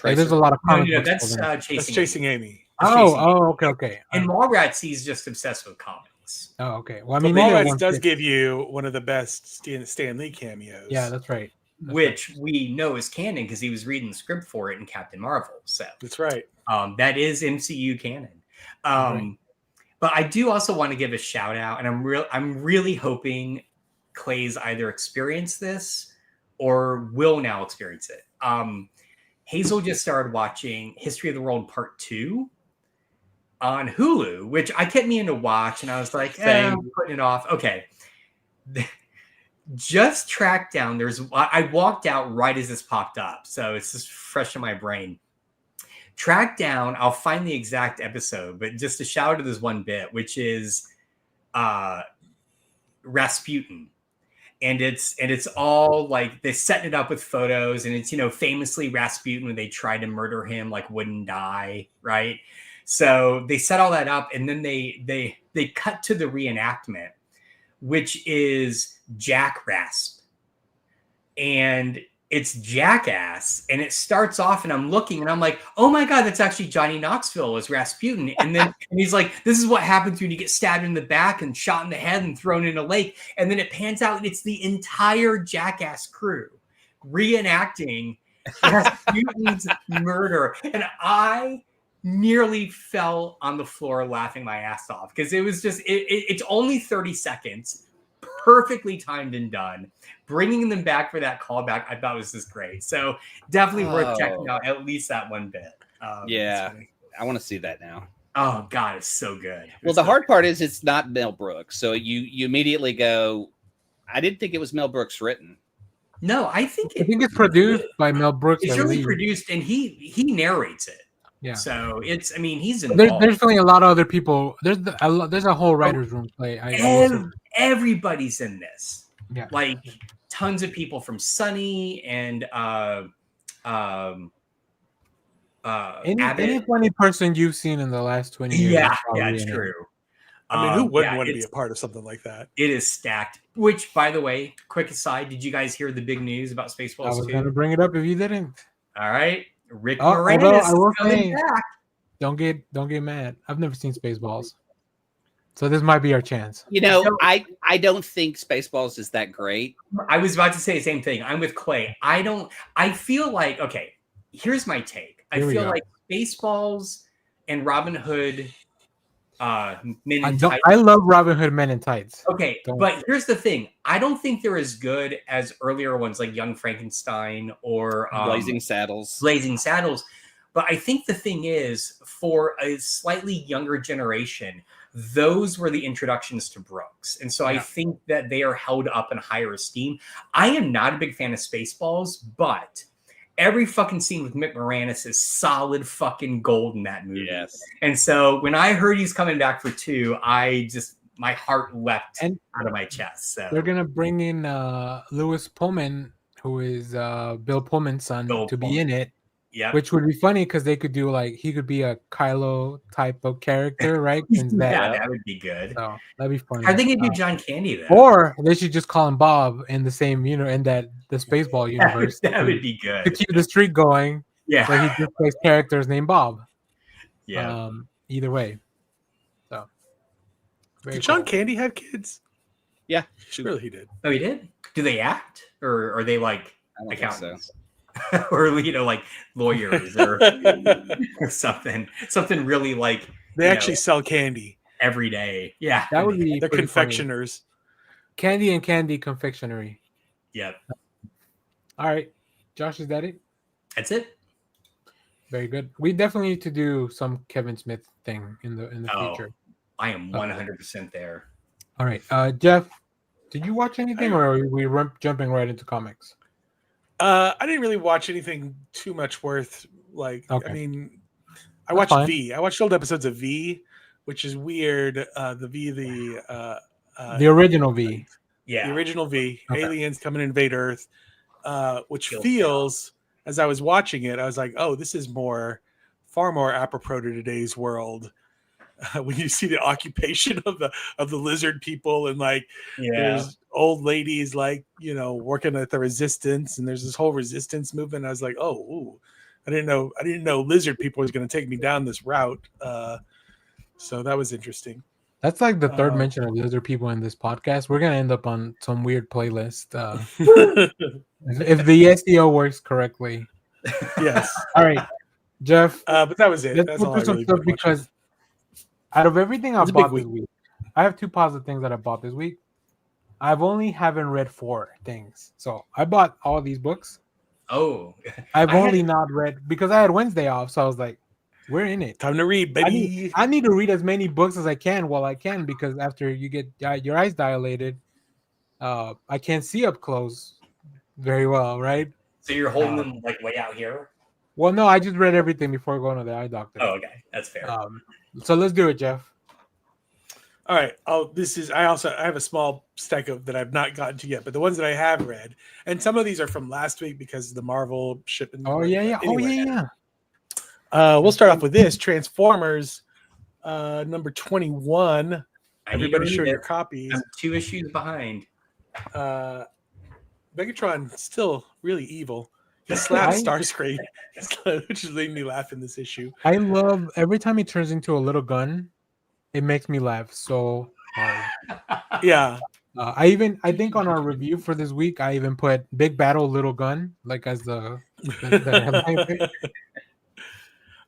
Speaker 1: Like, there's a lot of comic books.
Speaker 3: That's
Speaker 2: Chasing Amy.
Speaker 1: Okay.
Speaker 3: And Mallrats, he's just obsessed with comics.
Speaker 1: Oh, okay. Well, I mean,
Speaker 2: Mallrats does give you one of the best Stan Lee cameos.
Speaker 1: Yeah, that's right.
Speaker 3: Which we know is canon because he was reading the script for it in Captain Marvel. So
Speaker 2: that's right.
Speaker 3: That is MCU canon. But I do also want to give a shout out, and I'm really hoping Clay's either experienced this or will now experience it. Hazel just started watching History of the World Part 2 on Hulu, which I kept meaning to watch, and I was like, I'm putting it off. Okay. Just tracked down. I walked out right as this popped up, so it's just fresh in my brain. Track down, I'll find the exact episode, but just to shout out to this one bit, which is Rasputin. And it's all like they're setting it up with photos, and it's, famously Rasputin, when they tried to murder him, like, wouldn't die, right? So they set all that up, and then they cut to the reenactment, which is Jack Rasp. And it's Jackass, and it starts off, and I'm looking, and I'm like, oh my god, that's actually Johnny Knoxville as Rasputin. And then and he's like, this is what happens when you get stabbed in the back and shot in the head and thrown in a lake. And then it pans out, and it's the entire Jackass crew reenacting Rasputin's murder, and I nearly fell on the floor laughing my ass off because it was just it's only 30 seconds, perfectly timed and done. Bringing them back for that callback, I thought was just great. So definitely worth checking out at least that one bit.
Speaker 4: Yeah, I want to see that now.
Speaker 3: Oh god, it's so good.
Speaker 4: Well, the hard part is it's not Mel Brooks, so you immediately go, I didn't think it was Mel Brooks written.
Speaker 3: No, I think
Speaker 1: it's produced by Mel Brooks.
Speaker 3: It's really produced, and he narrates it.
Speaker 1: Yeah.
Speaker 3: So it's, I mean, he's involved.
Speaker 1: There's definitely a lot of other people. There's a whole writers' room play.
Speaker 3: Everybody's in this.
Speaker 1: Yeah.
Speaker 3: Like tons of people from Sunny and
Speaker 1: any funny person you've seen in the last 20 years.
Speaker 3: Yeah, it's true.
Speaker 2: I mean, who wouldn't want to be a part of something like that?
Speaker 3: It is stacked. Which, by the way, quick aside, did you guys hear the big news about Spaceballs 2?
Speaker 1: I was going to bring it up if you didn't.
Speaker 3: All right. Rick Moranis is coming back.
Speaker 1: Don't get mad. I've never seen Spaceballs. So this might be our chance.
Speaker 4: You know, I don't think Spaceballs is that great.
Speaker 3: I was about to say the same thing. I'm with Clay. I feel like, okay, here's my take. I feel like Spaceballs and Robin Hood Men in Tights.
Speaker 1: I love Robin Hood Men in Tights.
Speaker 3: Okay, but here's the thing. I don't think they're as good as earlier ones like Young Frankenstein or
Speaker 4: Blazing Saddles.
Speaker 3: But I think the thing is, for a slightly younger generation, those were the introductions to Brooks. And so I think that they are held up in higher esteem. I am not a big fan of Spaceballs, but every fucking scene with Mick Moranis is solid fucking gold in that movie.
Speaker 4: Yes.
Speaker 3: And so when I heard he's coming back for 2, my heart leapt out of my chest. So
Speaker 1: they're gonna bring in Lewis Pullman, who is Bill Pullman's son, be in it.
Speaker 3: Yeah,
Speaker 1: which would be funny because they could do he could be a Kylo type of character, right?
Speaker 3: That would be good.
Speaker 1: So that'd be funny.
Speaker 3: I think it'd be John Candy though.
Speaker 1: Or they should just call him Bob in the same, in the Spaceball universe.
Speaker 3: that would be good
Speaker 1: to keep the streak going.
Speaker 3: Yeah,
Speaker 1: so he just plays characters named Bob.
Speaker 3: Yeah.
Speaker 1: Either way. So.
Speaker 2: Did John Candy have kids?
Speaker 4: Yeah,
Speaker 2: surely he did.
Speaker 3: Oh, he did. Do they act, or are they like accountants? Or like lawyers or something really like
Speaker 2: they actually sell candy
Speaker 3: every day. Yeah,
Speaker 1: that would be.
Speaker 2: They're confectioners.
Speaker 1: Funny. Candy confectionery.
Speaker 3: Yep.
Speaker 1: All right, Josh, is that it?
Speaker 3: That's it.
Speaker 1: Very good. We definitely need to do some Kevin Smith thing in the future.
Speaker 3: I am 100% there.
Speaker 1: All right, Jeff, did you watch anything, or are we jumping right into comics?
Speaker 2: I didn't really watch anything too much worth. I mean, I watched V. I watched old episodes of V, which is weird. The
Speaker 1: original V.
Speaker 3: Yeah,
Speaker 2: the original V. Okay. Aliens come and invade Earth, which feels, as I was watching it, I was like, oh, this is far more apropos to today's world. When you see the occupation of the lizard people and there's old ladies working at the resistance, and there's this whole resistance movement. I was like, I didn't know lizard people was going to take me down this route. So that was interesting.
Speaker 1: That's like the third mention of lizard people in this podcast. We're going to end up on some weird playlist. If the SEO works correctly.
Speaker 2: Yes.
Speaker 1: All right, Jeff.
Speaker 2: But that was it.
Speaker 1: That's all I really stuff because out of everything I bought this week, I have 2 positive things that I bought this week. I've only haven't read 4 things. So I bought all these books.
Speaker 3: Oh.
Speaker 1: I've only not read because I had Wednesday off. So I was like, we're in it.
Speaker 2: Time to read, baby.
Speaker 1: I need to read as many books as I can while I can, because after you get your eyes dilated, I can't see up close very well, right?
Speaker 3: So you're holding them way out here?
Speaker 1: Well, no, I just read everything before going to the eye doctor.
Speaker 3: Oh, okay. That's fair.
Speaker 1: So let's do it, Jeff.
Speaker 2: All right. I have a small stack of that I've not gotten to yet, but the ones that I have read, and some of these are from last week because the Marvel shipping.
Speaker 1: Oh yeah.
Speaker 2: Anyway, we'll start off with this Transformers, number 21. Everybody show your copies.
Speaker 3: I'm 2 issues behind.
Speaker 2: Megatron still really evil. He slaps Starscream, which is making me laugh in this issue.
Speaker 1: I love every time he turns into a little gun. It makes me laugh so hard.
Speaker 2: Yeah.
Speaker 1: I think on our review for this week, I even put Big Battle Little Gun like as the headline.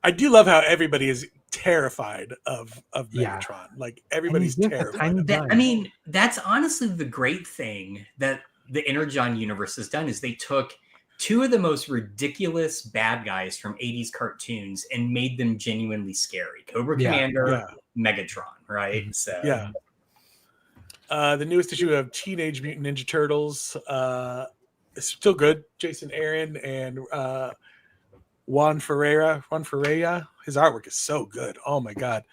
Speaker 2: I do love how everybody is terrified of Megatron.
Speaker 1: Yeah.
Speaker 2: Like everybody's terrified.
Speaker 3: I mean, that's honestly the great thing that the Energon universe has done is they took two of the most ridiculous bad guys from 80s cartoons and made them genuinely scary. Cobra Commander, Megatron, right? So
Speaker 2: yeah. The newest issue of Teenage Mutant Ninja Turtles is still good. Jason Aaron and Juan Ferreira. His artwork is so good. Oh my god.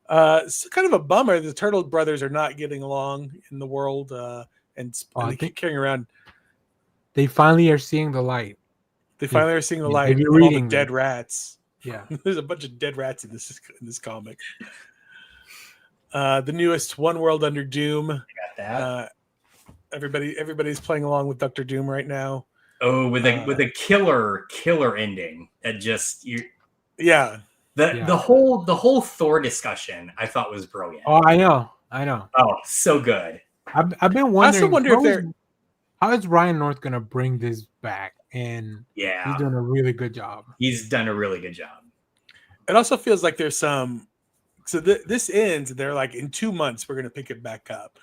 Speaker 2: It's kind of a bummer. The Turtle brothers are not getting along in the world, and they keep carrying around.
Speaker 1: They finally are seeing the light.
Speaker 2: They finally are seeing the light. All the dead rats.
Speaker 1: Yeah,
Speaker 2: there's a bunch of dead rats in this comic. The newest One World Under Doom.
Speaker 3: I got that.
Speaker 2: Everybody's playing along with Dr. Doom right now.
Speaker 3: Oh, with a killer ending that just the whole Thor discussion I thought was brilliant.
Speaker 1: Oh, I know.
Speaker 3: Oh, so good.
Speaker 1: I've been wondering.
Speaker 2: I also wonder
Speaker 1: how is Ryan North going to bring this back? And he's doing a really good job.
Speaker 3: He's done a really good job.
Speaker 2: It also feels like there's some. So this ends, and they're like, in 2 months we're going to pick it back up.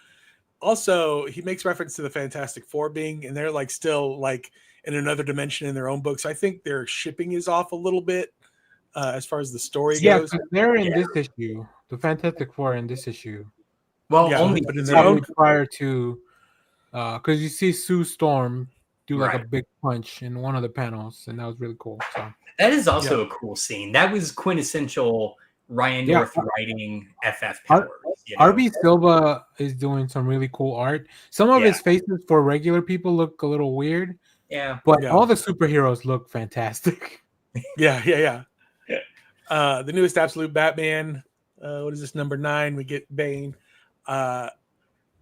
Speaker 2: Also, he makes reference to the Fantastic Four being, and they're like still like in another dimension in their own books. I think their shipping is off a little bit as far as the story goes.
Speaker 1: They're in this issue. The Fantastic Four in this issue.
Speaker 3: Well, only
Speaker 2: but in their own
Speaker 1: prior to, because you see Sue Storm do like a big punch in one of the panels, and that was really cool. So
Speaker 3: that is also a cool scene. That was quintessential Ryan North writing FF powers.
Speaker 1: RB Silva is doing some really cool art. Some of his faces for regular people look a little weird.
Speaker 3: Yeah.
Speaker 1: But all the superheroes look fantastic.
Speaker 2: Yeah. The newest Absolute Batman. What is this, number 9? We get Bane.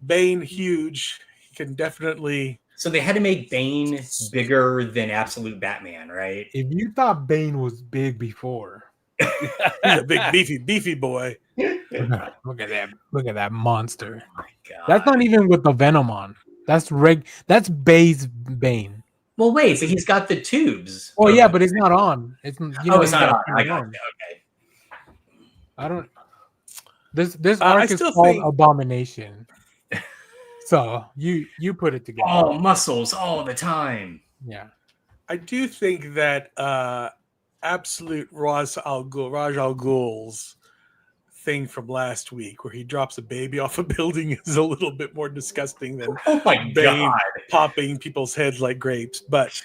Speaker 2: Bane, huge. He can definitely...
Speaker 3: So they had to make Bane bigger than Absolute Batman, right?
Speaker 1: If you thought Bane was big before...
Speaker 2: He's a big beefy boy.
Speaker 1: Look at that monster.
Speaker 3: Oh my God.
Speaker 1: That's not even with the Venom on. That's Bay's Bane.
Speaker 3: Well, wait, but he's got the tubes.
Speaker 1: Oh yeah, but it's not on. It's
Speaker 3: it's not on. I got it. Okay.
Speaker 1: I don't. This arc is called Abomination. So you put it together.
Speaker 3: Oh, muscles all the time.
Speaker 1: Yeah.
Speaker 2: I do think that Absolute Raj Al Ghul's thing from last week, where he drops a baby off a building, is a little bit more disgusting than Bane popping people's heads like grapes. But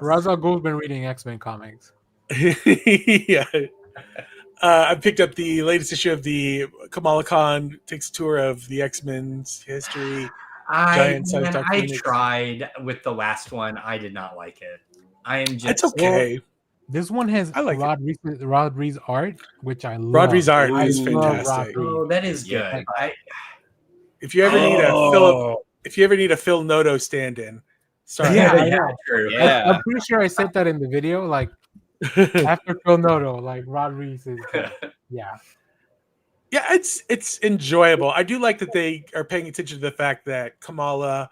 Speaker 1: Raj Al Ghul's been reading X-Men comics.
Speaker 2: Yeah. I picked up the latest issue of the Kamala Khan takes a tour of the X-Men's history.
Speaker 3: I tried with the last one. I did not like it. I am just...
Speaker 2: It's okay.
Speaker 1: This one has Rod Reed's art, which I love.
Speaker 2: Rod Reed's art is fantastic.
Speaker 3: Oh, that is good.
Speaker 2: If you ever need a Phil Noto stand-in, sorry.
Speaker 3: True.
Speaker 2: Yeah.
Speaker 1: I'm pretty sure I said that in the video. Like after Phil Noto, like Rod Reed is, yeah,
Speaker 2: it's enjoyable. I do like that they are paying attention to the fact that Kamala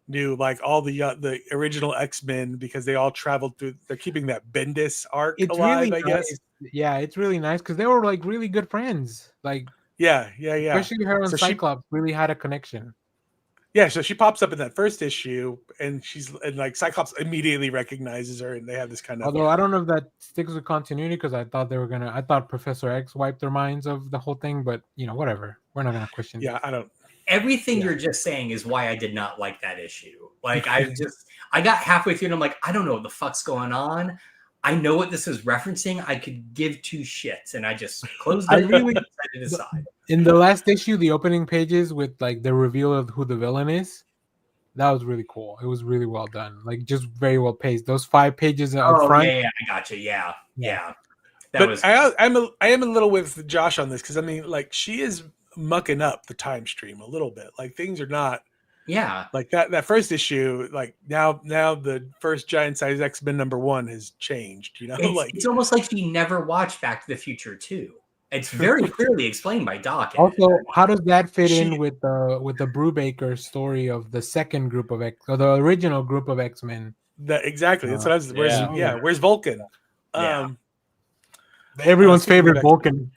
Speaker 2: knew like all the original X-Men because they all traveled through. They're keeping that Bendis arc alive,
Speaker 1: really
Speaker 2: I guess.
Speaker 1: Nice. Yeah, it's really nice because they were like really good friends. Like
Speaker 2: yeah.
Speaker 1: Especially her and Cyclops really had a connection.
Speaker 2: Yeah, so she pops up in that first issue, and like Cyclops immediately recognizes her, and they have this kind of.
Speaker 1: Although I don't know if that sticks with continuity because I thought Professor X wiped their minds of the whole thing, but whatever. We're not gonna question.
Speaker 2: Yeah, I don't.
Speaker 3: Everything you're just saying is why I did not like that issue. Like I got halfway through and I'm like, I don't know what the fuck's going on. I know what this is referencing. I could give two shits, and I just closed it. Decided aside.
Speaker 1: In the last issue, the opening pages with like the reveal of who the villain is, that was really cool. It was really well done. Like just very well paced. Those 5 pages up front.
Speaker 3: Yeah, I got you. Yeah.
Speaker 2: I am a little with Josh on this because I mean, like she is mucking up the time stream a little bit. Like things are not
Speaker 3: Yeah,
Speaker 2: like that first issue. Like now the first giant size X-Men #1 has changed. You know,
Speaker 3: it's almost like she never watched Back to the Future 2. It's very clearly explained by Doc.
Speaker 1: Also, how does that fit in with the Brubaker story of the second group of the original group of X-Men?
Speaker 2: Exactly. That's what I was. Where's Vulcan?
Speaker 3: Yeah.
Speaker 1: Everyone's favorite Vulcan.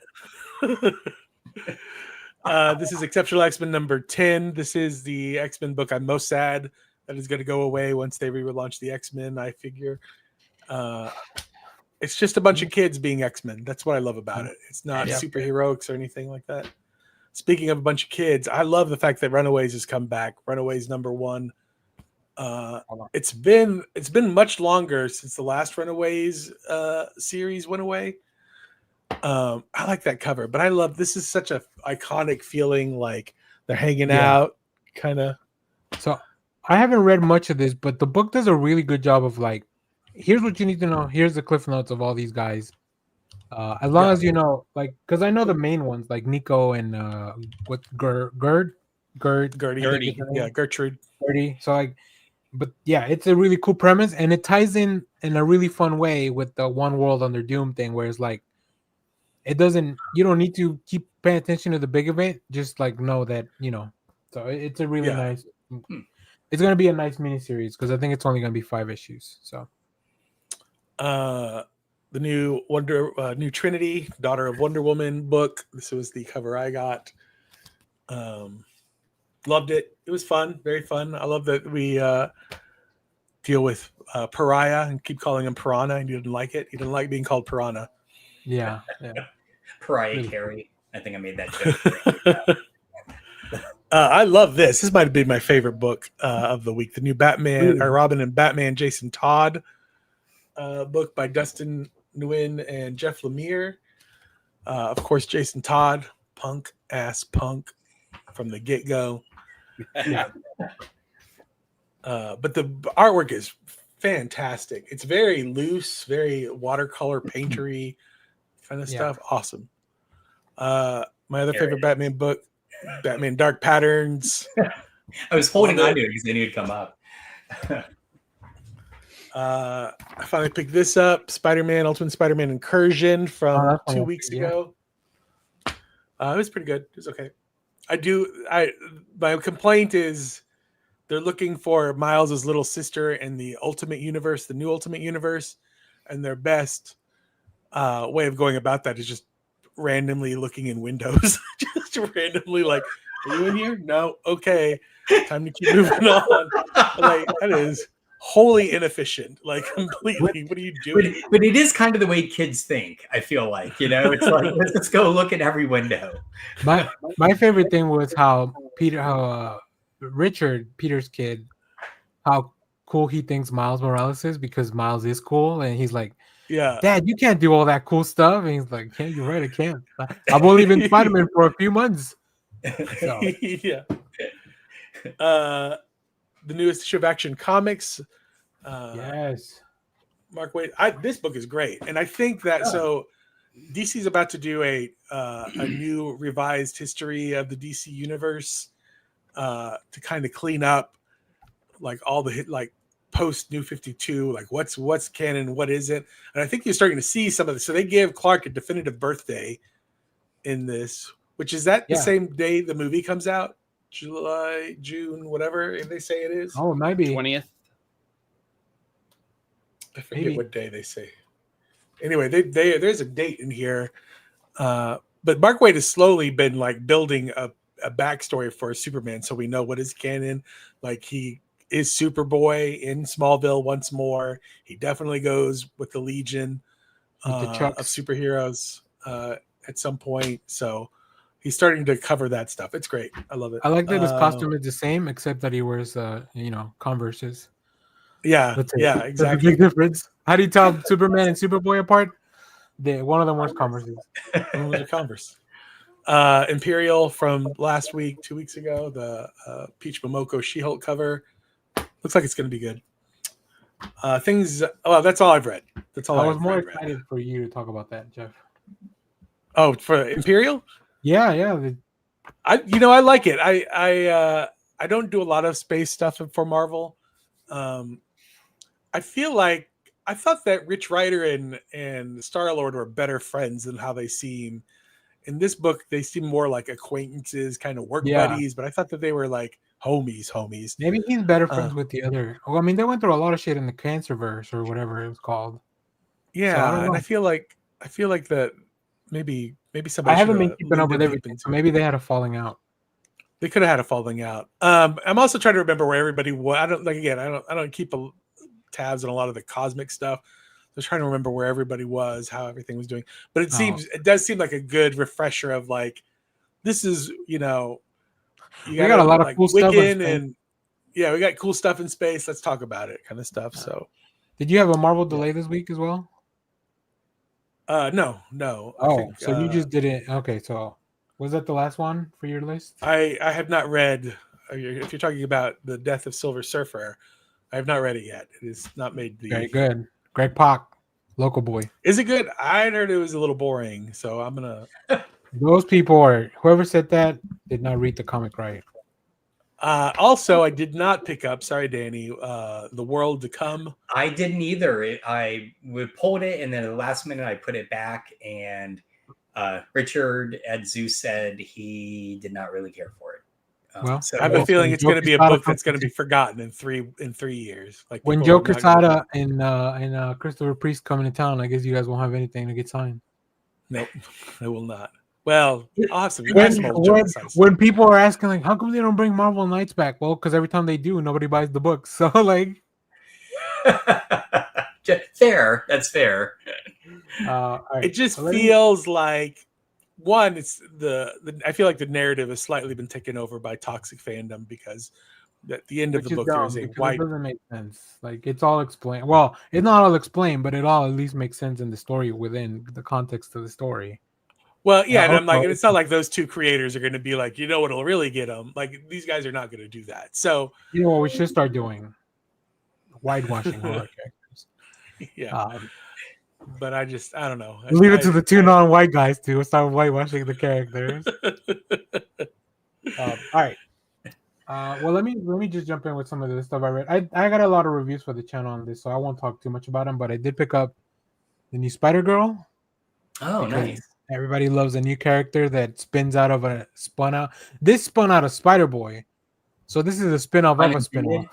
Speaker 2: This is Exceptional X-Men #10. This is the X-Men book I'm most sad that is going to go away once they relaunch the X-Men. I figure it's just a bunch of kids being X-Men. That's what I love about it. It's not superheroics or anything like that. Speaking of a bunch of kids, I love the fact that Runaways has come back. Runaways #1. It's been much longer since the last Runaways series went away. I like that cover, but I love this is such a iconic feeling, like they're hanging out, kind of.
Speaker 1: So I haven't read much of this, but the book does a really good job of like, here's what you need to know. Here's the cliff notes of all these guys. As long as you know, like, because I know the main ones, like Nico and what Gertie,
Speaker 2: Gertrude.
Speaker 1: So like, but yeah, it's a really cool premise, and it ties in a really fun way with the One World Under Doom thing, where it's like, it doesn't. You don't need to keep paying attention to the big event. Just like know that So it's a really nice. It's gonna be a nice miniseries because I think it's only gonna be 5 issues. So,
Speaker 2: the new new Trinity, Daughter of Wonder Woman book. This was the cover I got. Loved it. It was fun, very fun. I love that we deal with Pariah and keep calling him Piranha, and he didn't like it. He didn't like being called Piranha.
Speaker 1: Yeah.
Speaker 3: Pariah Carey. I think I made that joke.
Speaker 2: I love this. This might be my favorite book of the week. The new Batman, or Robin and Batman, Jason Todd book by Dustin Nguyen and Jeff Lemire. Of course, Jason Todd, punk from the get-go. But the artwork is fantastic. It's very loose, very watercolor paintery kind of stuff. Awesome. My other favorite Batman book, Batman Dark Patterns.
Speaker 3: I was holding on to it because I knew it'd come up.
Speaker 2: I finally picked this up, Spider-Man, Ultimate Spider-Man Incursion from 2 weeks ago. It was pretty good. It was okay. My complaint is they're looking for Miles' little sister in the Ultimate Universe, the new Ultimate Universe, and their best way of going about that is just randomly looking in windows. Just randomly like, are you in here? No. Okay. Time to keep moving on. Like, that is wholly inefficient. Like, completely. What are you doing?
Speaker 3: But it is kind of the way kids think, I feel like. It's like, let's go look at every window.
Speaker 1: My favorite thing was how Richard, Peter's kid, how cool he thinks Miles Morales is, because Miles is cool, and he's like, Dad, you can't do all that cool stuff. And he's like, yeah, you're right, I can't. I've only been Spider-Man for a few months. So.
Speaker 2: The newest issue of Action Comics.
Speaker 1: Yes.
Speaker 2: Mark Waid. This book is great. And I think that so DC's about to do a new revised history of the DC universe to kind of clean up like all the post New 52, like what's canon, what isn't. And I think you're starting to see some of this. So they give Clark a definitive birthday in this, which is that the same day the movie comes out, June, whatever they say it is.
Speaker 1: Oh, it might be
Speaker 4: 20th.
Speaker 2: I forget what day they say. Anyway, there's a date in here. But Mark Waid has slowly been like building a backstory for Superman, so we know what is canon. Like, he is Superboy in Smallville once more. He definitely goes with the Legion of superheroes at some point. So he's starting to cover that stuff. It's great. I love it.
Speaker 1: I like that his costume is the same, except that he wears Converses.
Speaker 2: Yeah, exactly.
Speaker 1: That's a big difference. How do you tell Superman and Superboy apart? One of them wears Converses.
Speaker 2: One was a Converse. Imperial from last week, 2 weeks ago, the Peach Momoko She-Hulk cover. Looks like it's going to be good. That's all I've read. That's all
Speaker 1: I was more excited for you to talk about that, Jeff.
Speaker 2: Oh, for Imperial?
Speaker 1: Yeah.
Speaker 2: I like it. I don't do a lot of space stuff for Marvel. I feel like I thought that Rich Rider and Star-Lord were better friends than how they seem. In this book, they seem more like acquaintances, kind of work buddies, but I thought that they were like homies.
Speaker 1: Maybe he's better friends with the other. Well, I mean, they went through a lot of shit in the Cancerverse or whatever it was called.
Speaker 2: Yeah, so I don't know. And I feel like that maybe somebody.
Speaker 1: I haven't been keeping up with everything, so maybe they had a falling out.
Speaker 2: They could have had a falling out. I'm also trying to remember where everybody was. I don't keep tabs on a lot of the cosmic stuff. I was trying to remember where everybody was, how everything was doing. But it does seem like a good refresher of like, this is, you
Speaker 1: got a lot of cool stuff
Speaker 2: and yeah, we got cool stuff in space. Let's talk about it, kind of stuff. So,
Speaker 1: did you have a Marvel delay this week as well?
Speaker 2: No.
Speaker 1: Oh, so you just didn't. Okay, so was that the last one for your list?
Speaker 2: I have not read. If you're talking about the Death of Silver Surfer, I have not read it yet. It is not made the.
Speaker 1: Very good. Greg Pak, local boy.
Speaker 2: Is it good? I heard it was a little boring, so I'm gonna.
Speaker 1: Those people, or whoever said that, did not read the comic right.
Speaker 2: Also, I did not pick up. Sorry, Danny. The World to Come.
Speaker 3: I didn't either. I pulled it, and then at the last minute, I put it back. And Richard at Zeus said he did not really care for it.
Speaker 1: Well,
Speaker 2: so I have a feeling it's going to be a book that's going to be forgotten in 3 years. Like
Speaker 1: when Joe Quesada and Christopher Priest come into town, I guess you guys won't have anything to get signed.
Speaker 2: Nope, I will not. Well, awesome.
Speaker 1: When people are asking, like, how come they don't bring Marvel Knights back? Well, because every time they do, nobody buys the books. So, like,
Speaker 3: fair. That's fair.
Speaker 2: Right. It just feels like it's the I feel like the narrative has slightly been taken over by toxic fandom because at the end of the book there is a white.
Speaker 1: It doesn't make sense. Like, it's all explained. Well, it's not all explained, but it all at least makes sense in the story within the context of the story.
Speaker 2: Well, yeah, and I'm like, it's not like those two creators are going to be like, what'll really get them. Like, these guys are not going to do that. So,
Speaker 1: you know what we should start doing? Whitewashing all our characters.
Speaker 2: Yeah. But I don't know.
Speaker 1: Leave it to the two non-white guys to start whitewashing the characters. All right. Well, let me just jump in with some of the stuff I read. I got a lot of reviews for the channel on this, so I won't talk too much about them. But I did pick up the new Spider-Girl.
Speaker 3: Oh, nice.
Speaker 1: Everybody loves a new character that spun out of Spider-Boy. So this is a spin-off of a spin-off.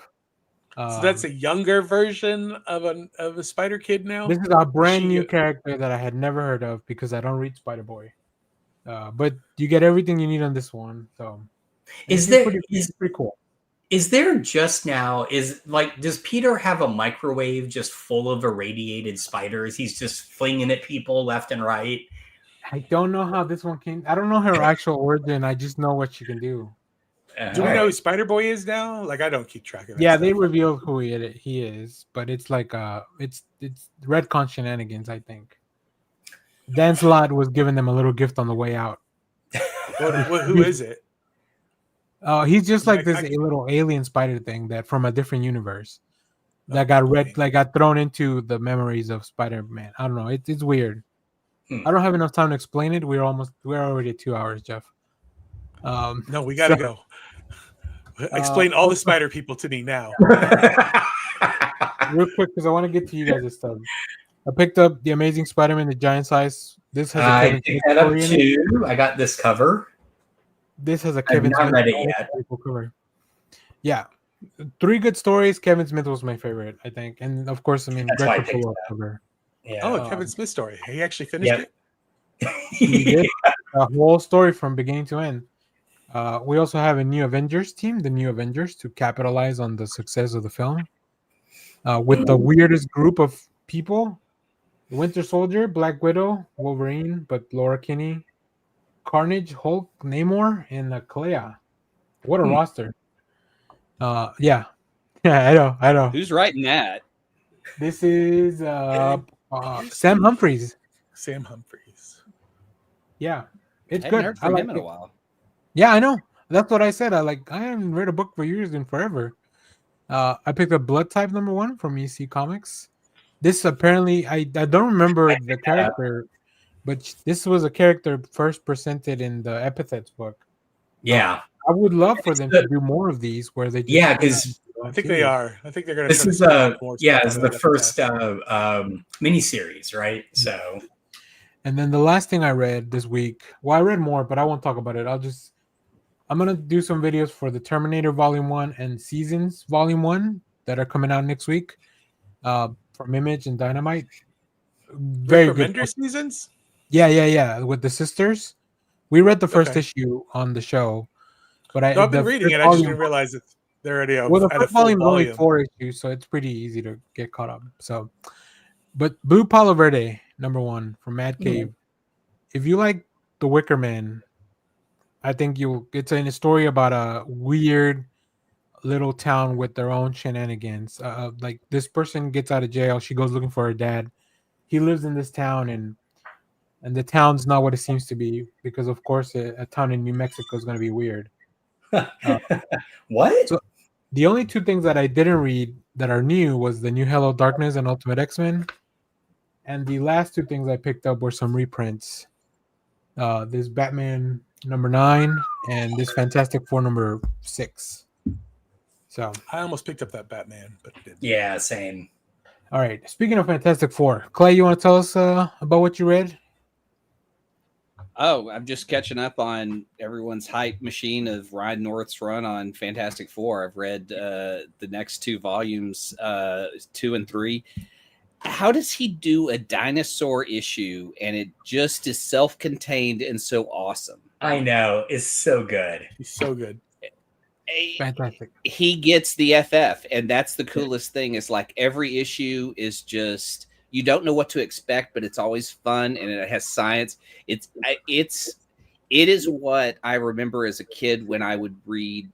Speaker 2: So that's a younger version of a Spider Kid now?
Speaker 1: This is a brand new character that I had never heard of because I don't read Spider-Boy. But you get everything you need on this one. So
Speaker 3: it's pretty cool. Is there just now, does Peter have a microwave just full of irradiated spiders? He's just flinging at people left and right.
Speaker 1: I don't know how this one came. I don't know her actual origin. I just know what she can do.
Speaker 2: Do we know who Spider-Boy is now? Like, I don't keep track of that.
Speaker 1: Yeah, they revealed who he is, but it's like it's retcon shenanigans, I think. Dan Slott was giving them a little gift on the way out.
Speaker 2: Who is it?
Speaker 1: He's just like this little alien spider thing that from a different universe that got thrown into the memories of Spider-Man. I don't know. It's weird. I don't have enough time to explain it. We're already at 2 hours, Jeff.
Speaker 2: No, we gotta go. Explain all the spider people to me now.
Speaker 1: Real quick, because I want to get to you guys' stuff. I picked up The Amazing Spider-Man, the giant size. This has
Speaker 3: I picked that up too. I got this cover.
Speaker 1: This has a Kevin Smith cover. Yeah. 3 good stories. Kevin Smith was my favorite, I think. And of course, I mean, Greg cover.
Speaker 2: Yeah. Oh, a Kevin Smith story. He actually finished it?
Speaker 1: He did. A whole story from beginning to end. We also have a new Avengers team, the new Avengers, to capitalize on the success of the film. With the weirdest group of people: Winter Soldier, Black Widow, Wolverine, but Laura Kinney, Carnage, Hulk, Namor, and Clea. What a roster! Yeah, I know.
Speaker 4: Who's writing that?
Speaker 1: This is Sam Humphries.
Speaker 2: Sam Humphries.
Speaker 1: Yeah, it's
Speaker 4: I
Speaker 1: good.
Speaker 4: haven't heard from him in a while.
Speaker 1: Yeah, I know. That's what I said. I haven't read a book for years and forever. I picked up Blood Type #1 from EC Comics. This apparently, I don't remember the character, but this was a character first presented in the Epithets book.
Speaker 3: Yeah,
Speaker 1: I would love for them to do more of these where they just
Speaker 3: because
Speaker 2: I think they are. I think they're going to.
Speaker 3: This is the first miniseries, right? So,
Speaker 1: and then the last thing I read this week. Well, I read more, but I won't talk about it. I'm gonna do some videos for the Terminator Volume 1 and Seasons Volume 1 that are coming out next week. From Image and Dynamite. Very good.
Speaker 2: Seasons?
Speaker 1: Yeah. With the sisters. We read the first issue on the show. But
Speaker 2: I've been reading it. I just didn't realize it. They're already
Speaker 1: well, the first volume is only 4 issues, so it's pretty easy to get caught up. So, but Blue Palo Verde, #1 from Mad Cave. If you like The Wicker Man, I think it's a story about a weird little town with their own shenanigans. Like this person gets out of jail, she goes looking for her dad. He lives in this town, and the town's not what it seems to be because, of course, a town in New Mexico is going to be weird.
Speaker 3: What?
Speaker 1: So the only 2 things that I didn't read that are new was the new Hello Darkness and Ultimate X-Men, and the last 2 things I picked up were some reprints. This Batman #9 and this Fantastic Four #6. So
Speaker 2: I almost picked up that Batman, but didn't.
Speaker 3: Yeah, same.
Speaker 1: All right. Speaking of Fantastic Four, Clay, you want to tell us about what you read?
Speaker 4: Oh, I'm just catching up on everyone's hype machine of Ryan North's run on Fantastic Four. I've read the next 2 volumes, 2 and 3. How does he do a dinosaur issue and it just is self-contained and so awesome?
Speaker 3: I know. It's so good.
Speaker 2: He's so good.
Speaker 1: Fantastic.
Speaker 4: He gets the FF, and that's the coolest thing. Is like every issue is just you don't know what to expect, but it's always fun and it has science. It is what I remember as a kid when I would read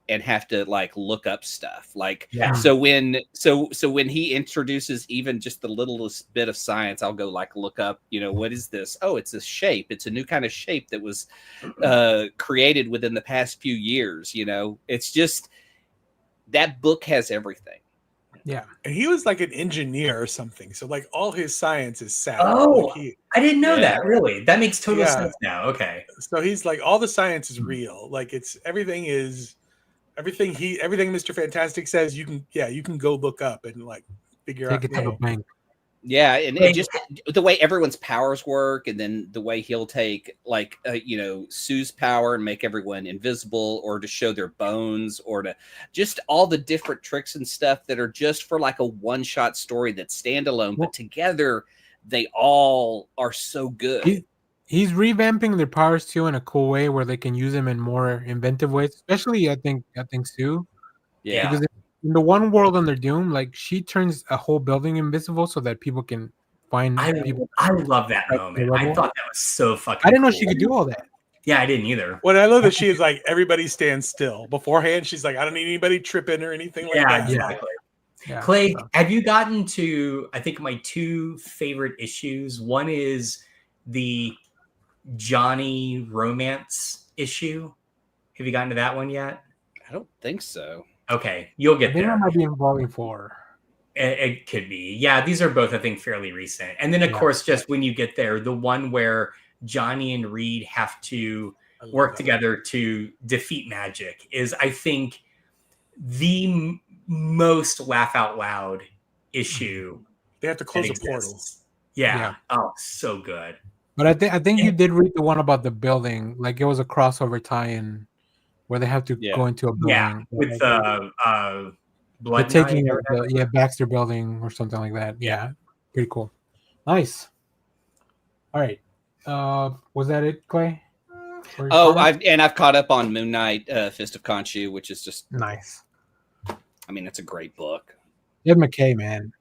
Speaker 4: and have to like look up stuff. Like so when he introduces even just the littlest bit of science, I'll go like look up, what is this? Oh, it's a shape. It's a new kind of shape that was created within the past few years. It's just that book has everything.
Speaker 1: Yeah.
Speaker 2: And he was like an engineer or something. So like all his science is sound.
Speaker 3: Oh, I didn't know that. Really? That makes total sense now. Okay.
Speaker 2: So he's like, all the science is real. Like everything Mr. Fantastic says you can go look up and like figure out.
Speaker 1: Take it to the bank.
Speaker 4: Yeah, and just the way everyone's powers work, and then the way he'll take like Sue's power and make everyone invisible, or to show their bones, or to just all the different tricks and stuff that are just for like a one-shot story that's standalone, but together they all are so good.
Speaker 1: He's revamping their powers too in a cool way where they can use them in more inventive ways. Especially, I think Sue.
Speaker 4: Yeah.
Speaker 1: Because in the one world under Doom, like she turns a whole building invisible so that people can find people.
Speaker 3: I love that moment. I thought that was so fucking.
Speaker 1: I didn't know she could do all that.
Speaker 3: Yeah, I didn't either.
Speaker 2: Well, I love that she is like everybody stands still. Beforehand, she's like, I don't need anybody tripping or anything like that.
Speaker 3: Exactly. Yeah. Clay, have you gotten to? I think my 2 favorite issues. One is the Johnny romance issue. Have you gotten to that one yet?
Speaker 4: I don't think so.
Speaker 3: Okay, you'll get there.
Speaker 1: That might be in volume 4.
Speaker 3: It could be. Yeah, these are both, I think, fairly recent. And then, of course, just when you get there, the one where Johnny and Reed have to work together to defeat magic is, I think, the most laugh out loud issue.
Speaker 2: They have to close a portal.
Speaker 3: Yeah. Oh, so good.
Speaker 1: But I think you did read the one about the building. Like it was a crossover tie-in where they have to go into a building.
Speaker 3: Yeah, with
Speaker 1: blood. Taking Baxter Building or something like that. Yeah, pretty cool. Nice. All right. Was that it, Clay?
Speaker 4: I've caught up on Moon Knight, Fist of Khonshu, which is just
Speaker 1: nice.
Speaker 4: I mean, it's a great book.
Speaker 1: Ed McKay, man.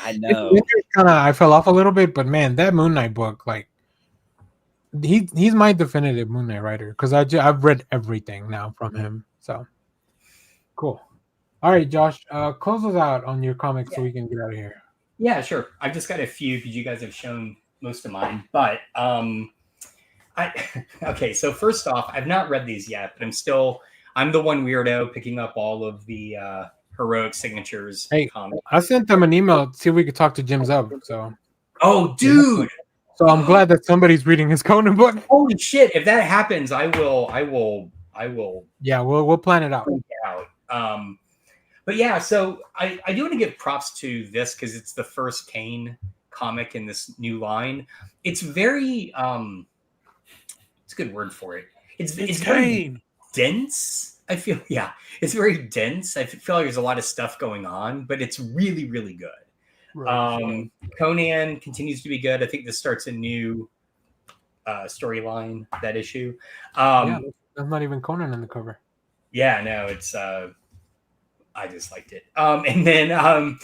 Speaker 4: I know.
Speaker 1: I fell off a little bit, but man, that Moon Knight book, like, he's my definitive Moon Knight writer because I've read everything now from him. So cool. All right, Josh, close us out on your comics so we can get out of here.
Speaker 3: Yeah, sure. I've just got a few because you guys have shown most of mine, but okay. So first off, I've not read these yet, but I'm the one weirdo picking up all of the heroic signatures.
Speaker 1: Hey,
Speaker 3: comics.
Speaker 1: I sent them an email to see if we could talk to Jim Zub. So,
Speaker 3: oh, dude.
Speaker 1: So I'm glad that somebody's reading his Conan book.
Speaker 3: Holy shit! If that happens, I will I will.
Speaker 1: Yeah, we'll plan it out.
Speaker 3: But yeah, so I do want to give props to this because it's the first Kane comic in this new line. It's very it's a good word for it. It's very dense. I feel it's very dense. I feel like there's a lot of stuff going on, but it's really, really good. Right. Conan continues to be good. I think this starts a new storyline, that issue.
Speaker 1: Yeah, there's not even Conan on the cover.
Speaker 3: Yeah, no, it's I just liked it. And then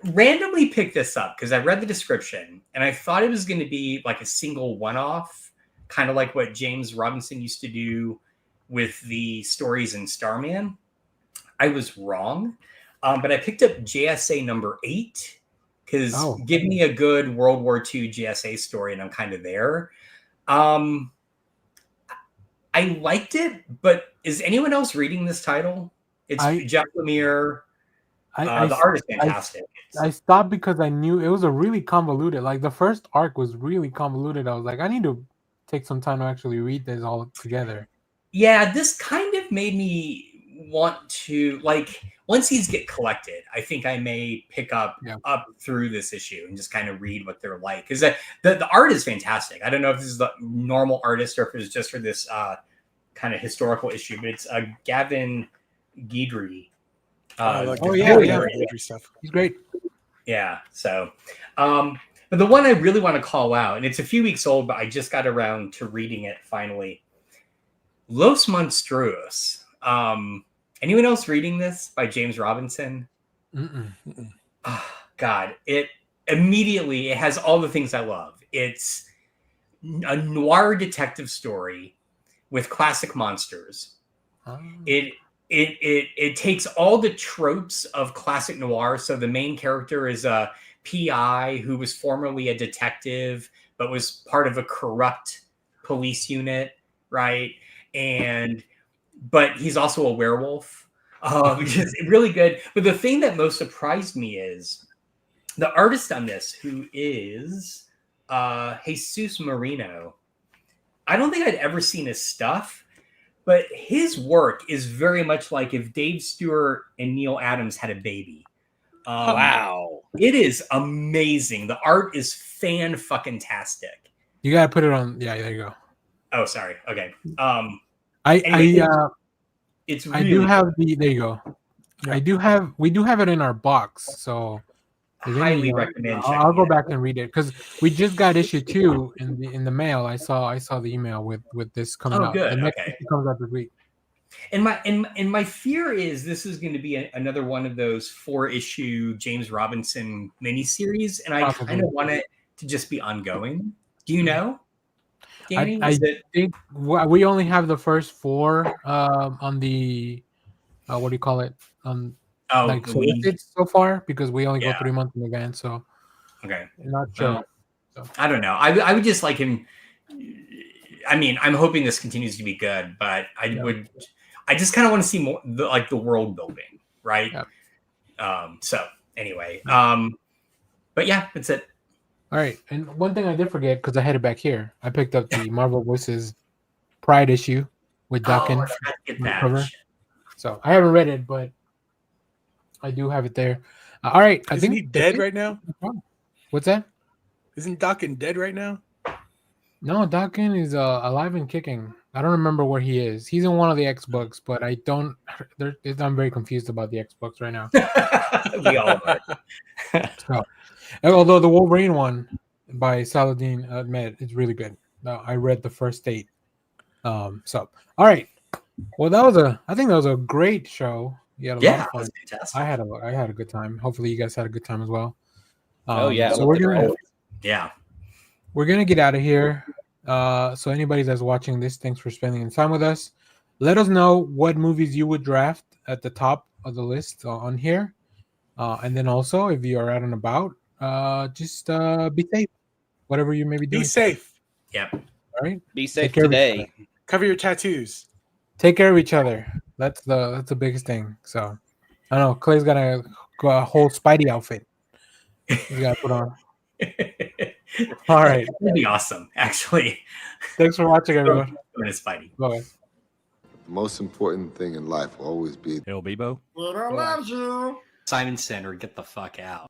Speaker 3: randomly picked this up because I read the description and I thought it was going to be like a single one-off, kind of like what James Robinson used to do with the stories in Starman. I was wrong, but I picked up JSA number 8 because give me a good World War II JSA story and I'm kind of there. I liked it, but is anyone else reading this title? It's Jeff Lemire. The art is fantastic.
Speaker 1: I stopped because I knew it was a really convoluted. Like the first arc was really convoluted. I was like, I need to take some time to actually read this all together.
Speaker 3: Yeah, this kind of made me want to once these get collected, I think I may pick up through this issue and just kind of read what they're like because the art is fantastic. I don't know if this is the normal artist or if it's just for this kind of historical issue, but it's Gavin Guidry.
Speaker 2: Guidry stuff.
Speaker 1: He's great.
Speaker 3: Yeah. So, but the one I really want to call out, and it's a few weeks old, but I just got around to reading it finally. Los Monstruos. Anyone else reading this by James Robinson? Oh, God, it has all the things I love. It's a noir detective story with classic monsters. It takes all the tropes of classic noir. So the main character is a PI who was formerly a detective, but was part of a corrupt police unit, right? But he's also a werewolf, which is really good. But the thing that most surprised me is the artist on this, who is Jesus Marino. I don't think I'd ever seen his stuff, but his work is very much like if Dave Stewart and Neil Adams had a baby.
Speaker 4: Wow.
Speaker 3: It is amazing. The art is fan-fucking-tastic.
Speaker 1: You got to put it on. Yeah, there you go.
Speaker 3: Oh, sorry. Okay.
Speaker 1: It's really I do have the. There you go. Yeah. We do have it in our box, so
Speaker 3: highly recommend.
Speaker 1: I'll go back and read it because we just got issue 2 in the mail. I saw the email with this coming out.
Speaker 3: Good.
Speaker 1: The next issue comes out this week.
Speaker 3: And my fear is this is going to be another one of those 4-issue James Robinson miniseries, and I kind of want it to just be ongoing. Do you know, Danny?
Speaker 1: I think we only have the first 4 on the what do you call it? So far because we only go 3 months in advance. So
Speaker 3: okay,
Speaker 1: I'm not sure. So.
Speaker 3: I don't know. I would just like him. I mean, I'm hoping this continues to be good, but I just kind of want to see more the world building, right? Yeah. So anyway, but yeah, that's it.
Speaker 1: All right, and one thing I did forget because I had it back here. I picked up the Marvel Voices Pride issue with Dawkins cover. So I haven't read it, but I do have it there. All right, I think
Speaker 2: he dead right now.
Speaker 1: What's that?
Speaker 2: Isn't Dawkins dead right now?
Speaker 1: No, Dawkins is alive and kicking. I don't remember where he is. He's in one of the X books, but I don't. I'm very confused about the X books right now.
Speaker 3: We all are.
Speaker 1: So, although the Wolverine one by Saladin Ahmed is really good. I read the first 8. So, all right. Well, I think that was a great show. You had a lot of fun.
Speaker 3: Fantastic.
Speaker 1: I had a good time. Hopefully, you guys had a good time as well.
Speaker 4: So
Speaker 1: we're gonna get out of here. So anybody that's watching this, thanks for spending time with us. Let us know what movies you would draft at the top of the list on here, and then also if you are out and about, just be safe. Whatever you may be doing.
Speaker 2: Be safe.
Speaker 3: Yep.
Speaker 1: All right.
Speaker 4: Be safe today.
Speaker 2: Cover your tattoos.
Speaker 1: Take care of each other. That's the biggest thing. So I don't know. Clay's got a whole Spidey outfit. You gotta put on. All right.
Speaker 3: That'd be awesome, actually.
Speaker 1: Thanks for watching, everyone.
Speaker 3: Spidey.
Speaker 1: Bye.
Speaker 5: The most important thing in life will always be
Speaker 6: El Bebo.
Speaker 3: Simon Center, get the fuck out.